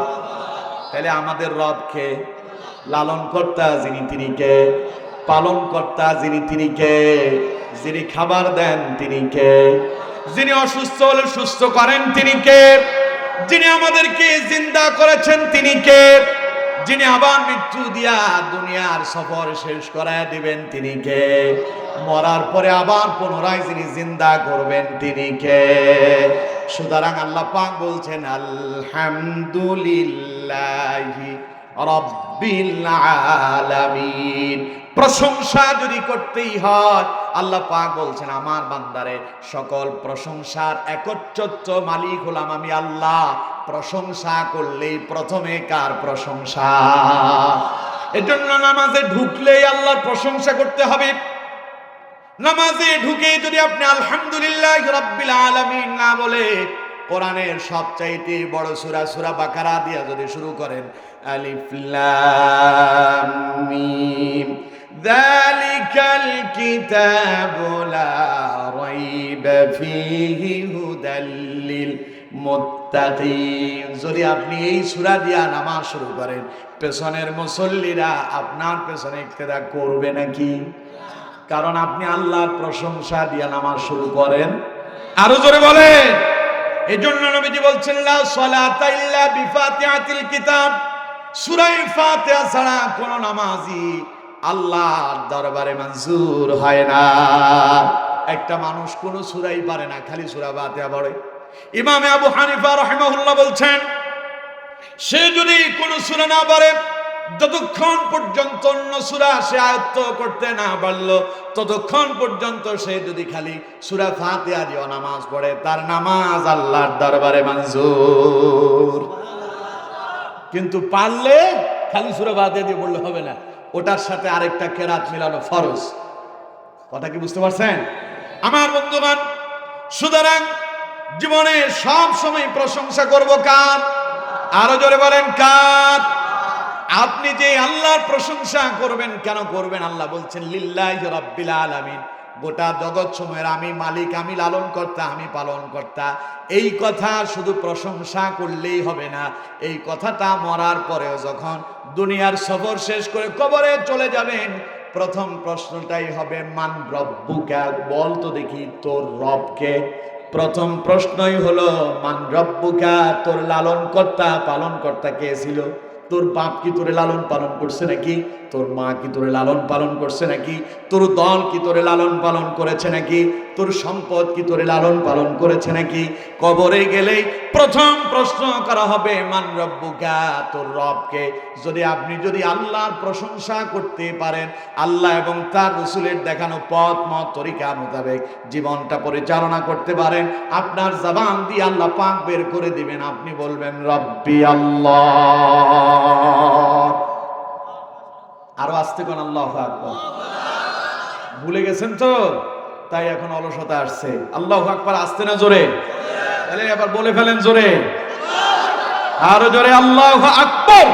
তাহলে আমাদের রবকে, লালন কর্তা যিনি তিনি কে? পালন কর্তা যিনি তিনি কে? যিনি খাবার দেন তিনি কে? যিনি অসুস্থ হলে সুস্থ করেন তিনি কে? যিনি আমাদেরকে জিন্দা করেছেন তিনি কে? যিনি আবার মৃত্যু দিয়া দুনিয়ার সফর শেষ করায় দিবেন তিনি কে? মরার পরে আবার পুনরায় যিনি জিন্দা করবেন তিনি কে? সুতরাং আল্লাহ পাক বলছেন, আলহামদুলিল্লাহি রাব্বিল আলামিন। প্রশংসা যদি করতেই হয়, আল্লাহ পাক বলছেন, আমার বান্দারে সকল প্রশংসার একচ্ছত্র মালিক হলাম আমি আল্লাহ। প্রশংসা করলেই প্রথমে কার প্রশংসা? এজন্য নামাজে ঢুকলেই আল্লাহর প্রশংসা করতে হবে। নামাজে ঢুকে যদি আপনি আলহামদুলিল্লাহ রাব্বিল আলামিন না বলে কোরআনের সবচাইতে বড় সূরা সূরা বাকারা দিয়া যদি শুরু করেন, আলিফ লাম মিম যালিকাল কিতাবু লা রাইবা ফীহি হুদাল লিল মুত্তাকিন। যদি আপনি এই সূরা দিয়া নামাজ শুরু করেন, পেছনের মুসল্লিরা আপনার পেছনে ইক্তেদা করবে নাকি? কারণ আপনি আল্লাহর প্রশংসা দিয়া নামাজ শুরু করেন। আরো জোরে বলেন। এই জন্য নবীজি বলছেন লা সালাতা ইল্লা বিফাতিহাতিল কিতাব, সূরা ফাতিহা ছাড়া কোন নামাজই আল্লাহর দরবারে মঞ্জুর হয় না। একটা মানুষ কোন সূরাই পারে না, খালি সূরা ফাতিহা পড়ে। ইমাম আবু হানিফা রাহিমাহুল্লাহ বলছেন, সে যদি কোন সূরা না পারে, যতক্ষণ পর্যন্ত অন্য সূরা সে আয়ত্ত করতে না পারলো, ততক্ষণ পর্যন্ত সে যদি খালি সূরা ফাতিহা দিয়ে নামাজ পড়ে, তার নামাজ আল্লাহর দরবারে মঞ্জুর। কিন্তু পারলে খালি সূরা ফাতিহা দিয়ে পড়লে হবে না, ওটার সাথে আরেকটা কেরাত মিলানো ফরজ। কথা কি বুঝতে পারছেন আমার বন্ধুগণ? সুতরাং জীবনে সব সময় প্রশংসা করব কার? আরো জোরে বলেন কার? আপনি যে আল্লাহর প্রশংসা করবেন, কেন করবেন? আল্লাহ বলছেন লিল্লাহি রাব্বিল আলামিন, গোটা জগৎ সময়ের আমি মালিক, আমি লালন কর্তা, আমি পালন কর্তা। এই কথা শুধু প্রশংসা করলেই হবে না, এই কথাটা মরার পরেও যখন দুনিয়ার সফর শেষ করে কবরে চলে যাবেন, প্রথম প্রশ্নটাই হবে মান রব্বুকা, বল তো দেখি তোর রবকে। প্রথম প্রশ্নই হলো মান রব্বুকা, তোর লালন কর্তা পালন কর্তা কে ছিল? তোর বাপ কি তোরে লালন পালন করছে নাকি? তোর মা কি তোরে লালন পালন করছে নাকি? তোর দল কি তোরে লালন পালন করেছে নাকি? তোর সম্পদ কি তোরে লালন পালন করেছে নাকি? কবরে গেলেই প্রথম প্রশ্ন করা হবে মান রব্বুকা, তোর রবকে। যদি আল্লাহর প্রশংসা করতে পারেন, আল্লাহ এবং তার রাসূলের দেখানো পথ মত তরিকা মোতাবেক জীবনটা পরিচালনা করতে পারেন, আপনার জবান দিয়ে আল্লাহ পাক বের করে দিবেন, আপনি বলবেন রব্বি আল্লাহ। আরো আস্তে কোন আল্লাহু আকবার। ভুলে গেছেন তো, তাই এখন অলসতা আসছে। আল্লাহু আকবার আসতে না জোরে? তাহলে এবার বলে ফেলেন জোরে, আরো জোরে আল্লাহু আকবার।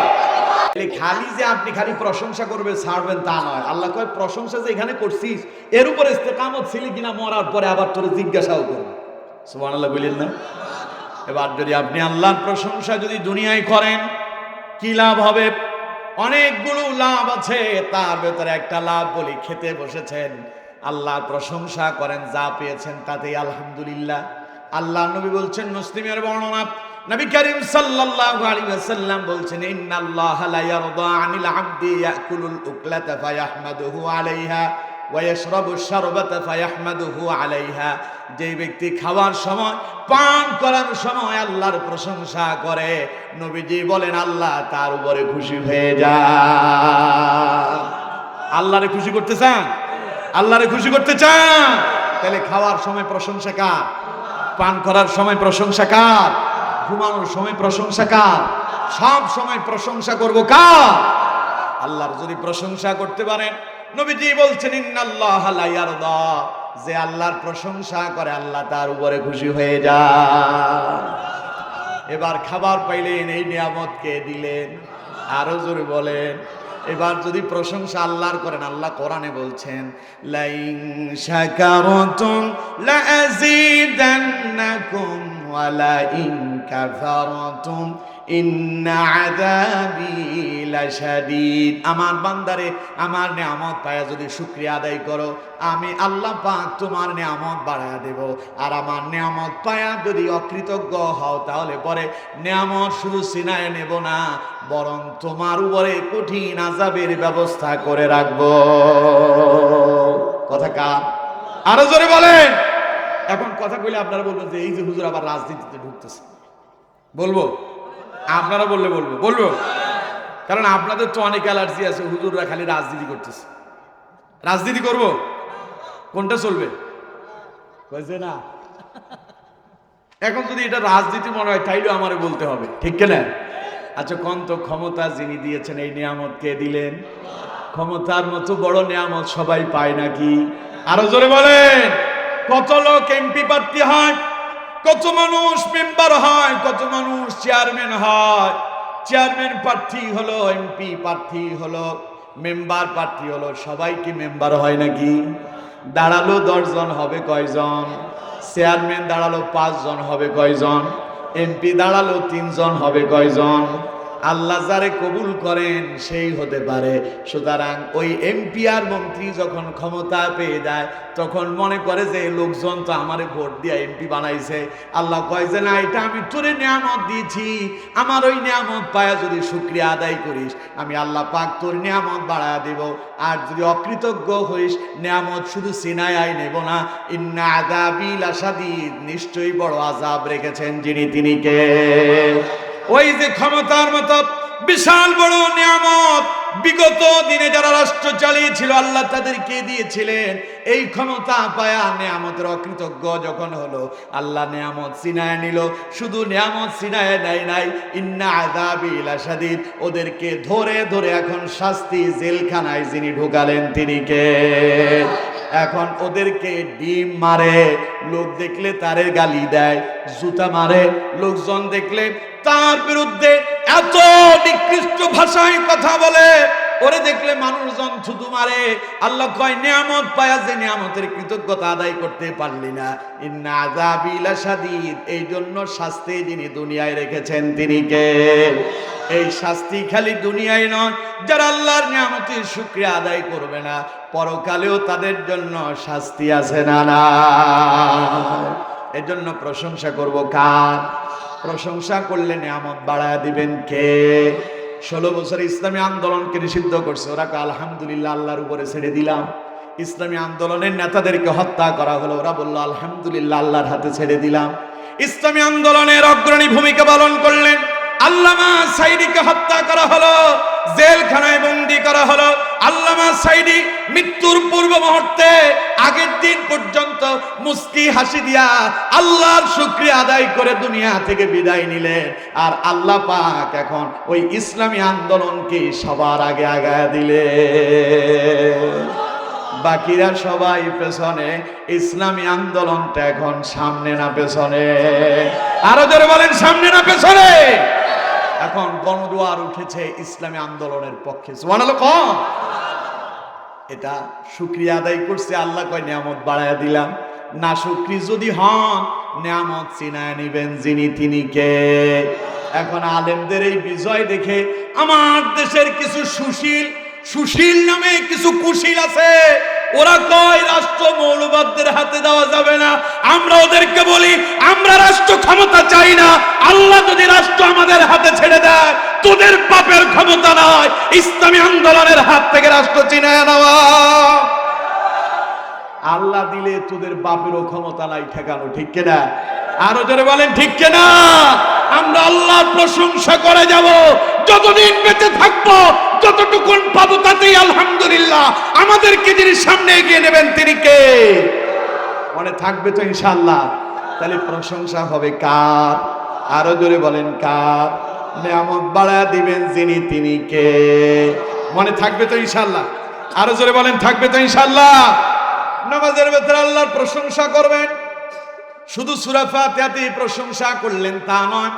খালি যে আপনি খালি প্রশংসা করবে ছাড়বেন তা নয়। আল্লাহ কয় প্রশংসা যে এখানে করছিস, এর উপর ইস্তেকামত ছিলি কিনা মরার পরে আবার তোর জিজ্ঞাসাও করবে। সুবহানাল্লাহ বলেন না? এবার যদি আপনি আল্লাহর প্রশংসা যদি দুনিয়ায় করেন, কি লাভ হবে? অনেকগুলো লাভ আছে, তার ভেতরে একটা লাভ বলি, খেতে বসেছেন, আল্লাহর প্রশংসা করেন, যা পেয়েছেন তাতেই আলহামদুলিল্লাহ। আল্লাহ নবী বলছেন, মুসলিমের বর্ণনা, নবী করিম সাল্লাল্লাহু আলাইহি ওয়াসাল্লাম বলছেন, ইন্নাল্লাহা লা ইয়ারদা আনিল আবদি ইয়াকুলুল উকলাতা ফায়াহমাদুহু আলাইহা ওয়া ইয়াশরাবু শারবাতা ফায়াহমাদুহু আলাইহা। যে ব্যক্তি খাওয়ার সময়, পান করার সময় আল্লাহর প্রশংসা করে, নবীজি বলেন আল্লাহ তার উপরে খুশি হয়ে যায়। আল্লাহরে খুশি করতে চান? আল্লাহরে খুশি করতে চান? তাহলে খাওয়ার সময় প্রশংসা কার? পান করার সময় প্রশংসা কার? ঘুমানোর সময় প্রশংসা কার? সব সময় প্রশংসা করব কার? আল্লাহর যদি প্রশংসা করতে পারেন, নবীজি বলছেন ইন্নাল্লাহা লা ইয়ারদা, যে আল্লাহর প্রশংসা করে আল্লাহ তার উপরে খুশি হয়ে যায়। এবার খাবার পাইলেন, এই নিয়ামত কে দিলেন? আরো জোরে বলেন। এবার যদি প্রশংসা আল্লাহর করেন, আল্লাহ কোরআনে বলছেন লাইন শাকারতুম লাযীদান্নাকুম ওয়া লাইন কাফারতুম ইন্না আযাবি লাশাদীদ। আমার বান্দারে, আমার নিয়ামত পায়া যদি শুকরিয়া আদায় করো, আমি আল্লাহ পাক তোমার নিয়ামত বাড়ায়া দেব। আর আমার নিয়ামত পায়া যদি অকৃতজ্ঞ হও, তাহলে পরে নিয়ামত শুধু সিনায় নেব না, বরং তোমার উপরে কঠিন আযাবের ব্যবস্থা করে রাখবো। কথা কার? আরো জোরে বলেন। এখন কথা কইলে আপনারা বলবেন যে এই যে হুজুর আবার রাজনীতিতে ঢুকতেছে। বলবো? আপনারা বললে বলবো, কারণ আপনাদের তো অনেক অ্যালার্জি আছে, হুজুররা খালি রাজনীতি করতেছে। রাজনীতি করব, কোনটা চলবে? কইছে না। এখন যদি এটা রাজনীতি মনে হয়, তাইলেও আমারে বলতে হবে, ঠিক কিনা? আচ্ছা কোন তো, ক্ষমতা যিনি দিয়েছেন, এই নিয়ামত কে দিলেন? ক্ষমতার মতো বড় নিয়ামত সবাই পায় নাকি? আরো জোরে বলেন। কত লোক এমপি প্রার্থী হয়, কত মানুষ মেম্বার হয়, কত মানুষ চেয়ারম্যান হয়। চেয়ারম্যান প্রার্থী হলো, এমপি প্রার্থী হলো, মেম্বার প্রার্থী হলো, সবাই কি মেম্বার হয় নাকি? দাঁড়ালো 10 জন, হবে কয়জন? চেয়ারম্যান দাঁড়ালো 5 জন, হবে কয়জন? এমপি দাঁড়ালো 3 জন, হবে কয়জন? আল্লাহ যারে কবুল করেন সেই হতে পারে। সুতরাং ওই এমপি আর মন্ত্রী যখন ক্ষমতা পেয়ে যায় তখন মনে করে যে লোকজন তো আমারে ভোট দিয়ে এমপি বানাইছে। আল্লাহ কয় যে না, এটা আমি তোরে নিয়ামত দিয়েছি, আমার ওই নিয়ামত পায়া যদি শুকরিয়া আদায় করিস আমি আল্লাহ পাক তোর নিয়ামত বাড়ায় দেব। আর যদি অকৃতজ্ঞ হইস নিয়ামত শুধু সিনায় নেব না, ইন্না আযাবি লাশাদীদ, নিশ্চয়ই বড় আযাব রেখেছেন যিনি তিনি কে? ওই যে ক্ষমতার মতো বিশাল বড় নিয়ামত বিগত দিনে যারা রাষ্ট্র চালিয়েছিল আল্লাহ তাদেরকে দিয়েছিলেন। এই ক্ষমতা পায়া নিয়ামতের অকৃতজ্ঞ যখন হলো আল্লাহ নিয়ামত ছিনায় নিল। শুধু নিয়ামত ছিনায় নেয় নাই, ইন্না আযাবি লাশাদীদ, ওদেরকে ধরে ধরে এখন শাস্তি জেলখানায় যিনি ঢুকালেন তিনি কে? এখন ওদেরকে ডিম মারে, লোক দেখলে তারে গালি দেয়, জুতা মারে, লোকজন দেখলে তার বিরুদ্ধে এত নিকৃষ্ট ভাষায় কথা বলে, ওরে দেখলে মানুষজন থুতু মারে। আল্লাহ কয় নিয়ামত পায়া যে নিয়ামতের কৃতজ্ঞতা আদায় করতে পারলি না, ইন্না আযাবি লাশাদীদ, এই জন্য শাস্তি যিনি দুনিয়ায় রেখেছেন তিনি কে? এই শাস্তি খালি দুনিয়ায় নয়, যারা আল্লাহর নিয়ামতের শুকরিয়া আদায় করবে না পরকালেও তাদের জন্য শাস্তি আছে না? না, এজন্য প্রশংসা করব কার? প্রশংসা করলে নিয়ামত বাড়ায় দিবেন কে? 16 বছর ইসলামী আন্দোলনকে নিষিদ্ধ করছে, ওরা কয় আলহামদুলিল্লাহ আল্লাহর উপরে ছেড়ে দিলাম। ইসলামী আন্দোলনের নেতাদেরকে হত্যা করা হলো, ওরা বললো আলহামদুলিল্লাহ আল্লাহর হাতে ছেড়ে দিলাম। ইসলামী আন্দোলনের অগ্রণী ভূমিকা পালন করলেন আল্লামা সাইদিকে হত্যা করা হলো, জেলখানায় বন্দী করা হলো। আল্লামা সাইদি মৃত্যুর পূর্ব মুহূর্তে আগের দিন পর্যন্ত মুস্কি হাসি দিয়া আল্লাহর শুকরিয়া আদায় করে দুনিয়া থেকে বিদায় নিলেন। আর আল্লাহ পাক এখন ওই ইসলামী আন্দোলনকে সবার আগে আগায় দিলেন। বাকিরা সবাই পেছনে, ইসলামী আন্দোলনটা এখন সামনে না পেছনে? আরো জোরে বলেন, সামনে না পেছনে? এখন গণজোয়ার উঠেছে ইসলামী আন্দোলনের পক্ষে, সুবহানাল্লাহ। কম এটা শুকরিয়া আদায় করছে, আল্লাহ কয় নিয়ামত বাড়ায়া দিলাম। না শুকরি যদি হন নিয়ামত চিনায় নিবেন যিনি তিনি কে? এখন আলেমদের এই বিজয় দেখে আমার দেশের কিছু সুশীল নামে কিছু কুশীল আছে, ওরা কয় রাষ্ট্র মৌলবাদদের হাতে দেওয়া যাবে না। আমরা ওদেরকে বলি আমরা রাষ্ট্র ক্ষমতা চাই না, আল্লাহ যদি রাষ্ট্র আমাদের হাতে ছেড়ে দেয় তোদের বাপের ক্ষমতা নয়, ইসলামী আন্দোলনের হাত থেকে রাষ্ট্র ছিনায় নেওয়া। আল্লাহ দিলে তোদের বাপেরও ক্ষমতা নাই ঠেকানো, ঠিক কিনা? আরো জোরে বলেন ঠিক কিনা? আমরা আল্লাহর প্রশংসা করে যাব যতদিন বেঁচে থাকবো, যতটুকুন পাবো তাতেই আলহামদুলিল্লাহ। আমাদেরকে যিনি সামনে এগিয়ে নেবেন তিনি কে? মনে থাকবে তো ইনশাআল্লাহ? তাহলে প্রশংসা হবে কার? আরো জোরে বলেন কার? নিয়ামত বাড়ায় দিবেন যিনি তিনি কে? মনে থাকবে তো ইনশাআল্লাহ? আরো জোরে বলেন থাকবে তো ইনশাআল্লাহ? নামাজের ভেতরে আল্লাহর প্রশংসা করবেন। শুধু সূরা ফাতিহাতেই প্রশংসা করলেন তা নয়,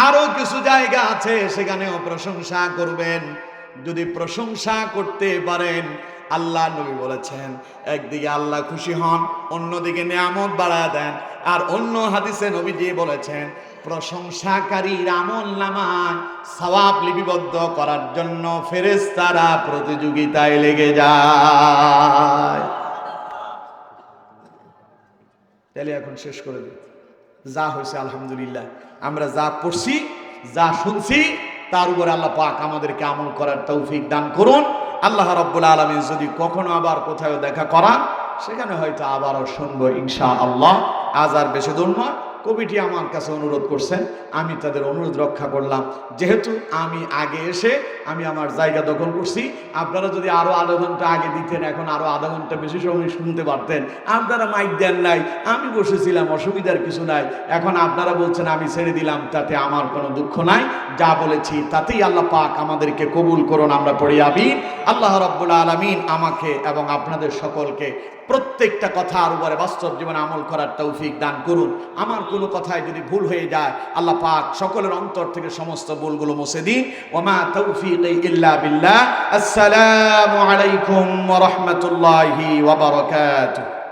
আরো কিছু জায়গা আছে সেখানেও প্রশংসা করবেন। যদি প্রশংসা করতে পারেন, আল্লাহ নবী বলেছেন একদিকে আল্লাহ খুশি হন, অন্যদিকে নিয়ামত বাড়ায় দেন। আর অন্য হাদিসে নবীজি বলেছেন প্রশংসাকারীর আমলনামায় সওয়াব লিপিবদ্ধ করার জন্য ফেরেশতারা প্রতিযোগিতায় লেগে যায়। তাহলে এখন শেষ করে দিই, যা হয়েছে আলহামদুলিল্লাহ। আমরা যা পড়ছি, যা শুনছি, তার উপরে আল্লাহ পাক আমাদেরকে আমল করার তৌফিক দান করুন। আল্লাহ রাব্বুল আলামিন যদি কখনো আবার কোথাও দেখা করান, সেখানে হয়তো আবারও শুনবো ইনশাআল্লাহ। আজ আর বেশি দূর নয়, কমিটি আমার কাছে অনুরোধ করছেন, আমি তাদের অনুরোধ রক্ষা করলাম। যেহেতু আমি আগে এসে আমি আমার জায়গা দখল করছি, আপনারা যদি আরো আধা ঘন্টা আগে দিতেন, এখন আরো আধা ঘন্টা বেশি সময় শুনতে পারতেন। আপনারা মাইক দেন নাই, আমি বসেছিলাম, অসুবিধার কিছু নাই। এখন আপনারা বলছেন আমি ছেড়ে দিলাম, তাতে আমার কোনো দুঃখ নাই। যা বলেছি তাতেই আল্লাহ পাক আমাদেরকে কবুল করুন। আমরা পড়ি আমিন। আল্লাহ রাব্বুল আলামিন আমাকে এবং আপনাদের সকলকে প্রত্যেকটা কথার উপরে বাস্তব জীবনে আমল করার তৌফিক দান করুন। আমার কোনো কথায় যদি ভুল হয়ে যায় আল্লাহ পাক সকলের অন্তর থেকে সমস্ত ভুলগুলো মুছে দিন। ওমা তৌফিকি ইল্লা বিল্লাহ। আসসালামু আলাইকুম ওয়া রাহমাতুল্লাহি ওয়া বারাকাতুহু।